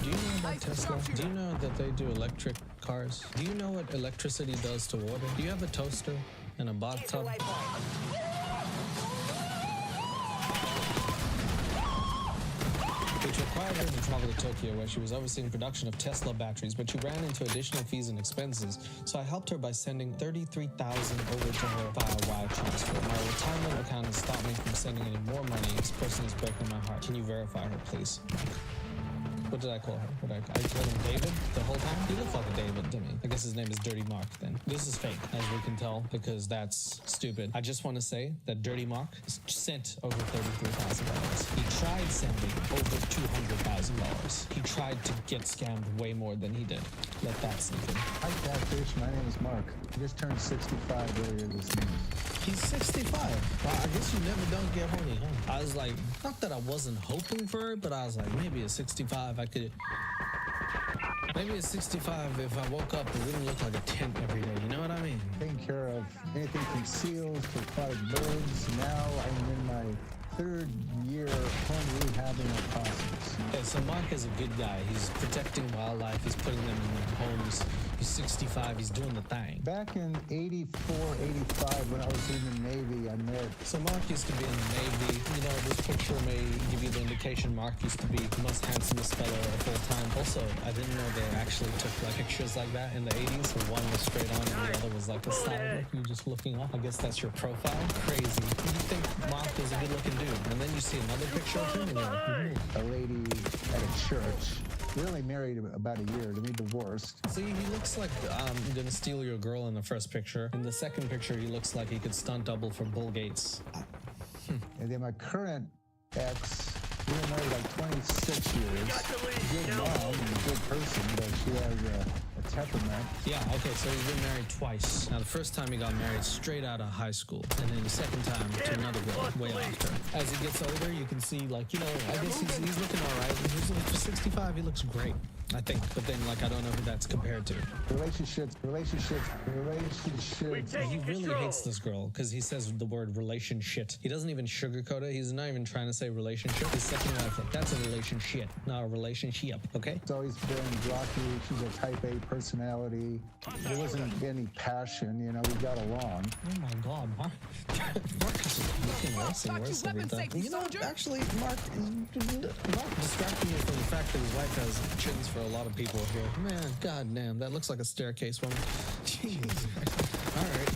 Do you know about Tesla? Do you know that they do electric cars? Do you know what electricity does to water? Do you have a toaster and a bathtub? Which required her to travel to Tokyo, where she was overseeing production of Tesla batteries, but she ran into additional fees and expenses, so I helped her by sending $33,000 over to her via wire transfer. My retirement account has stopped me from sending any more money. This person is breaking my heart. Can you verify her, please? What did I call her? I called him David the whole time? He looked like a David to me. I guess his name is Dirty Mark then. This is fake, as we can tell, because that's stupid. I just want to say that Dirty Mark sent over $33,000. He tried sending over $200,000. He tried to get scammed way more than he did. Let that sink in. Hi, Catfish. My name is Mark. I just turned 65 earlier this month. He's 65. Well, I guess you never don't get horny, huh? I was like, not that I wasn't hoping for it, but I was like, maybe at 65 I could. Maybe at 65, if I woke up, it wouldn't look like a tent every day. You know what I mean? Taking care of anything from seals to aquatic birds. Now I'm in my 3rd year home rehabbing opossums. Yeah, so Mark is a good guy. He's protecting wildlife. He's putting them in their homes. He's 65. He's doing the thing. Back in 84, 85, when I was in the Navy, I met... So Mark used to be in the Navy. You know, this picture may give you the indication Mark used to be the most handsomest fellow at full time. Also, I didn't know they actually took like pictures like that in the 80s. So one was straight on and the other was like a side. You just looking up. I guess that's your profile. Crazy. You think Mark is a good looking dude. And then you see another picture of him and you're like, a lady at a church. We only married about a year, then we divorced. See, he looks like gonna steal your girl in the first picture. In the second picture, he looks like he could stunt double for Bill Gates. And then my current ex, we were married like 26 years. Good mom and a good person, but she has a temperament. Yeah, okay, so he's been married twice. Now, the first time he got married straight out of high school, and then the second time to another girl way after. As he gets older, you can see, like, you know, I guess he's looking all right. For 65, he looks great, I think. But then, like, I don't know who that's compared to. Relationships. He really hates this girl because he says the word relationship. He doesn't even sugarcoat it. He's not even trying to say relationship. He's second life like, that's a relationship, not a relationship, okay? It's always been rocky. She's a type A personality. There wasn't any passion, you know, we got along. Oh my God, Mark. Mark is just looking worse and worse every time. You know, actually, Mark distracting you from the fact that his wife has chins for a lot of people here. Man, goddamn, that looks like a staircase woman. Jeez. All right.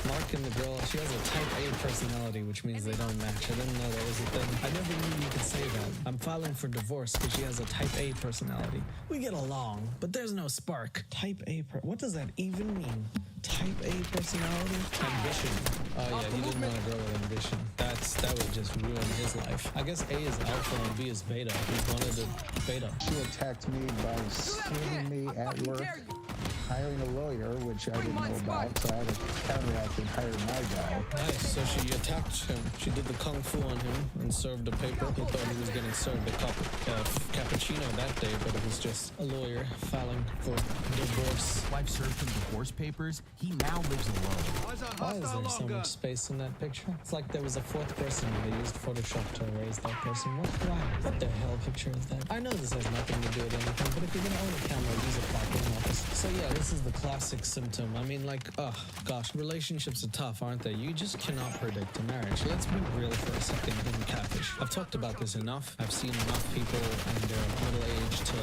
Mark and the girl, she has a type A personality, which means they don't match. I didn't know that was a thing. I never knew you could say that. I'm filing for divorce because she has a type A personality. We get along, but there's no spark. Type A, what does that even mean? Type A personality? Ambition. Oh yeah, he didn't want to grow with ambition. That would just ruin his life. I guess A is alpha and B is beta. He wanted a beta. She attacked me by suing me at work, hiring a lawyer, which I didn't know about, so I had to counteract and hire my guy. Nice, so she attacked him. She did the kung fu on him and served a paper. He thought he was getting served a cappuccino that day, but it was just a lawyer filing for divorce. Wife served him divorce papers. He now lives alone. Why is there so much space in that picture? It's like there was a fourth person and they used Photoshop to erase that person. What the hell picture is that? I know this has nothing to do with anything, but if you're gonna own a camera, use a Parking Office. So yeah, this is the classic symptom. I mean, like, oh gosh, relationships are tough, aren't they? You just cannot predict a marriage. Let's be real for a second in Catfish. I've talked about this enough. I've seen enough people and they're middle-aged to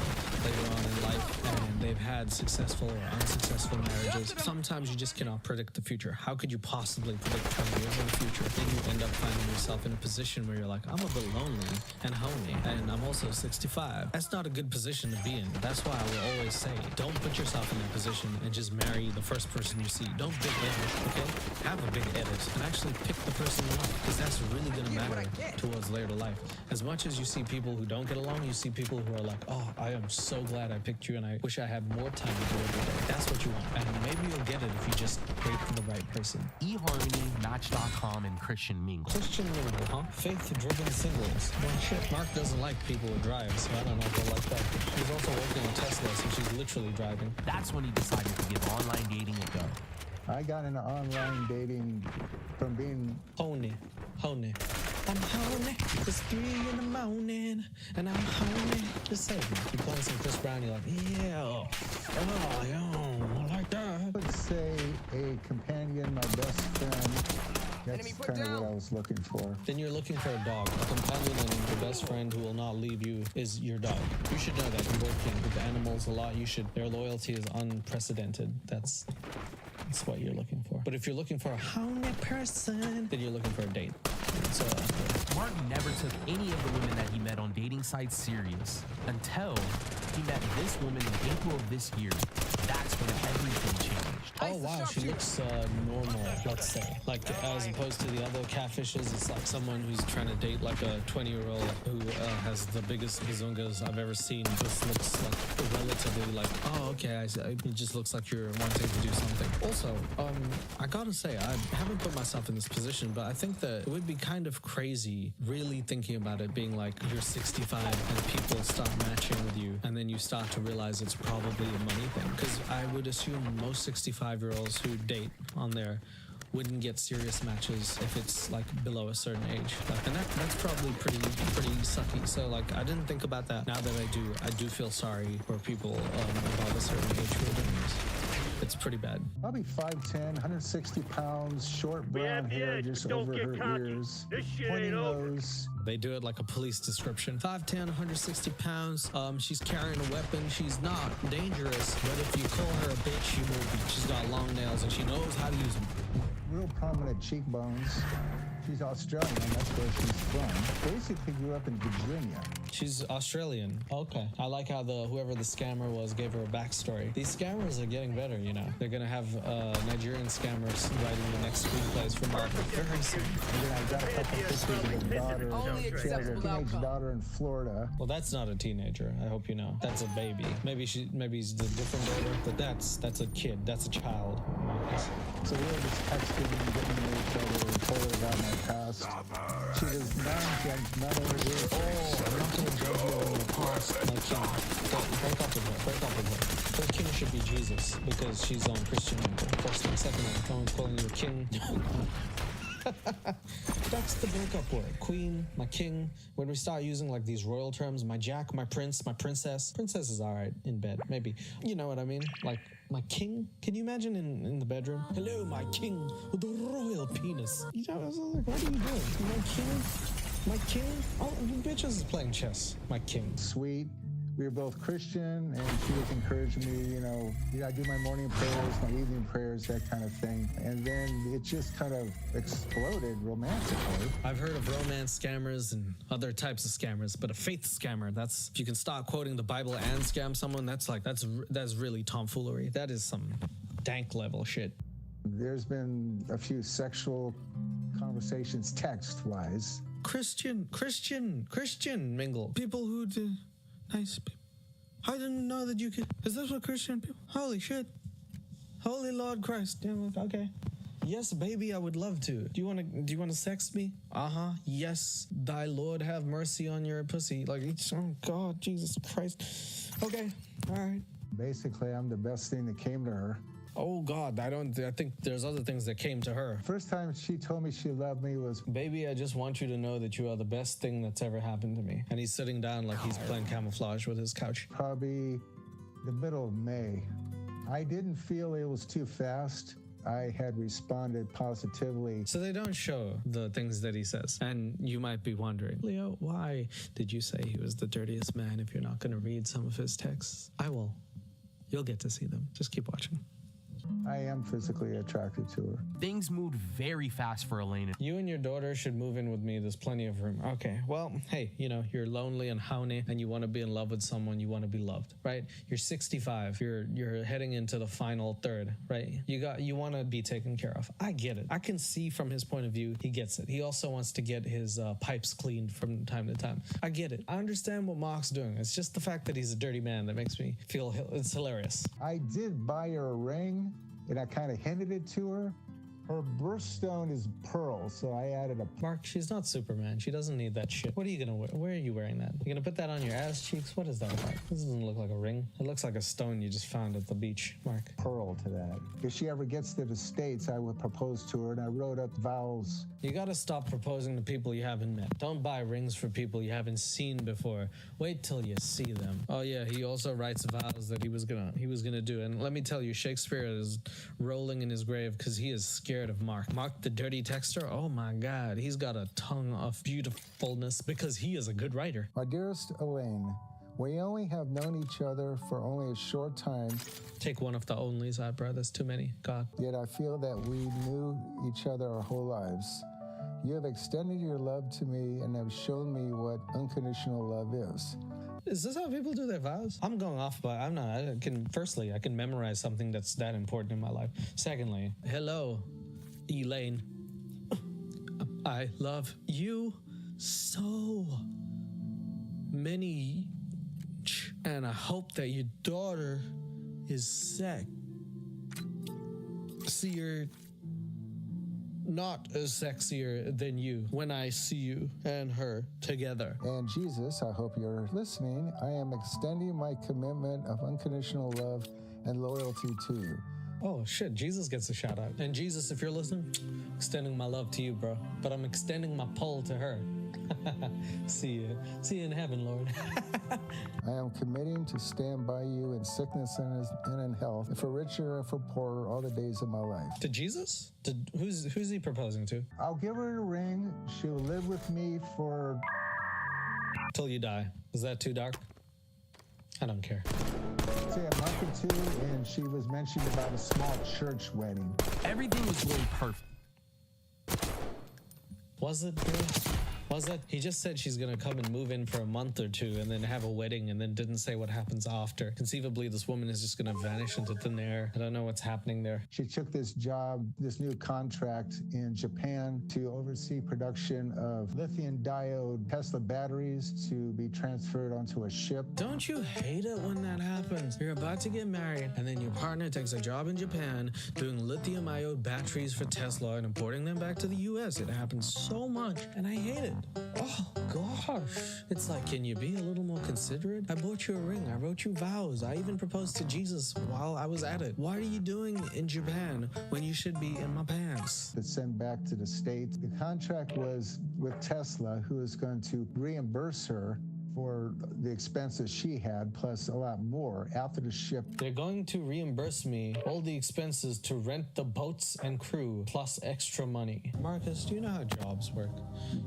later on in life, and they've had successful or unsuccessful marriages. Sometimes you just cannot predict the future. How could you possibly predict 20 years in the future? Then you end up finding yourself in a position where you're like, I'm a bit lonely and homely, and I'm also 65. That's not a good position to be in. That's why I will always say, don't put yourself in that position and just marry the first person you see. Don't big edit, okay? Have a big edit and actually pick the person you want, because that's really going to matter towards later life. As much as you see people who don't get along, you see people who are like, oh, I am so glad I picked you and I wish I had more time to do every day. That's what you want. And maybe you'll get it if you just wait for the right person. eHarmony, Match.com, and Christian Mingle. Christian Mingle, huh? Faith-driven singles. Well, shit, Mark doesn't like people who drive, so I don't know if he'll like that. He's also working on Tesla, so she's literally driving. That's when he decided to give online dating a go. I got into online dating from being... Honey. I'm honey. It's 3 in the morning, and I'm honey. Just say it. You're playing some Chris Brown, you're like, yeah. Oh, yeah, I like that. I would say a companion, my best friend. That's kind of what I was looking for. Then you're looking for a dog. A companion and your best friend who will not leave you is your dog. You should know that. You're working with animals a lot. Their loyalty is unprecedented. That's what you're looking for. But if you're looking for a honey person, then you're looking for a date. So Mark never took any of the women that he met on dating sites serious until he met this woman in April of this year. That's when everything changed. Oh wow, she looks normal, let's say. Like, as opposed to the other catfishes, it's like someone who's trying to date like a 20-year-old who has the biggest bazungas I've ever seen. This looks like relatively like, oh okay, it just looks like you're wanting to do something. Also, I gotta say, I haven't put myself in this position, but I think that it would be kind of crazy really thinking about it being like you're 65 and people start matching with you, and then you start to realize it's probably a money thing. Because I would assume most 65-year-olds who date on there wouldn't get serious matches if it's like below a certain age. Like, and that's probably pretty sucky. So like, I didn't think about that. Now that I do feel sorry for people above a certain age who are doing this. It's pretty bad. Probably 5'10", 160 pounds, short brown hair just over her ears, pointy nose. They do it like a police description. 5'10", 160 pounds. She's carrying a weapon. She's not dangerous, but if you call her a bitch, she will be. She's got long nails and she knows how to use them. Real prominent cheekbones. She's Australian, that's where she's from. Basically grew up in Virginia. She's Australian. Okay. I like how whoever the scammer was gave her a backstory. These scammers are getting better, you know. They're gonna have Nigerian scammers writing the next screenplays for Marvel very soon. And then I got a couple pictures of her daughter. She has a teenage daughter in Florida. Well, that's not a teenager. I hope you know. That's a baby. Maybe he's the different daughter, but that's a kid. That's a child. So we were just texting and getting to know each other and told her about my past. She was not over here. I'm not going to judge you on the past. My king. Break up with her. Her king should be Jesus because she's on Christian level. First thing. Second, no one's calling you a king. That's the breakup word. Queen, my king. When we start using like these royal terms, my jack, my prince, my princess. Princess is all right in bed, maybe. You know what I mean? Like my king. Can you imagine in the bedroom? Hello, my king with the royal penis. You know, I was like, what are you doing? My king? My king? Oh, bitches is playing chess. My king. Sweet. We were both Christian, and she was encouraging me, I do my morning prayers, my evening prayers, that kind of thing. And then it just kind of exploded romantically. I've heard of romance scammers and other types of scammers, but a faith scammer, that's, if you can start quoting the Bible and scam someone, that's really tomfoolery. That is some dank level shit. There's been a few sexual conversations text-wise. Christian mingle. People who do... Nice people. I didn't know that you could. Is this what Christian people? Holy shit. Holy Lord Christ. Damn it. Okay. Yes, baby, I would love to. Do you want to sex me? Uh-huh. Yes. Thy Lord have mercy on your pussy. Like, oh God, Jesus Christ. Okay. All right. Basically, I'm the best thing that came to her. Oh God, I think there's other things that came to her. First time she told me she loved me was, baby, I just want you to know that you are the best thing that's ever happened to me. And he's sitting down like he's playing camouflage with his couch. Probably the middle of May. I didn't feel it was too fast. I had responded positively. So they don't show the things that he says. And you might be wondering, Leo, why did you say he was the dirtiest man if you're not going to read some of his texts? I will. You'll get to see them. Just keep watching. I am physically attracted to her. Things moved very fast for Elena. You and your daughter should move in with me. There's plenty of room. Okay, well, hey, you're lonely and horny and you want to be in love with someone. You want to be loved, right? You're 65. You're heading into the final third, right? You want to be taken care of. I get it. I can see from his point of view, he gets it. He also wants to get his pipes cleaned from time to time. I get it. I understand what Mark's doing. It's just the fact that he's a dirty man that makes me feel it's hilarious. I did buy her a ring. And I kind of hinted it to her. Her birthstone is pearl, so I added a... Mark, she's not Superman. She doesn't need that shit. What are you gonna wear? Where are you wearing that? You gonna put that on your ass cheeks? What is that about? This doesn't look like a ring. It looks like a stone you just found at the beach, Mark. Pearl to that. If she ever gets to the States, I would propose to her, and I wrote up vows. You gotta stop proposing to people you haven't met. Don't buy rings for people you haven't seen before. Wait till you see them. Oh yeah, he also writes vows that he was gonna do. And let me tell you, Shakespeare is rolling in his grave because he is scared of Mark. Mark the dirty texter, oh my God, he's got a tongue of beautifulness because he is a good writer. My dearest Elaine, we only have known each other for only a short time. Take one of the onlys, bro. That's too many. God. Yet I feel that we knew each other our whole lives. You have extended your love to me and have shown me what unconditional love is. Is this how people do their vows? I'm going off, but I'm not. Firstly, I can memorize something that's that important in my life. Secondly, hello, Elaine. I love you so many, and I hope that your daughter is sexier, not as sexier than you when I see you and her together. And Jesus, I hope you're listening. I am extending my commitment of unconditional love and loyalty to you. Oh shit, Jesus gets a shout out. And Jesus, if you're listening, extending my love to you, bro. But I'm extending my pole to her. See you in heaven, Lord. I am committing to stand by you in sickness and in health, for richer and for poorer, all the days of my life. To Jesus? Who's he proposing to? I'll give her a ring. She'll live with me for... till you die. Is that too dark? I don't care. Say a month or two, and she was mentioning about a small church wedding. Everything was going perfect. Was it, bro? Was it? He just said she's gonna come and move in for a month or two and then have a wedding and then didn't say what happens after. Conceivably, this woman is just gonna vanish into thin air. I don't know what's happening there. She took this job, this new contract in Japan to oversee production of lithium diode Tesla batteries to be transferred onto a ship. Don't you hate it when that happens? You're about to get married and then your partner takes a job in Japan doing lithium iode batteries for Tesla and importing them back to the US. It happens so much and I hate it. Oh gosh. It's like, can you be a little more considerate? I bought you a ring. I wrote you vows. I even proposed to Jesus while I was at it. What are you doing in Japan when you should be in my pants? To send back to the States. The contract was with Tesla, who is going to reimburse her for the expenses she had, plus a lot more after the ship. They're going to reimburse me all the expenses to rent the boats and crew, plus extra money. Marcus, do you know how jobs work?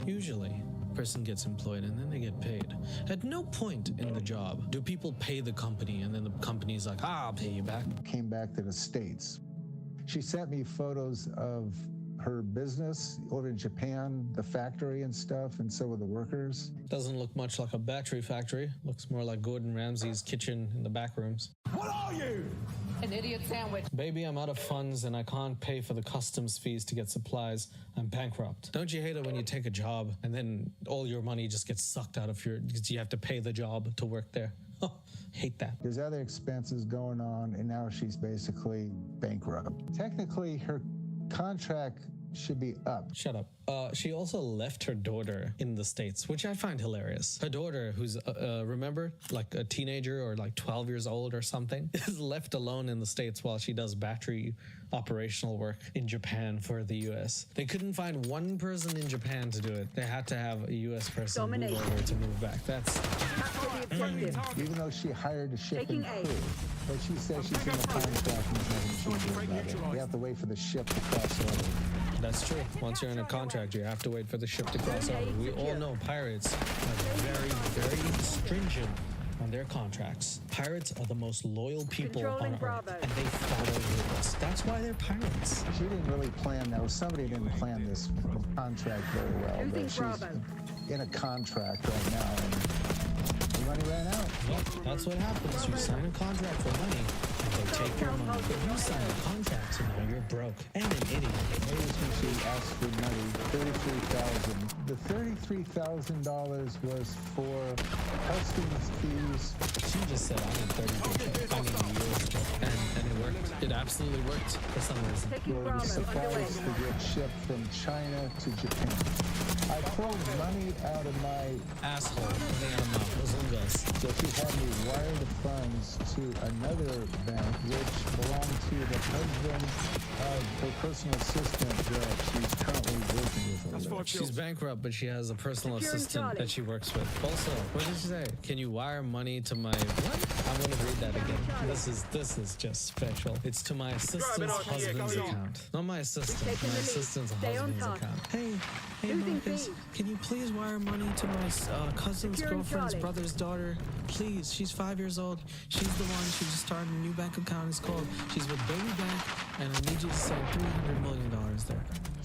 Usually, a person gets employed and then they get paid. At no point in the job do people pay the company and then the company's like, I'll pay you back. Came back to the States. She sent me photos of her business over in Japan, the factory and stuff, and so were the workers. Doesn't look much like a battery factory. Looks more like Gordon Ramsay's kitchen in the back rooms. What are you? An idiot sandwich. Baby, I'm out of funds and I can't pay for the customs fees to get supplies. I'm bankrupt. Don't you hate it when you take a job and then all your money just gets sucked out of because you have to pay the job to work there? Oh, hate that. There's other expenses going on, and now she's basically bankrupt. Technically, her contract should be up. Shut up. She also left her daughter in the States, which I find hilarious. Her daughter, who's, remember, like a teenager or like 12 years old or something, is left alone in the States while she does battery operational work in Japan for the US. They couldn't find one person in Japan to do it. They had to have a US person move over to move back. That's even though she hired a ship and crew, but she says she's in the contract and there's nothing she can do about it. You have to wait for the ship to cross over. That's true. Once you're in a contract, you have to wait for the ship to cross over. We all know pirates are very, very stringent on their contracts. Pirates are the most loyal people on Earth, and they follow rules. That's why they're pirates. She didn't really plan that. Somebody didn't plan this contract very well, but she's in a contract right now, and the money ran out. Yep, that's what happens. You sign a contract for money, and they take your money. You sign a contract, so now you're broke and an idiot. Notice when she asked for money, $33,000. The $33,000 was for customs fees. She just said, I need $33,000. I need a year's job. And it worked. It absolutely worked for some reason. For the supplies to get shipped from China to Japan. I pulled money out of my asshole. So she had me wire the funds to another bank, which belonged to the husband of her personal assistant that she's currently working with. She's bankrupt, but she has a personal assistant that she works with. Also, what did she say? Can you wire money to my what? I'm gonna read that again. This is just special. It's to my assistant's husband's account. Not my assistant. My assistant's husband's account. Hey Marcus, can you please wire money to my cousin's girlfriend's brother's daughter? Please, she's 5 years old. She's the one. She just started a new bank account. It's called. She's with Baby Bank, and I need you to send $300 million there.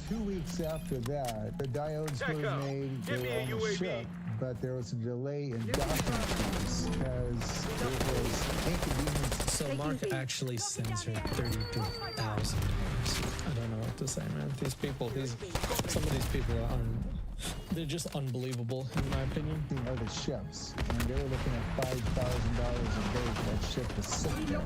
2 weeks after that, the diodes were made. They were on the ship, but there was a delay in docking fees because it was inconvenient. So Mark actually sends her $33,000. I don't know what to say, man. These people, some of these people are they're just unbelievable, in my opinion. Other ships, and they were looking at $5,000 a day for that ship to sit there.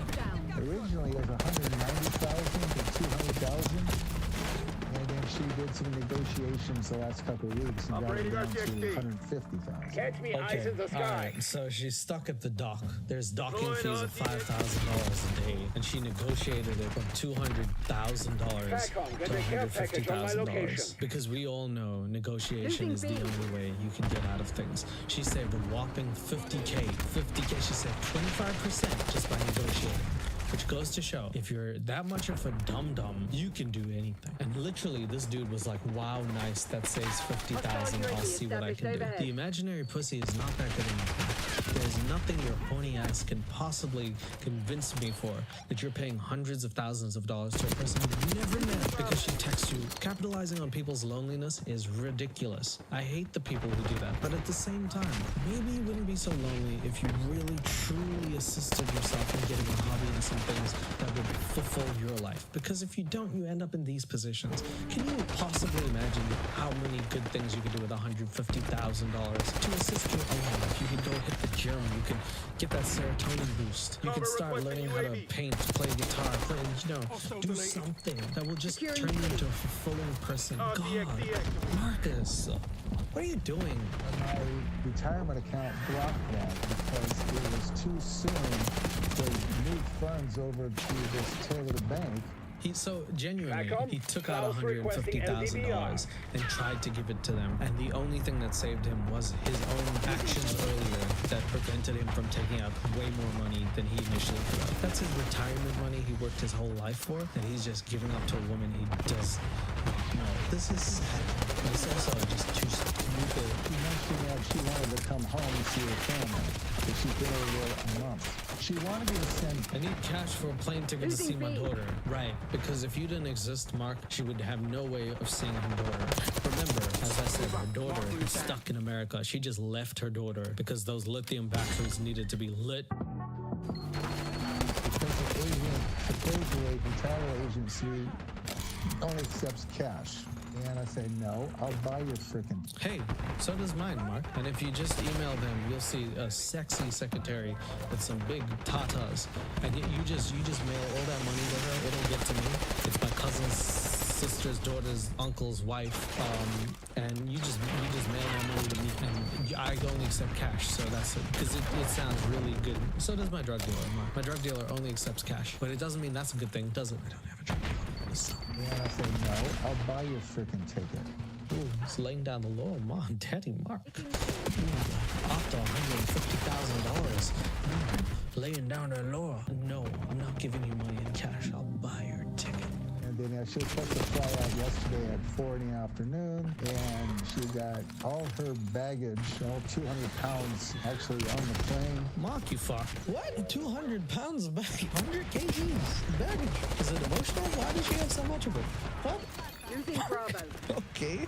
Originally, it was $190,000 to $200,000, and then she we did some negotiations the last couple of weeks and got it down to 150,000. Catch me, eyes in the sky. All right, so she's stuck at the dock. There's docking fees of $5,000 a day, and she negotiated it from $200,000 to $150,000 because we all know negotiation is the only way you can get out of things. She saved a whopping 50K. 50K. She saved 25% just by negotiating. Which goes to show, if you're that much of a dum-dum, you can do anything. And literally, this dude was like, wow, nice, that saves 50,000, I'll see what I can do. The imaginary pussy is not that good enough. There's nothing your horny ass can possibly convince me for that you're paying hundreds of thousands of dollars to a person you never met because she texts you. Capitalizing on people's loneliness is ridiculous. I hate the people who do that, but at the same time, maybe you wouldn't be so lonely if you really, truly assisted yourself in getting a hobby and some things that would fulfill your life. Because if you don't, you end up in these positions. Can you possibly imagine how many good things you could do with $150,000 to assist your own life? You could go hit the gym. You could get that serotonin boost. You could start learning how to paint, play guitar, do something that will just turn you into a fulfilling person. God, Marcus, what are you doing? My retirement account blocked that because it was too soon to move funds over to this Taylor bank. So genuinely, he took out $150,000 and tried to give it to them. And the only thing that saved him was his own actions earlier that prevented him from taking out way more money than he initially thought. That's his retirement money he worked his whole life for, and he's just giving up to a woman he does not know. This is sad. But it's also just too stupid. She mentioned that she wanted to come home and see her family, but she's been over there a month. She wanted me to send... I need cash for a plane ticket to see my daughter. Right, because if you didn't exist, Mark, she would have no way of seeing her daughter. Remember, as I said, her daughter is stuck in America. She just left her daughter because those lithium batteries needed to be lit. Because the Payday travel agency only accepts cash. And I say, no, I'll buy your frickin'. Hey, so does mine, Mark. And if you just email them, you'll see a sexy secretary with some big tatas. And you just mail all that money to her. It'll get to me. It's my cousin's sister's daughter's uncle's wife. And you just mail that money to me. And I only accept cash, so that's it. Because it sounds really good. So does my drug dealer, Mark. My drug dealer only accepts cash. But it doesn't mean that's a good thing, does it? I don't have a drug dealer. And I said, no, I'll buy your frickin' ticket. Ooh, he's laying down the law, Mom, Daddy, Mark. After $150,000, laying down the law. No, I'm not giving you money in cash. I'll buy your ticket. And then she was supposed to fly out yesterday at 4 in the afternoon, and she got all her baggage, all 200 pounds actually on the plane. Mark, you fuck. What? 200 pounds of baggage? 100 kgs baggage? Is it emotional? Why does she have so much of it? What? Using Bravo. Okay.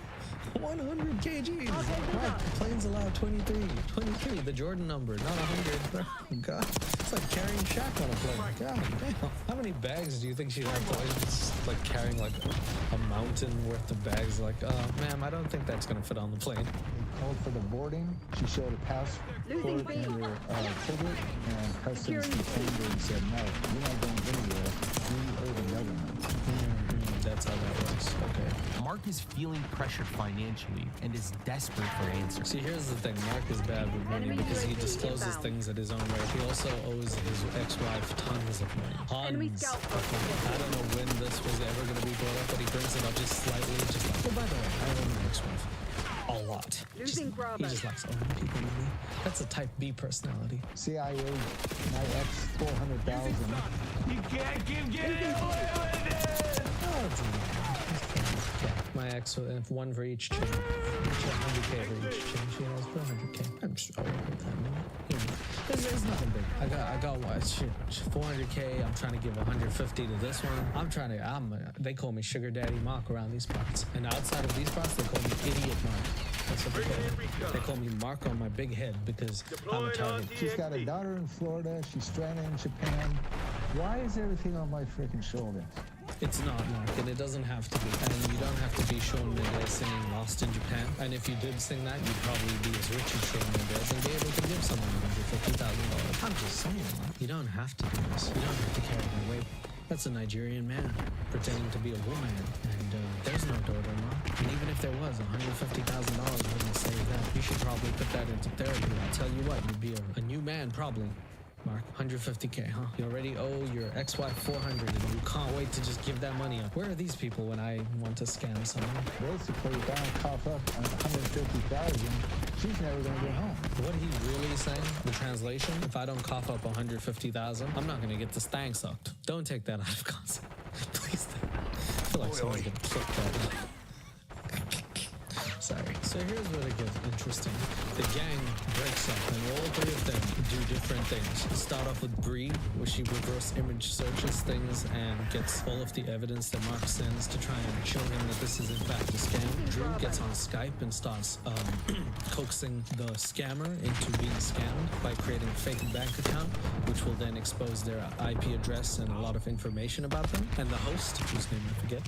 100 kgs. Right, planes allow 23. 23, the Jordan number, not 100. Oh, God. It's like carrying Shaq on a plane. God damn. How many bags do you think she'd have to just like carrying like a mountain worth of bags? Like, ma'am, I don't think that's going to fit on the plane. They called for the boarding. She showed a passport and her ticket, and customs detained her and said, no, you're not going anywhere. We owe the government. That's how that works. Okay. Mark is feeling pressured financially and is desperate for answers. See, here's the thing. Mark is bad with money because he discloses things at his own rate. He also owes his ex-wife tons of money. Tons of money. I don't know when this was ever going to be brought up, but he brings it up just slightly. Just like, oh, by the way, I owe my ex-wife a lot. He just likes owing people money. That's a type B personality. See, I owed my ex $400,000. You can't get away with it! My ex, one for each chain. 100K for each chain. She has 100K. I'm just over with that money. You know, there's nothing big. I got what? 400K. I'm trying to give 150 to this one. They call me Sugar Daddy Mark around these parts. And outside of these parts, they call me Idiot Mark. That's what they call me. They call me Mark on my big head because I'm a target. She's got a daughter in Florida. She's stranded in Japan. Why is everything on my freaking shoulders? It's not, Mark, and it doesn't have to be. And you don't have to be Shawn Mendes singing Lost in Japan. And if you did sing that, you'd probably be as rich as Shawn Mendes and be able to give someone $150,000. I'm just saying, Mark. You don't have to do this. You don't have to carry my weight. That's a Nigerian man pretending to be a woman. And there's no daughter, Mark. if there was $150,000 wouldn't save that. You should probably put that into therapy. I'll tell you what, you'd be a new man probably. Mark, 150K, huh? You already owe your ex-wife 400 and you can't wait to just give that money up. Where are these people when I want to scam someone? Basically, if I don't cough up on 150,000, she's never going to get home. What he really saying, the translation, if I don't cough up 150,000, I'm not going to get this thang sucked. Don't take that out of context. Please don't. I feel like someone's going to click that. Sorry. So here's where it gets interesting. The gang breaks up, and all three of them do different things. Start off with Bree, where she reverse image searches things and gets all of the evidence that Mark sends to try and show him that this is in fact a scam. Drew gets on Skype and starts coaxing the scammer into being scammed by creating a fake bank account, which will then expose their IP address and a lot of information about them. And the host, whose name I forget,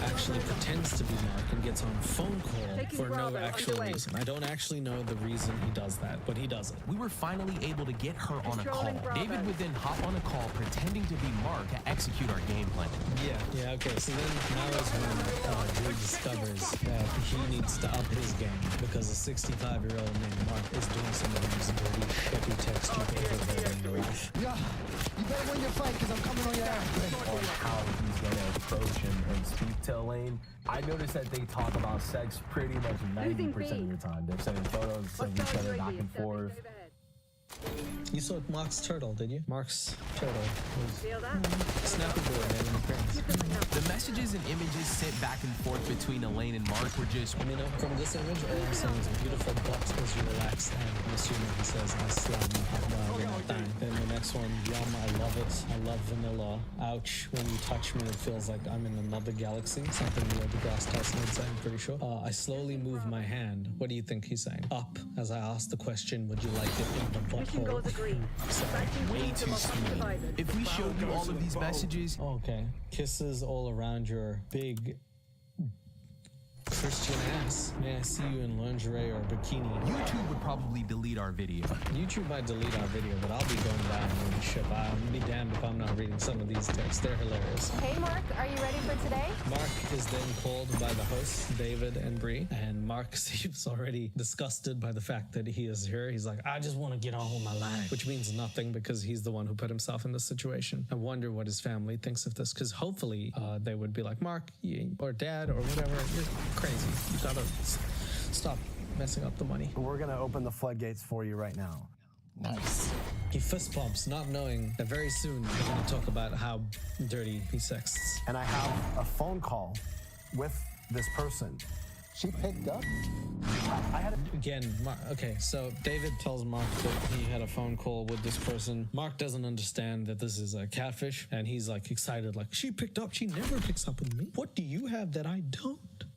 actually pretends to be Mark and gets on a phone call for no actual reason. I don't actually know the reason he does that, but he does it. We were finally able to get her on a call. David would then hop on a call pretending to be Mark to execute our game plan. Yeah, okay. So then now is when Drew discovers that he needs to up his game because a 65-year-old named Mark is doing some of these dirty, shitty text you've ever heard in your life. Yeah, you better win your fight because I'm coming on your ass. On how he's going to approach and speak to Elaine. I noticed that they talk about sex pretty much 90% of the time. They're sending photos, sending each other back and forth. You saw Mark's turtle, did you? Mark's turtle was snappy boy made an appearance. The messages and images sent back and forth between Elaine and Mark were just... I mean, from this image, all I'm saying is a beautiful butt as you relax, and I'm assuming he says, I slam my thing. Then the next one, yum, I love it. I love vanilla. Ouch, when you touch me, it feels like I'm in another galaxy. Something Neil deGrasse Tyson would say, I'm pretty sure. I slowly move my hand. What do you think he's saying? Up, as I asked the question, would you like it in the butthole? Sorry, way too sweet. If we showed you all of these messages... Okay. Kisses all around your big Christian ass. May I see you in lingerie or bikini? YouTube would probably delete our video. YouTube might delete our video, but I'll be going down with the ship. I'll be damned if I'm not reading some of these texts. They're hilarious. Hey, Mark, are you ready for today? Mark is then called by the hosts, David and Bree, and Mark seems already disgusted by the fact that he is here. He's like, I just want to get on with my life, which means nothing because he's the one who put himself in this situation. I wonder what his family thinks of this, because hopefully they would be like, Mark, or Dad, or whatever, you're crazy. You gotta stop messing up the money. We're gonna open the floodgates for you right now. Nice. He fist bumps, not knowing that very soon they're gonna talk about how dirty he sexts. And I have a phone call with this person. She picked up. I had Again, Mark, okay, so David tells Mark that he had a phone call with this person. Mark doesn't understand that this is a catfish, and he's like excited, like, she picked up, she never picks up with me. What do you have that I don't?